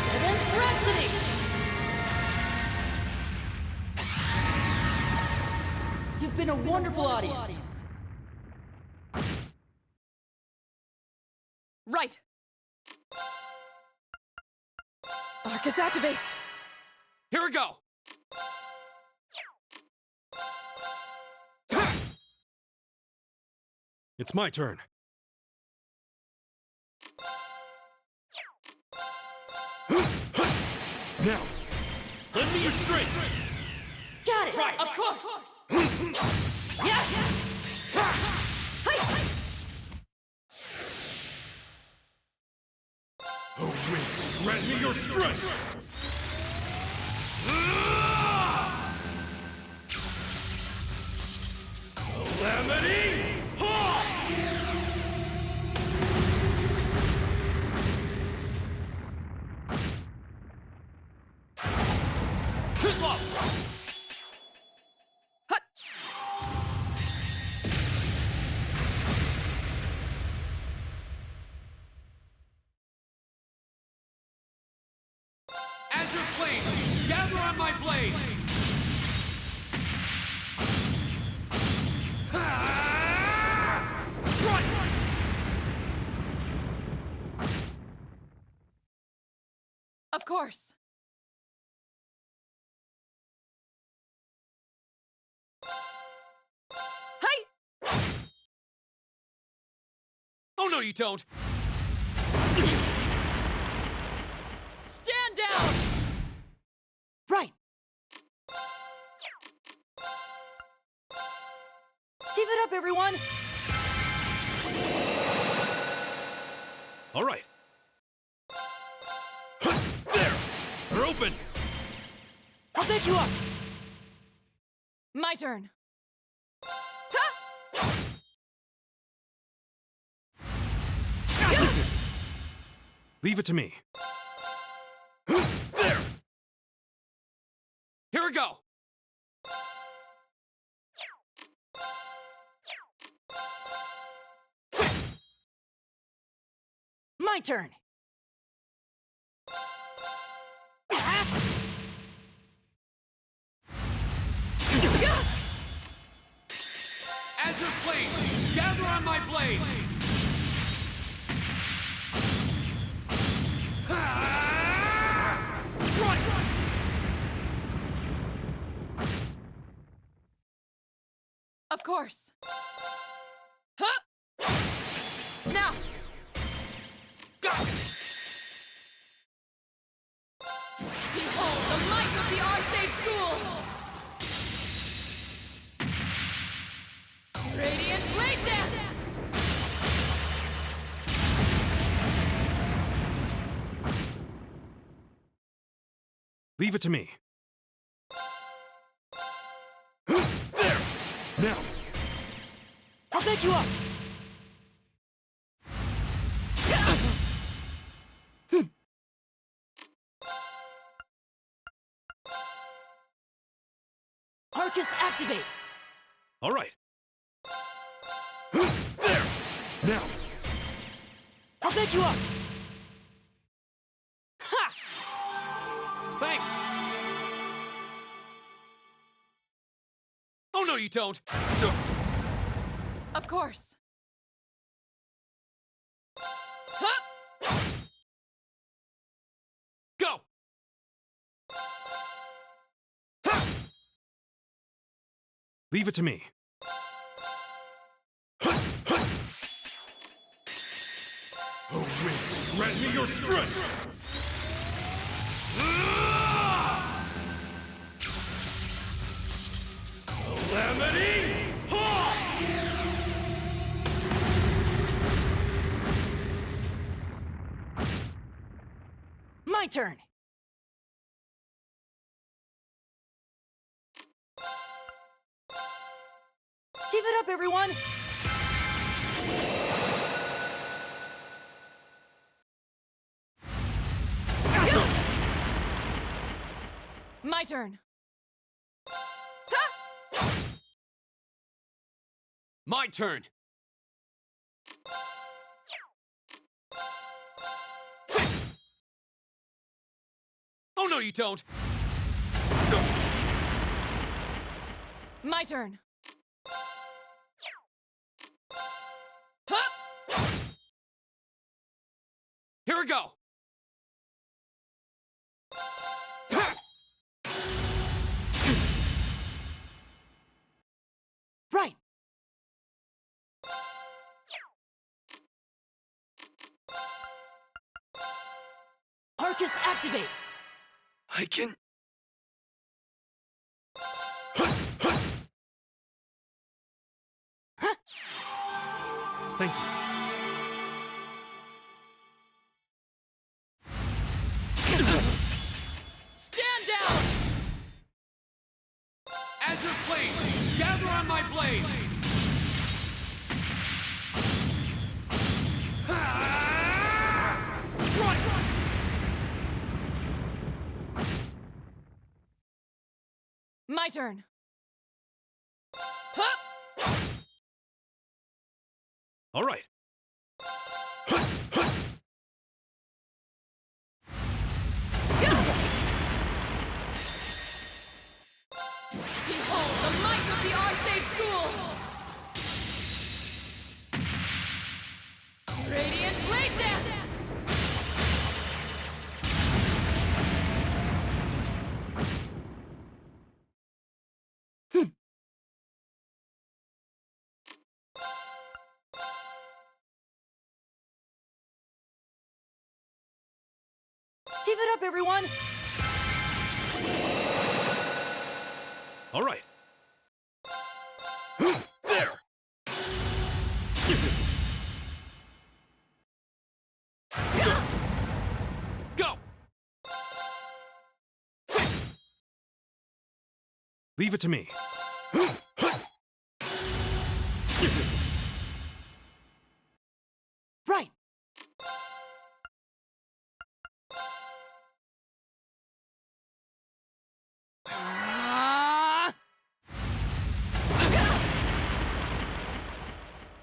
Seventh Rhapsody! You've been a wonderful audience! Right! Arcus, activate! Here we go! It's my turn. Now, lend me your strength. Got it! Right. Of course! Yeah! Oh, wait! Grant me your strength. Calamity! Too slow! Azure flames, gather on my blade! Strike! Of course! Hey! Oh, no, you don't! Stand down! Right! Give it up, everyone! All right. There! They're open! I'll pick you up! My turn! Leave it to me. There! Here we go! My turn! Azure flames, gather on my blade! Strike! Of course! Huh! Now! Behold the might of the Arcade School! Leave it to me. There! Now! I'll take you up! Arcus, activate! All right. There! Now! I'll take you up! Ha! Thanks! Oh, no, you don't! No. Of course. Go! Leave it to me. Oh, winds, grant me your strength! Calamity! My turn! Give it up, everyone! My turn. My turn! Oh, no, you don't! My turn. Here we go! Right! Arcus, activate! I can... Thank you. Stand down! Azure Flames, gather on my blade! Strike! My turn. All right. Behold the might of the Arcade School! Radiant Blade Dance! Give it up, everyone! All right. There! Go! Leave it to me. Right!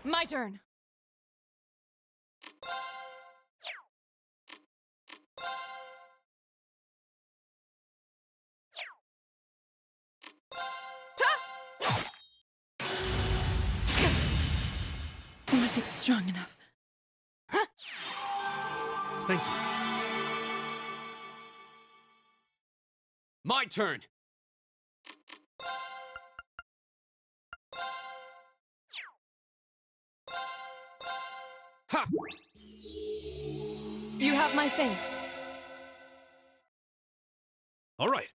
My turn. Was it strong enough? Thank you. My turn! Ha! You have my thanks. All right.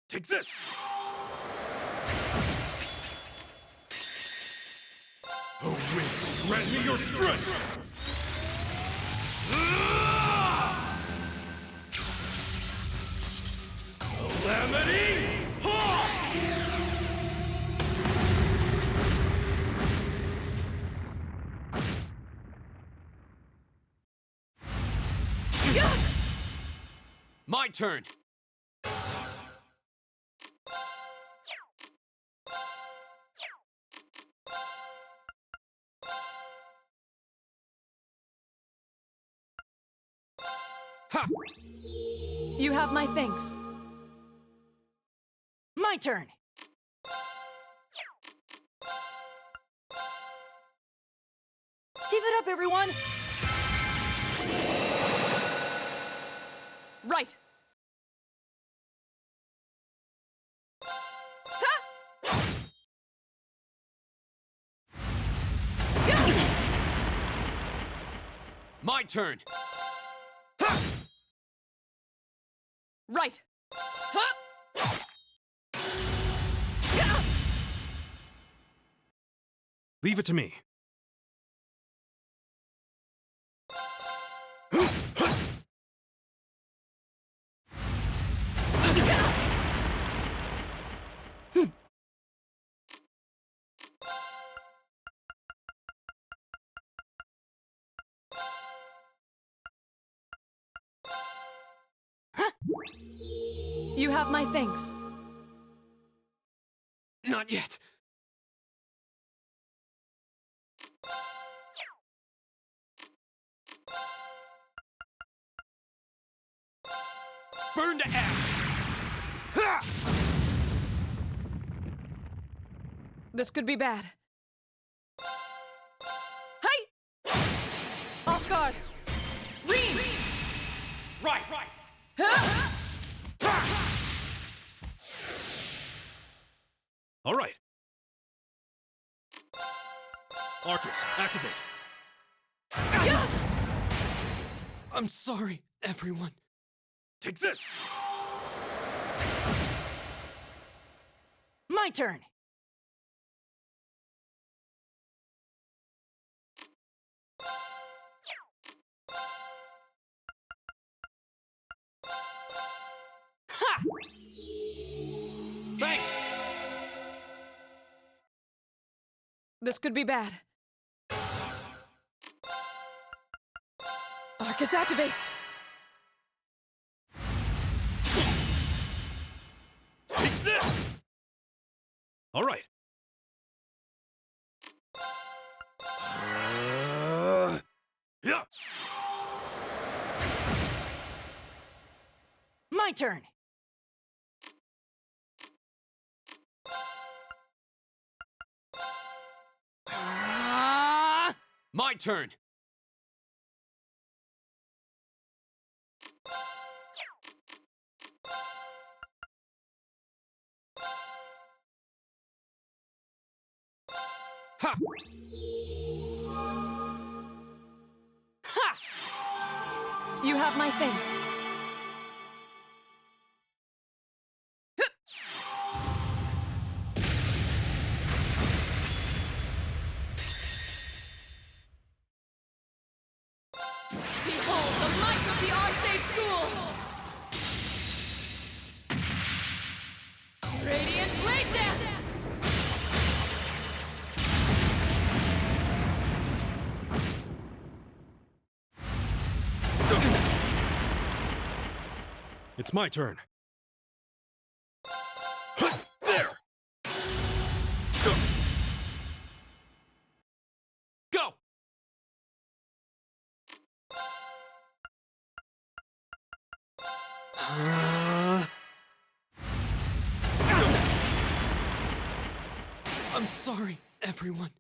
Take this! Oh, winds, grant me your strength! My turn! Ha! You have my thanks. My turn! Give it up, everyone! Right! My turn! Right! Leave it to me. You have my thanks. Not yet. Burn to ash! Ha! This could be bad. Hey! Off guard! Ream! Right! Huh? All right. Arcus, activate. I'm sorry, everyone. Take this! My turn! Ha! Thanks! This could be bad. Arcus, activate! Take this! All right. Yeah. My turn! My turn! Ha! Ha! You have my thanks. Behold the might of the Arcade School! Radiant Blade Dance! It's my turn. There! Go! I'm sorry, everyone.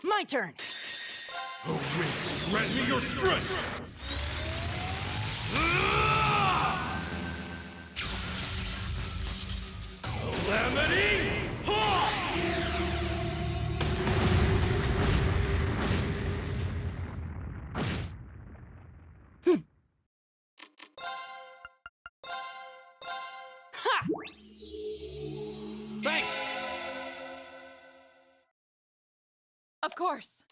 My turn! Oh, winds, grant me your strength! Calamity! Ha! Thanks! Of course.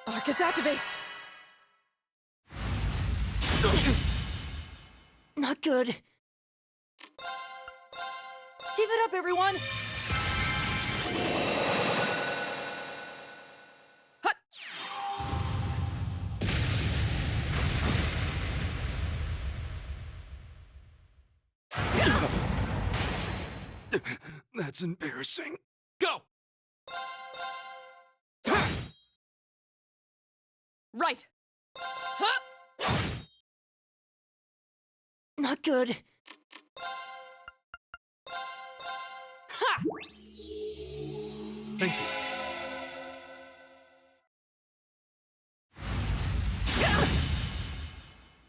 Arcus, activate! Not good. Give it up, everyone! That's embarrassing. Go! Right! Not good. Ha! Thank you.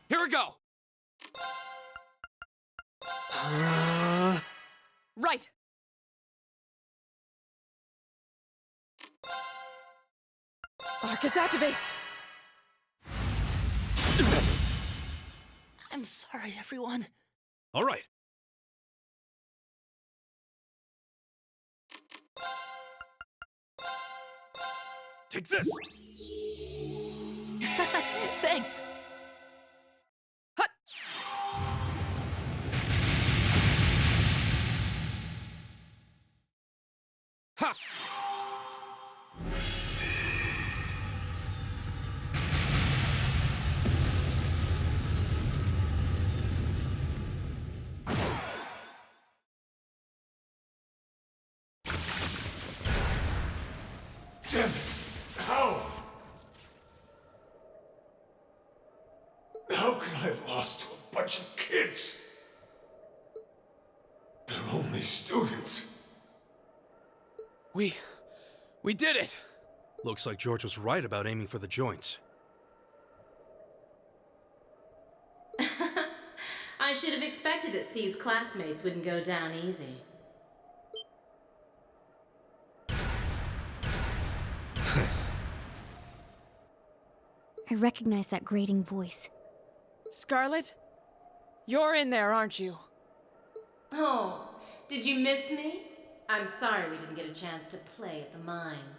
Here we go! Right! Arcus, activate! I'm sorry, everyone. All right. Take this! Thanks. Ha! Damn it! How? How could I have lost to a bunch of kids? They're only students. We did it! Looks like George was right about aiming for the joints. I should have expected that C's classmates wouldn't go down easy. I recognize that grating voice. Scarlet? You're in there, aren't you? Oh, did you miss me? I'm sorry we didn't get a chance to play at the mine.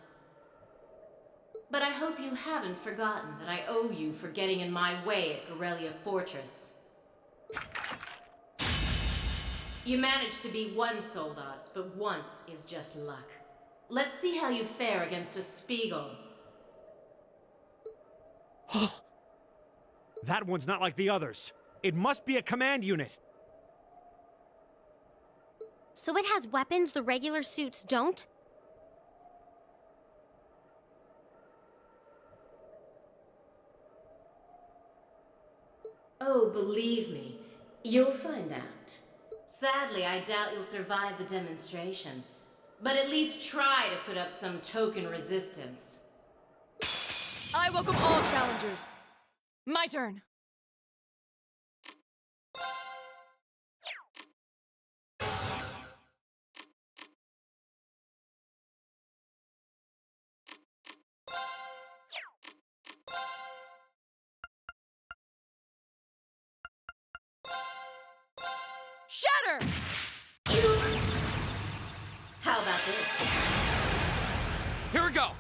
But I hope you haven't forgotten that I owe you for getting in my way at Durelle Fortress. You managed to beat one sold odds, but once is just luck. Let's see how you fare against a Spiegel. That one's not like the others. It must be a command unit. So it has weapons the regular suits don't? Oh, believe me, you'll find out. Sadly, I doubt you'll survive the demonstration, but at least try to put up some token resistance. I welcome all challengers. My turn. Shatter! How about this? Here we go!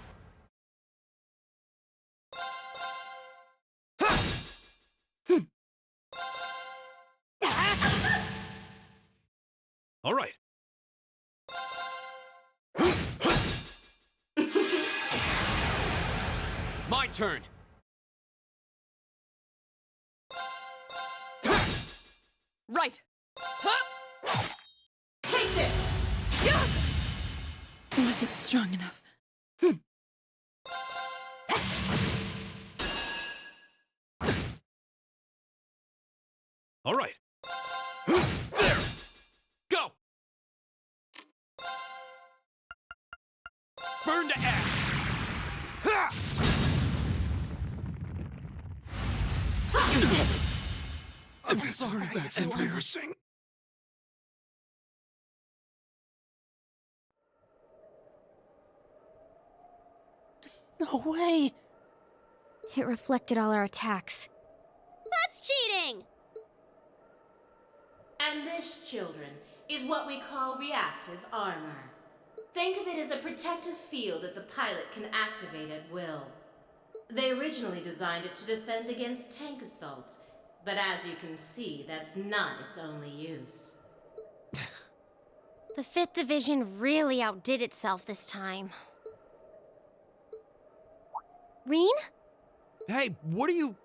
All right. My turn. Right. Take this! It wasn't strong enough. All right. There! Go! Burn to ash! Ha! I'm sorry. That's embarrassing. No way! It reflected all our attacks. That's cheating! And this, children, is what we call reactive armor. Think of it as a protective field that the pilot can activate at will. They originally designed it to defend against tank assaults, but as you can see, that's not its only use. The 5th Division really outdid itself this time. Reen? Hey, what are you...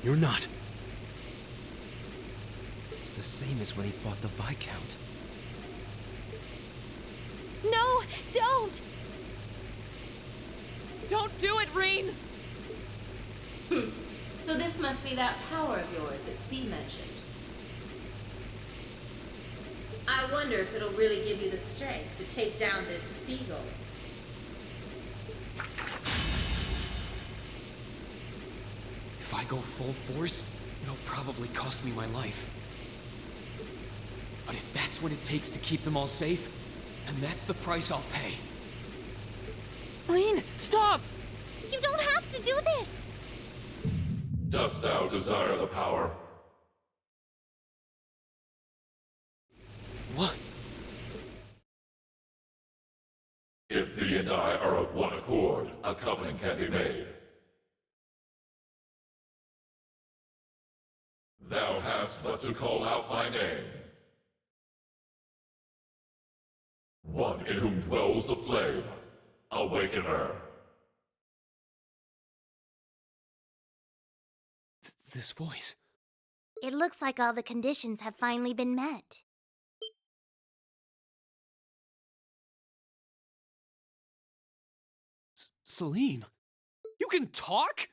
You're not. It's the same as when he fought the Viscount. No, don't! Don't do it, Reen! So this must be that power of yours that C mentioned. I wonder if it'll really give you the strength to take down this Spiegel. If I go full force, it'll probably cost me my life. But if that's what it takes to keep them all safe, then that's the price I'll pay. Reen, stop! You don't have to do this! Dost thou desire the power? What? If thee and I are of one accord, a covenant can be made. Thou hast but to call out my name. One in whom dwells the flame. Awaken her. This voice. It looks like all the conditions have finally been met. Celine, you can talk?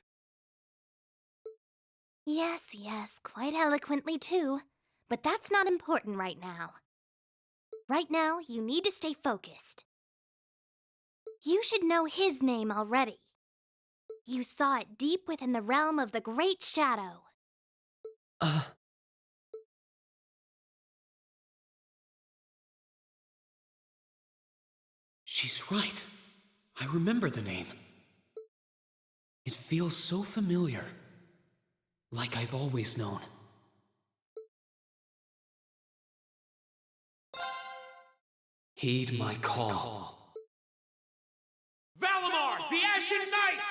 Yes, quite eloquently too. But that's not important right now. Right now, you need to stay focused. You should know his name already. You saw it deep within the realm of the Great Shadow. She's right. I remember the name. It feels so familiar. Like I've always known. Heed my call. Valimar, the Ashen Knight!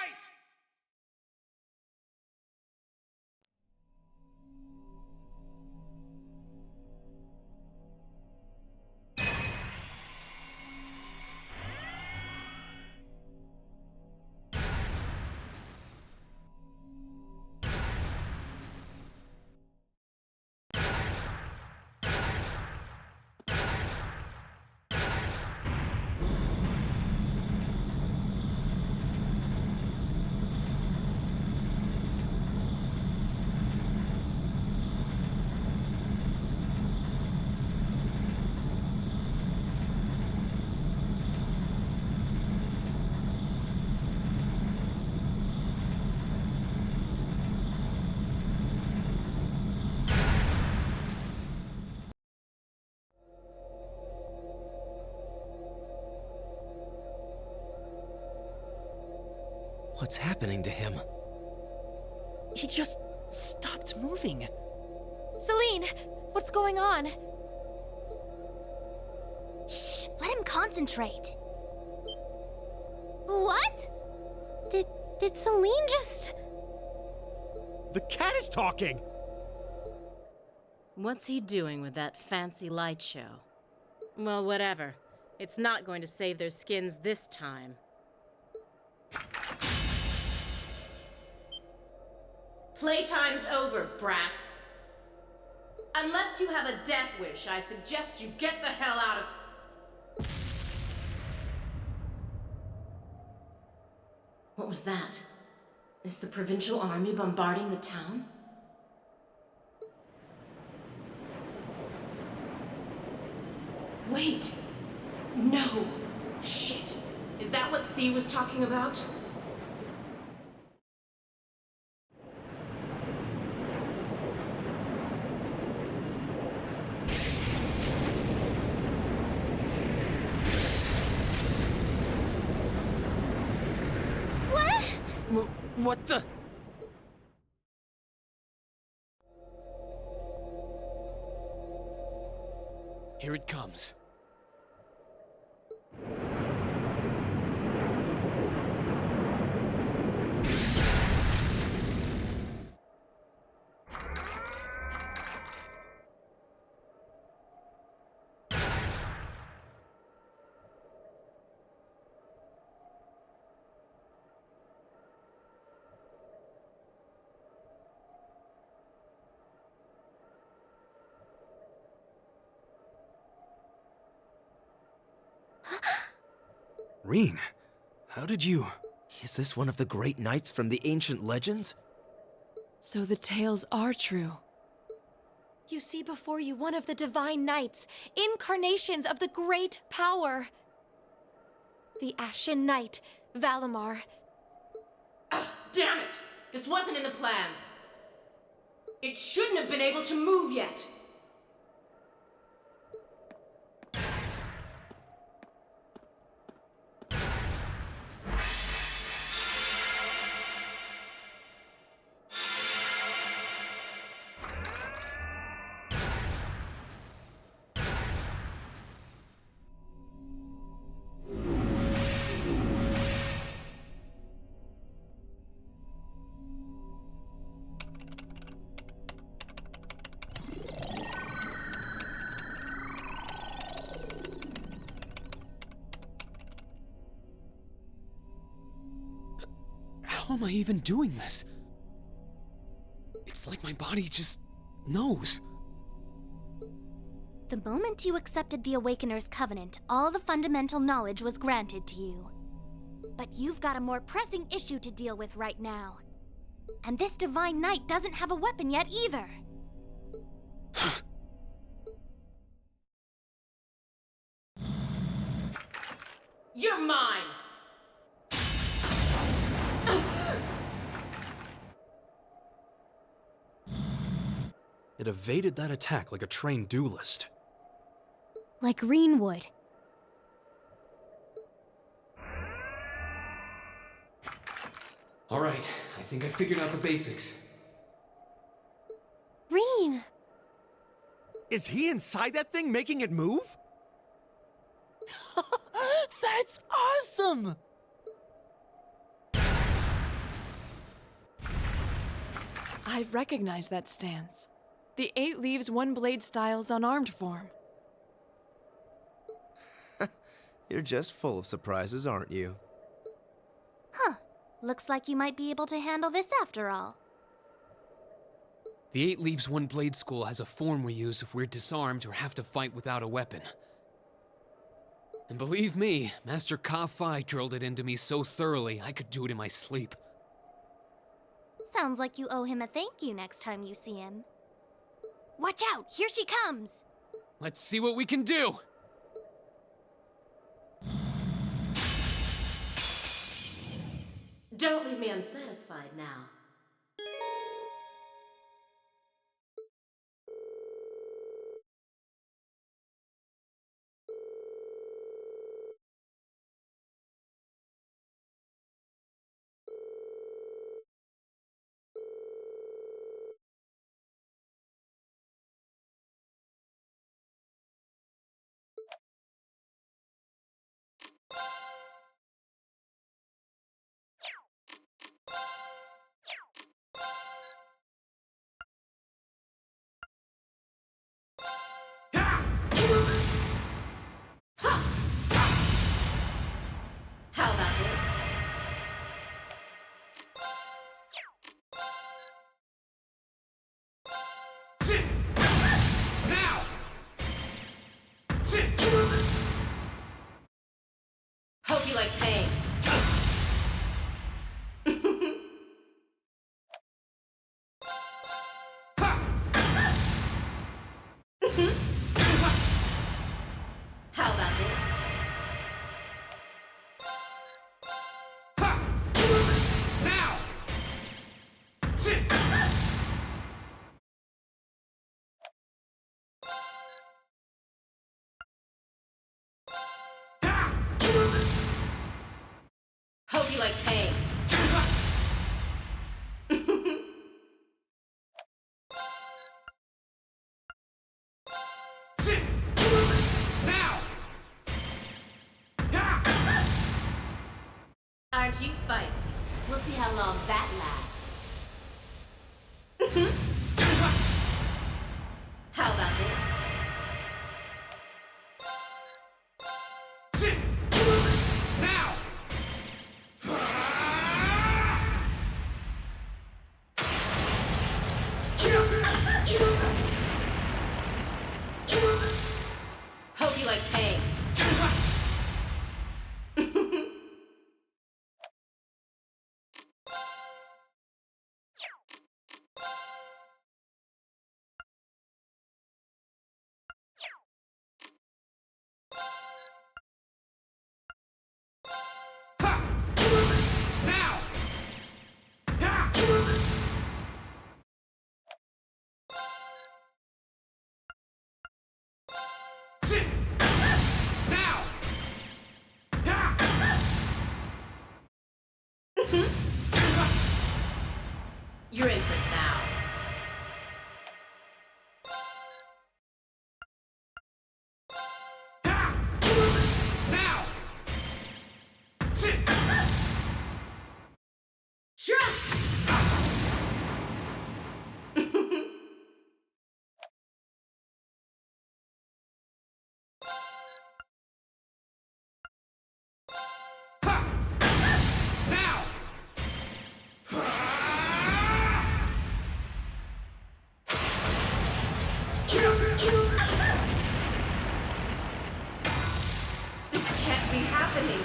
What's happening to him? He just stopped moving. Celine, what's going on? Shh! Let him concentrate. What? Did Celine just... The cat is talking! What's he doing with that fancy light show? Well, whatever. It's not going to save their skins this time. Playtime's over, brats. Unless you have a death wish, I suggest you get the hell out of... What was that? Is the Provincial Army bombarding the town? Wait! No! Shit! Is that what C was talking about? What the? Here it comes. Reen, how did you... Is this one of the great knights from the ancient legends? So the tales are true. You see before you one of the divine knights, incarnations of the great power. The Ashen Knight, Valimar. Damn it! This wasn't in the plans. It shouldn't have been able to move yet. How am I even doing this? It's like my body just knows. The moment you accepted the Awakener's Covenant, all the fundamental knowledge was granted to you. But you've got a more pressing issue to deal with right now. And this Divine Knight doesn't have a weapon yet either. You're mine! It evaded that attack like a trained duelist. Like Reen would. All right, I think I figured out the basics. Reen! Is he inside that thing making it move? That's awesome! I recognize that stance. The 8 leaves 1 blade style's unarmed form. You're just full of surprises, aren't you? Huh. Looks like you might be able to handle this after all. The 8 Leaves 1 Blade School has a form we use if we're disarmed or have to fight without a weapon. And believe me, Master Ka-Fai drilled it into me so thoroughly I could do it in my sleep. Sounds like you owe him a thank you next time you see him. Watch out! Here she comes! Let's see what we can do! Don't leave me unsatisfied now. How about this? Now! Hope you like pain. How about this? Now! Hope you like pain. Now! Aren't you feisty? We'll see how long that lasts. How about this? Now! Hope you like pain. You're in for now. Now! Now! This can't be happening.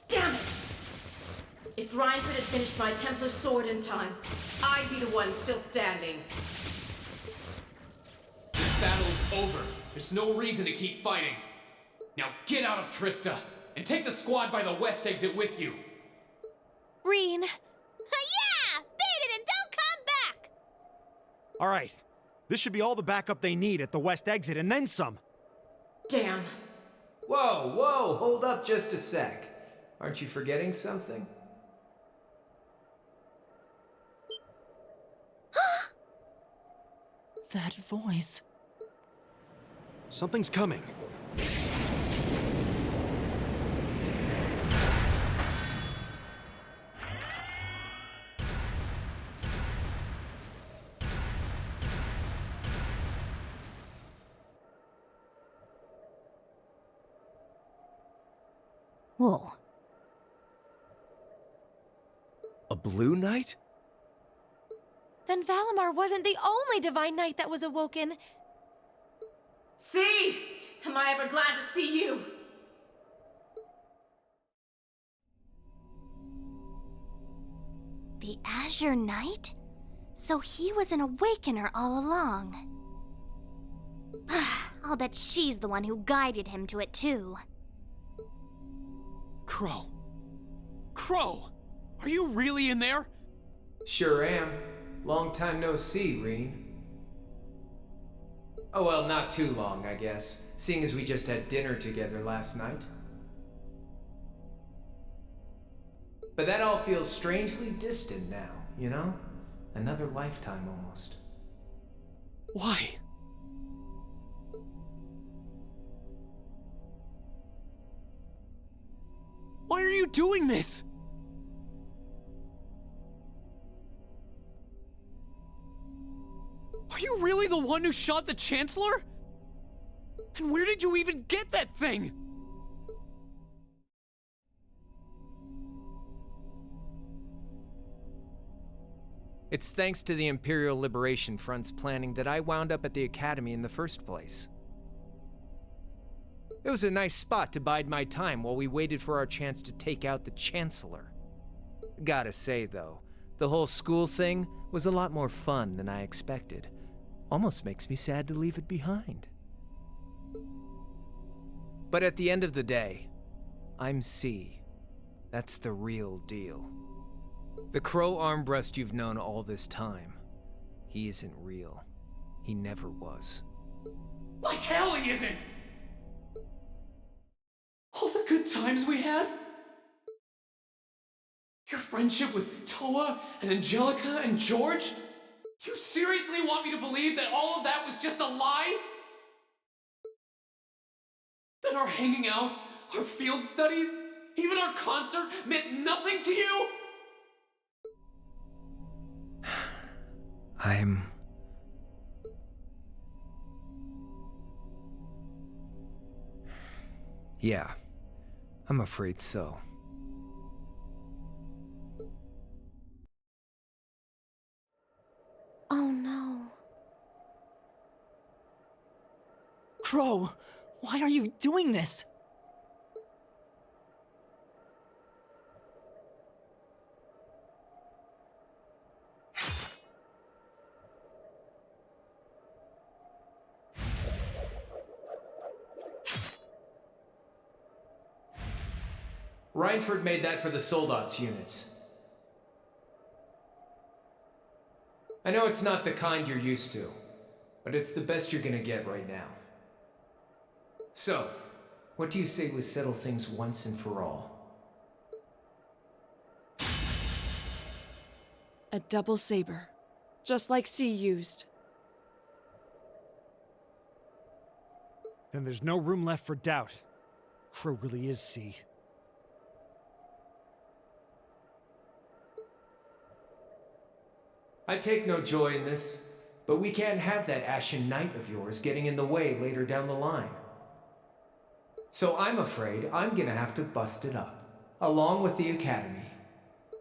Damn it! If Reinford had finished my Templar sword in time, I'd be the one still standing. This battle is over. There's no reason to keep fighting. Now get out of Trista, and take the squad by the west exit with you. Reen. Yeah! Beat it and don't come back! All right. This should be all the backup they need at the west exit, and then some. Damn. Whoa, whoa, hold up just a sec. Aren't you forgetting something? That voice. Something's coming. Whoa. A blue knight? Then Valimar wasn't the only divine knight that was awoken. See? Am I ever glad to see you? The Azure Knight? So he was an awakener all along. I'll bet she's the one who guided him to it too. Crow. Crow! Are you really in there? Sure am. Long time no see, Reen. Oh well, not too long, I guess, seeing as we just had dinner together last night. But that all feels strangely distant now, you know? Another lifetime almost. Why? Why are you doing this? Are you really the one who shot the Chancellor? And where did you even get that thing? It's thanks to the Imperial Liberation Front's planning that I wound up at the Academy in the first place. It was a nice spot to bide my time while we waited for our chance to take out the Chancellor. Gotta say, though, the whole school thing was a lot more fun than I expected. Almost makes me sad to leave it behind. But at the end of the day, I'm C. That's the real deal. The Crow Armbrust you've known all this time, he isn't real. He never was. Like hell he isn't! All the good times we had? Your friendship with Toa and Angelica and George? You seriously want me to believe that all of that was just a lie? That our hanging out, our field studies, even our concert meant nothing to you? Yeah, I'm afraid so. Oh no. Crow, why are you doing this? Reinford made that for the Soldats units. I know it's not the kind you're used to, but it's the best you're gonna get right now. So, what do you say we settle things once and for all? A double saber, just like C used. Then there's no room left for doubt. Crow really is C. I take no joy in this, but we can't have that Ashen Knight of yours getting in the way later down the line. So I'm afraid I'm gonna have to bust it up, along with the Academy.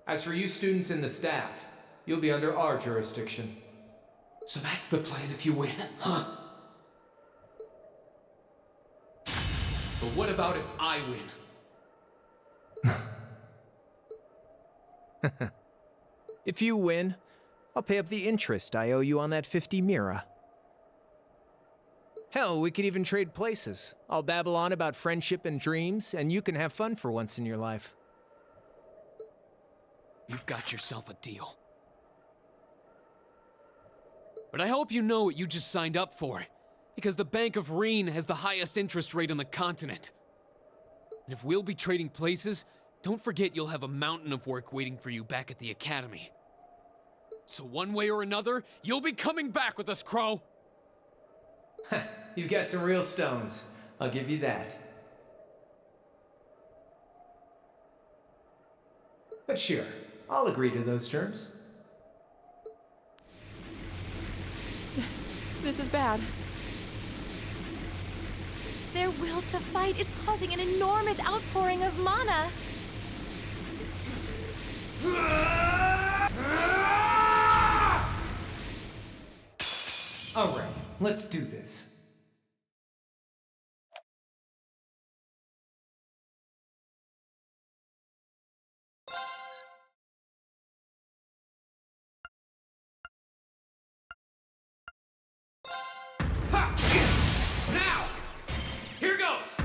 As for you students and the staff, you'll be under our jurisdiction. So that's the plan if you win, huh? But what about if I win? If you win, I'll pay up the interest I owe you on that 50 Mira. Hell, we could even trade places. I'll babble on about friendship and dreams, and you can have fun for once in your life. You've got yourself a deal. But I hope you know what you just signed up for, because the Bank of Reen has the highest interest rate on the continent. And if we'll be trading places, don't forget you'll have a mountain of work waiting for you back at the Academy. So one way or another, you'll be coming back with us, Crow! You've got some real stones. I'll give you that. But sure, I'll agree to those terms. This is bad. Their will to fight is causing an enormous outpouring of mana. All right, let's do this. Now! Here goes!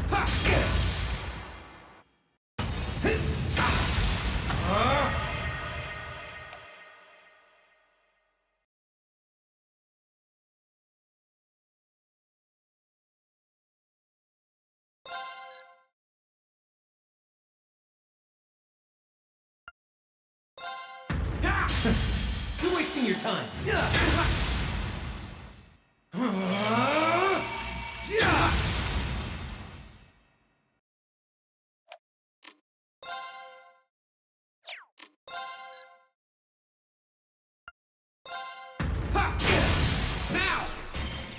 You're wasting your time. Now!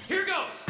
Here goes!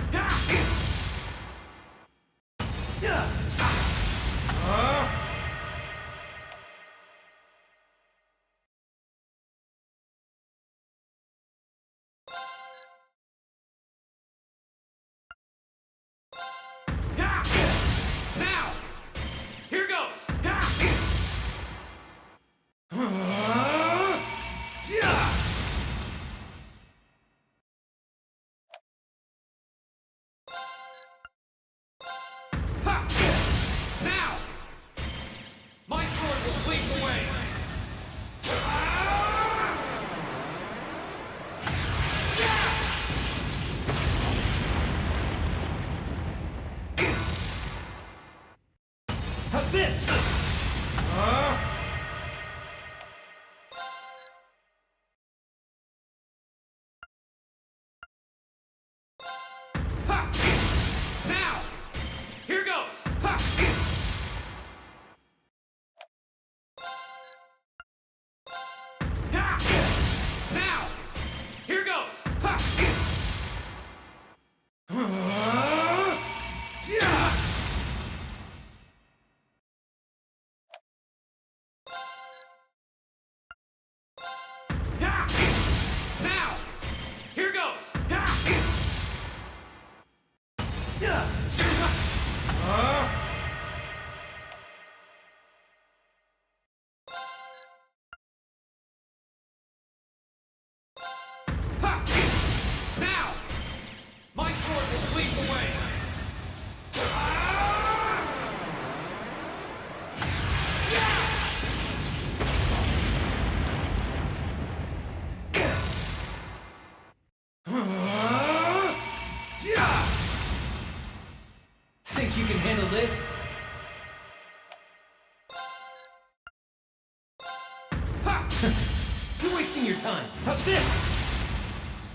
You're wasting your time. Assist!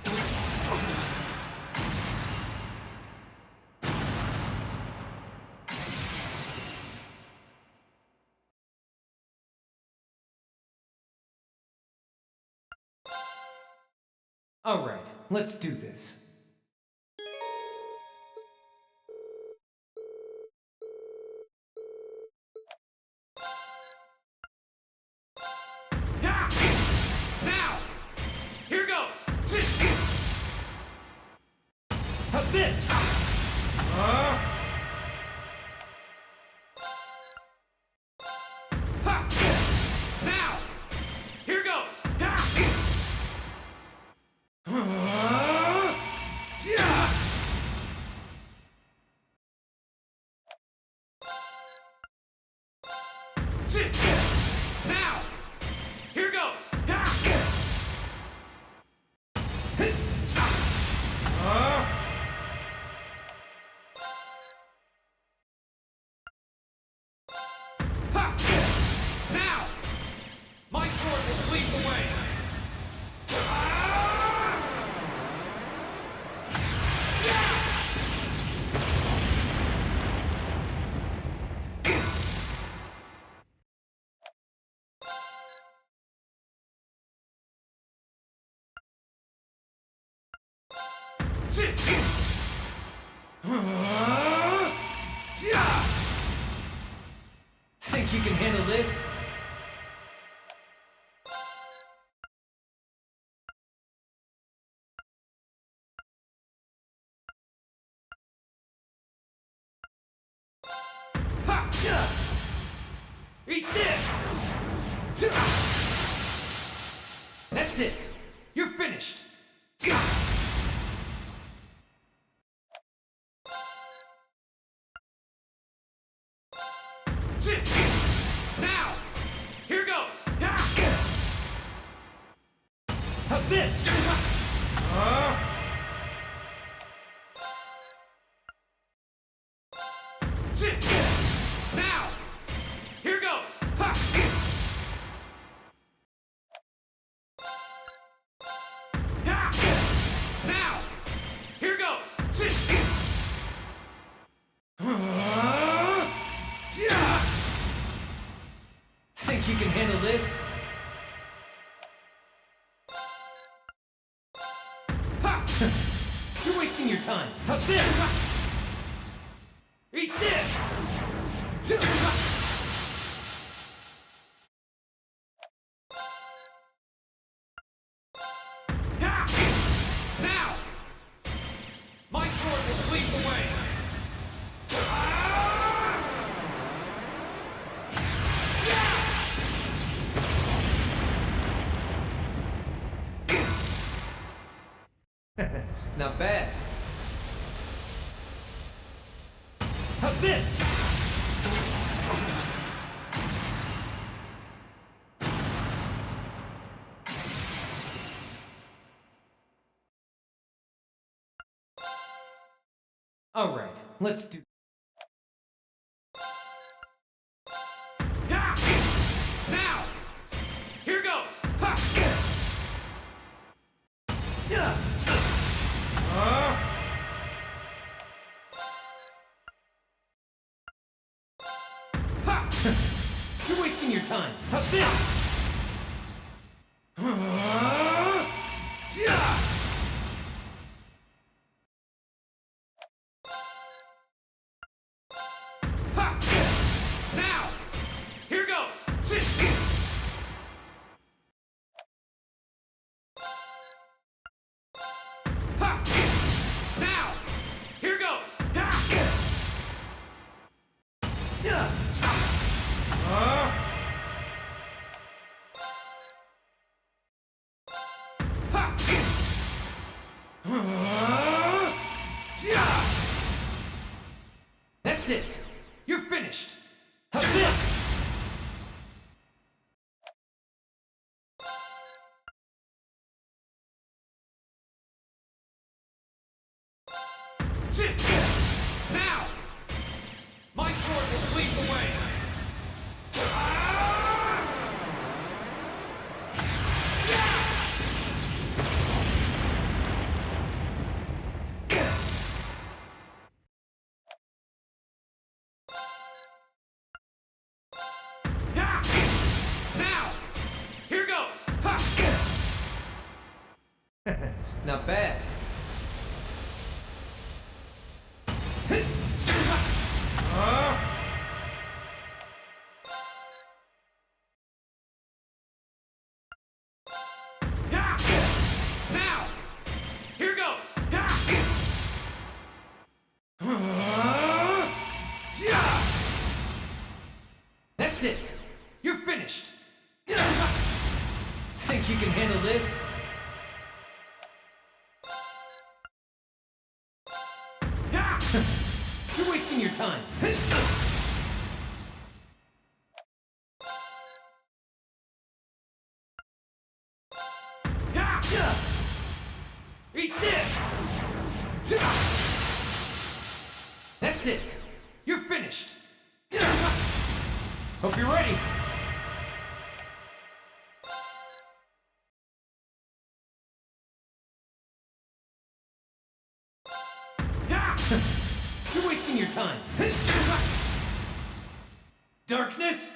It was strong enough. All right, let's do this. Now! Here goes! Assist! Now! Here goes! Now! Here goes! Now! My sword will lead the way! Think you can handle this? Eat this! That's it. You're finished. Now! Here goes! Assist! Now! Here goes! Now! Here goes! Think you can handle this? You're wasting your time. Assist! Eat this! Now! My sword will lead the way! Not bad. Assist! It was strong enough. All right, let's do. Now! Here goes! You're wasting your time. Assist! Now! Here goes! Now! Here goes! That's it. You're finished. Assist! Now! My sword will lead the way! Not bad. Now! Here goes! That's it. You're finished. Think you can handle this? You're wasting your time. Eat this! That's it. You're finished. Hope you're ready. You're wasting your time. Darkness?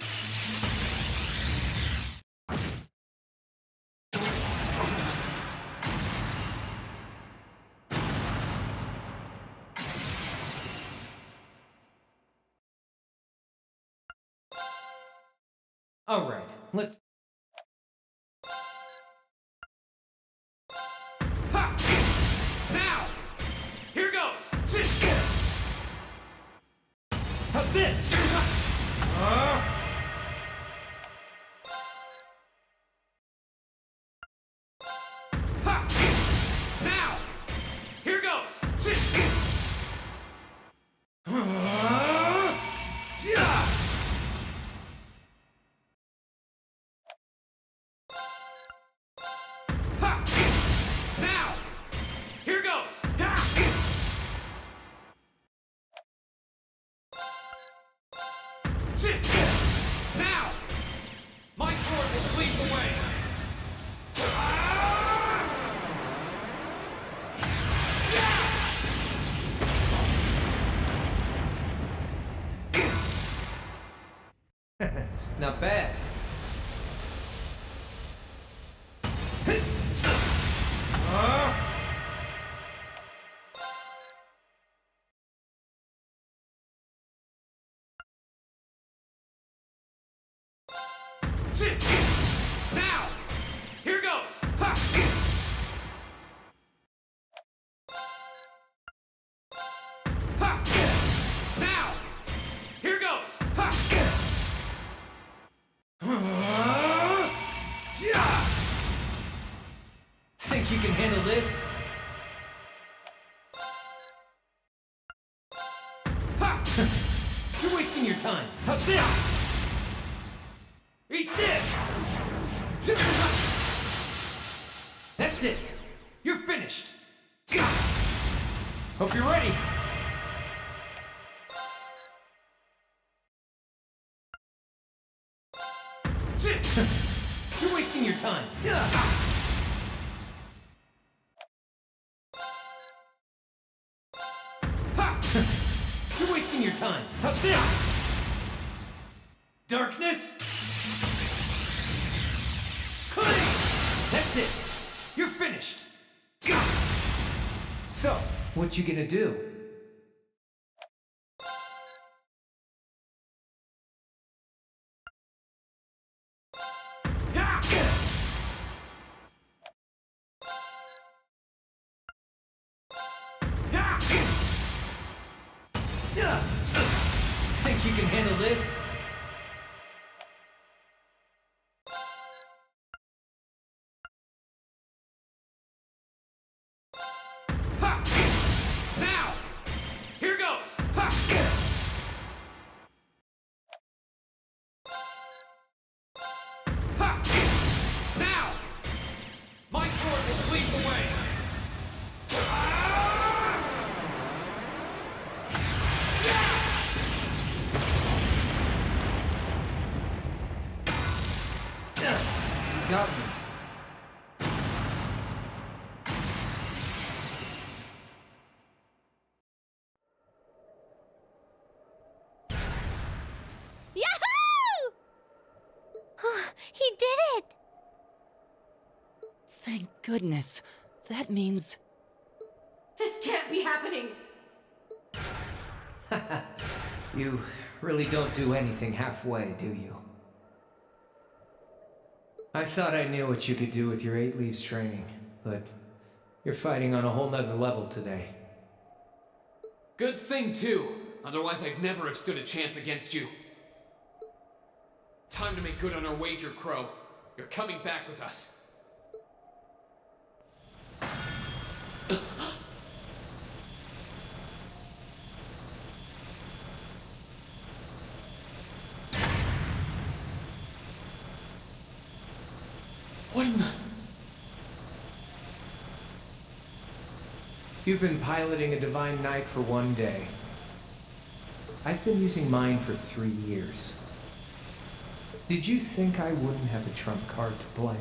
All right, let's... Now! Here goes! How's this? Now! Here goes! Now! Here goes! Now! My sword will lead the way! Not bad. Now! Here goes! Now! Here goes! Think you can handle this? You're wasting your time. How's this? Eat this! That's it. You're finished. Hope you're ready. You're wasting your time. You're wasting your time. How's this? Darkness? Cling! That's it. You're finished. So, what you gonna do? Think you can handle this? Now! Here goes! Now! My sword will lead the way! Got me. Yahoo! He did it! Thank goodness. That means... This can't be happening! You really don't do anything halfway, do you? I thought I knew what you could do with your 8 leaves training, but you're fighting on a whole nother level today. Good thing, too. Otherwise, I'd never have stood a chance against you. Time to make good on our wager, Crow. You're coming back with us. What in the... You've been piloting a Divine Knight for 1 day. I've been using mine for 3 years. Did you think I wouldn't have a trump card to play?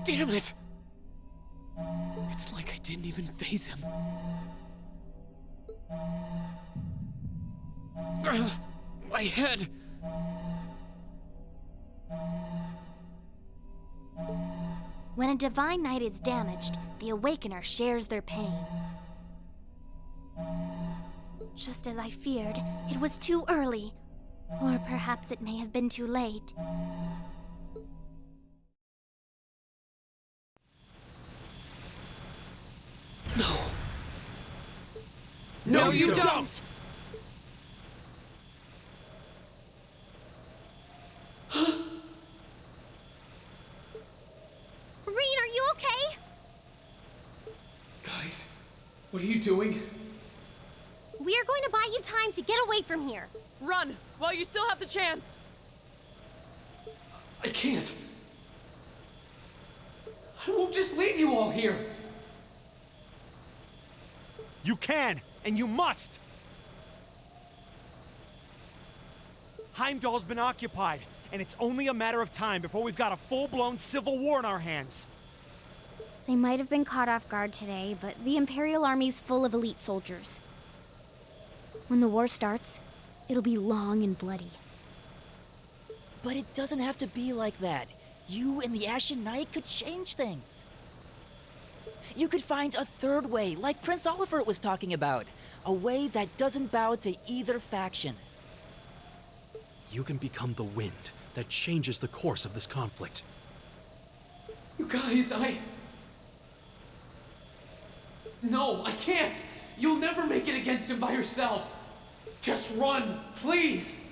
Damn it! It's like I didn't even phase him. My head! When a Divine Knight is damaged, the Awakener shares their pain. Just as I feared, it was too early. Or perhaps it may have been too late. No, you don't! Rean, are you okay? Guys, what are you doing? We are going to buy you time to get away from here. Run, while you still have the chance! I can't. I won't just leave you all here. You can, and you must! Heimdall's been occupied, and it's only a matter of time before we've got a full-blown civil war in our hands. They might have been caught off guard today, but the Imperial Army's full of elite soldiers. When the war starts, it'll be long and bloody. But it doesn't have to be like that. You and the Ashen Knight could change things. You could find a third way, like Prince Oliver was talking about. A way that doesn't bow to either faction. You can become the wind that changes the course of this conflict. You guys, No, I can't! You'll never make it against him by yourselves! Just run, please!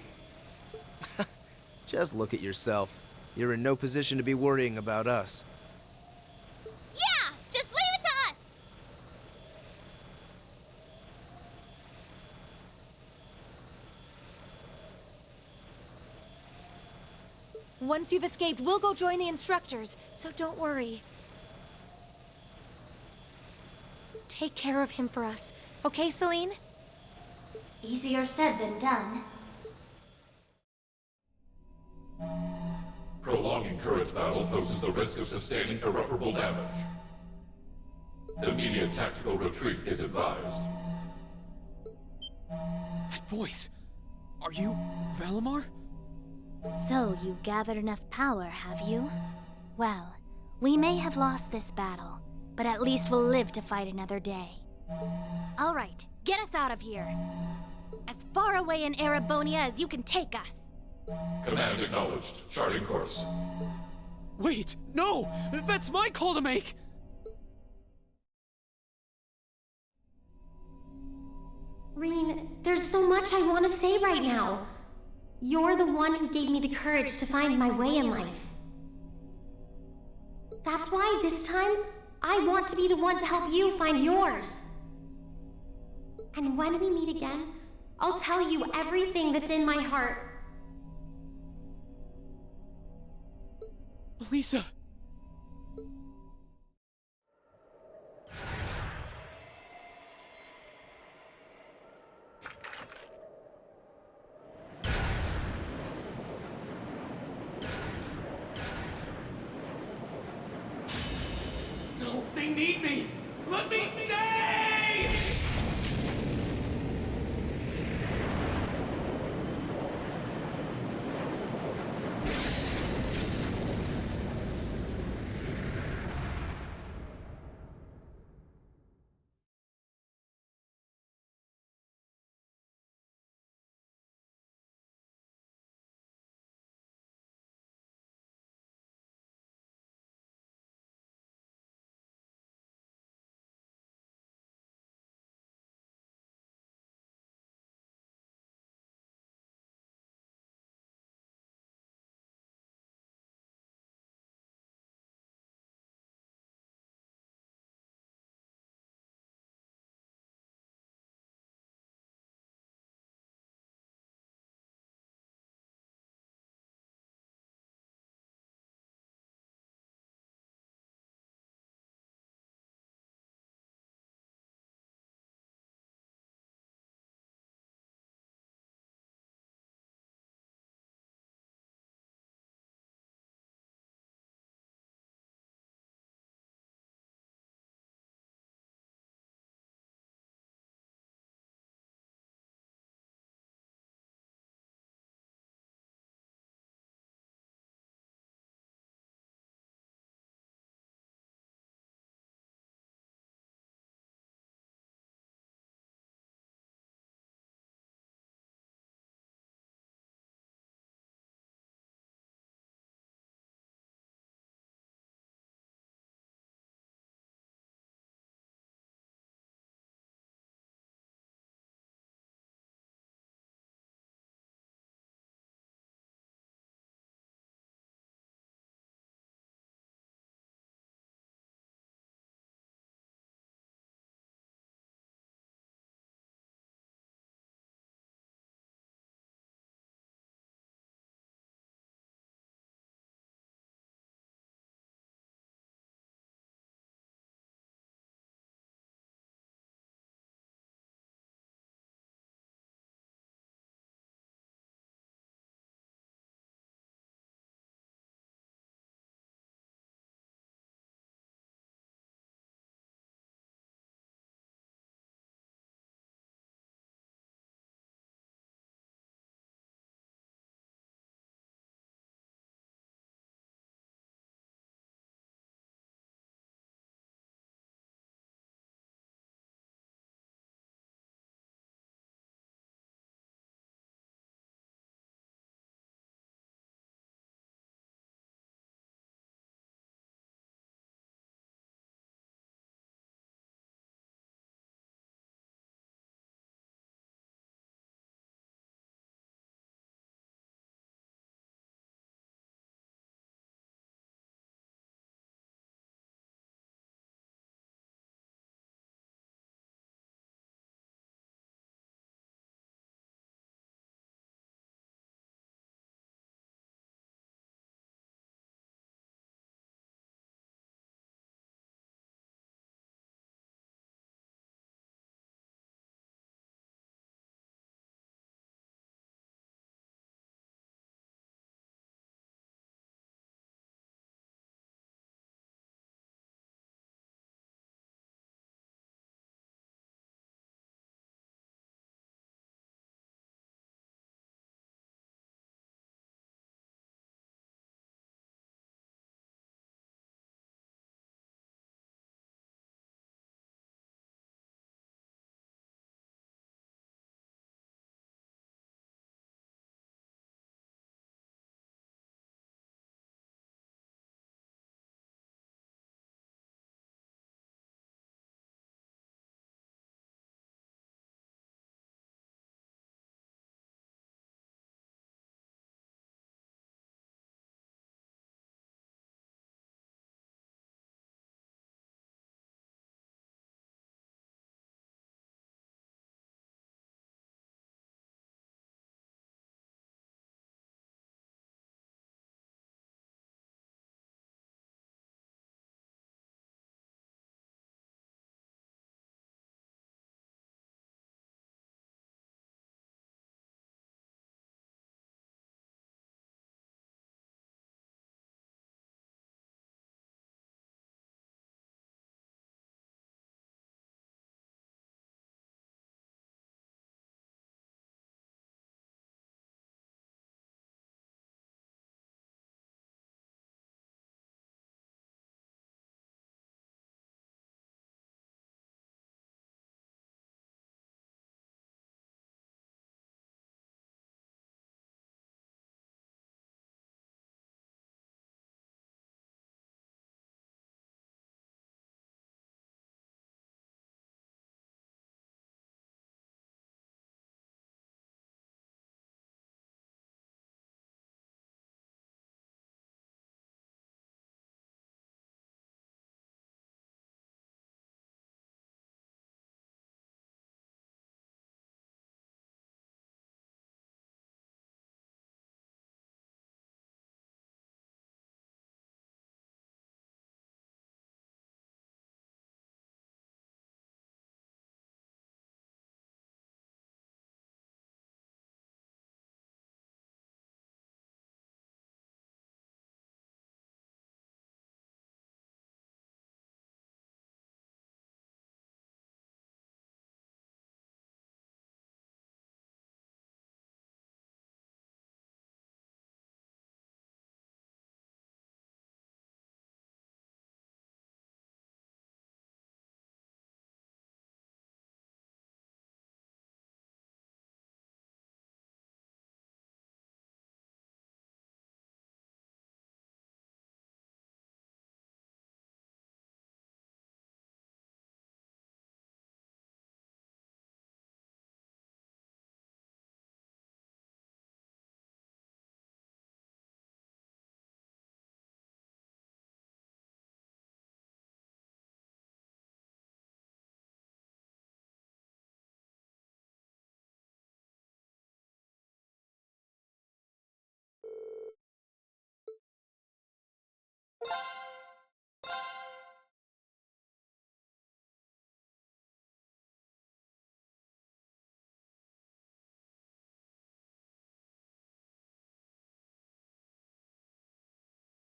Just look at yourself. You're in no position to be worrying about us. Yeah! Just leave it to us! Once you've escaped, we'll go join the instructors, so don't worry. Take care of him for us, okay, Celine? Easier said than done. Prolonging current battle poses the risk of sustaining irreparable damage. Immediate tactical retreat is advised. That voice! Are you Valimar? So you've gathered enough power, have you? Well, we may have lost this battle, but at least we'll live to fight another day. All right, get us out of here. As far away in Erebonia as you can take us. Command acknowledged. Charting course. Wait, no! That's my call to make! Rean, there's so much I want to say right now. You're the one who gave me the courage to find my way in life. That's why this time, I want to be the one to help you find yours. And when we meet again, I'll tell you everything that's in my heart. Lisa! No, they need me! Let me stay!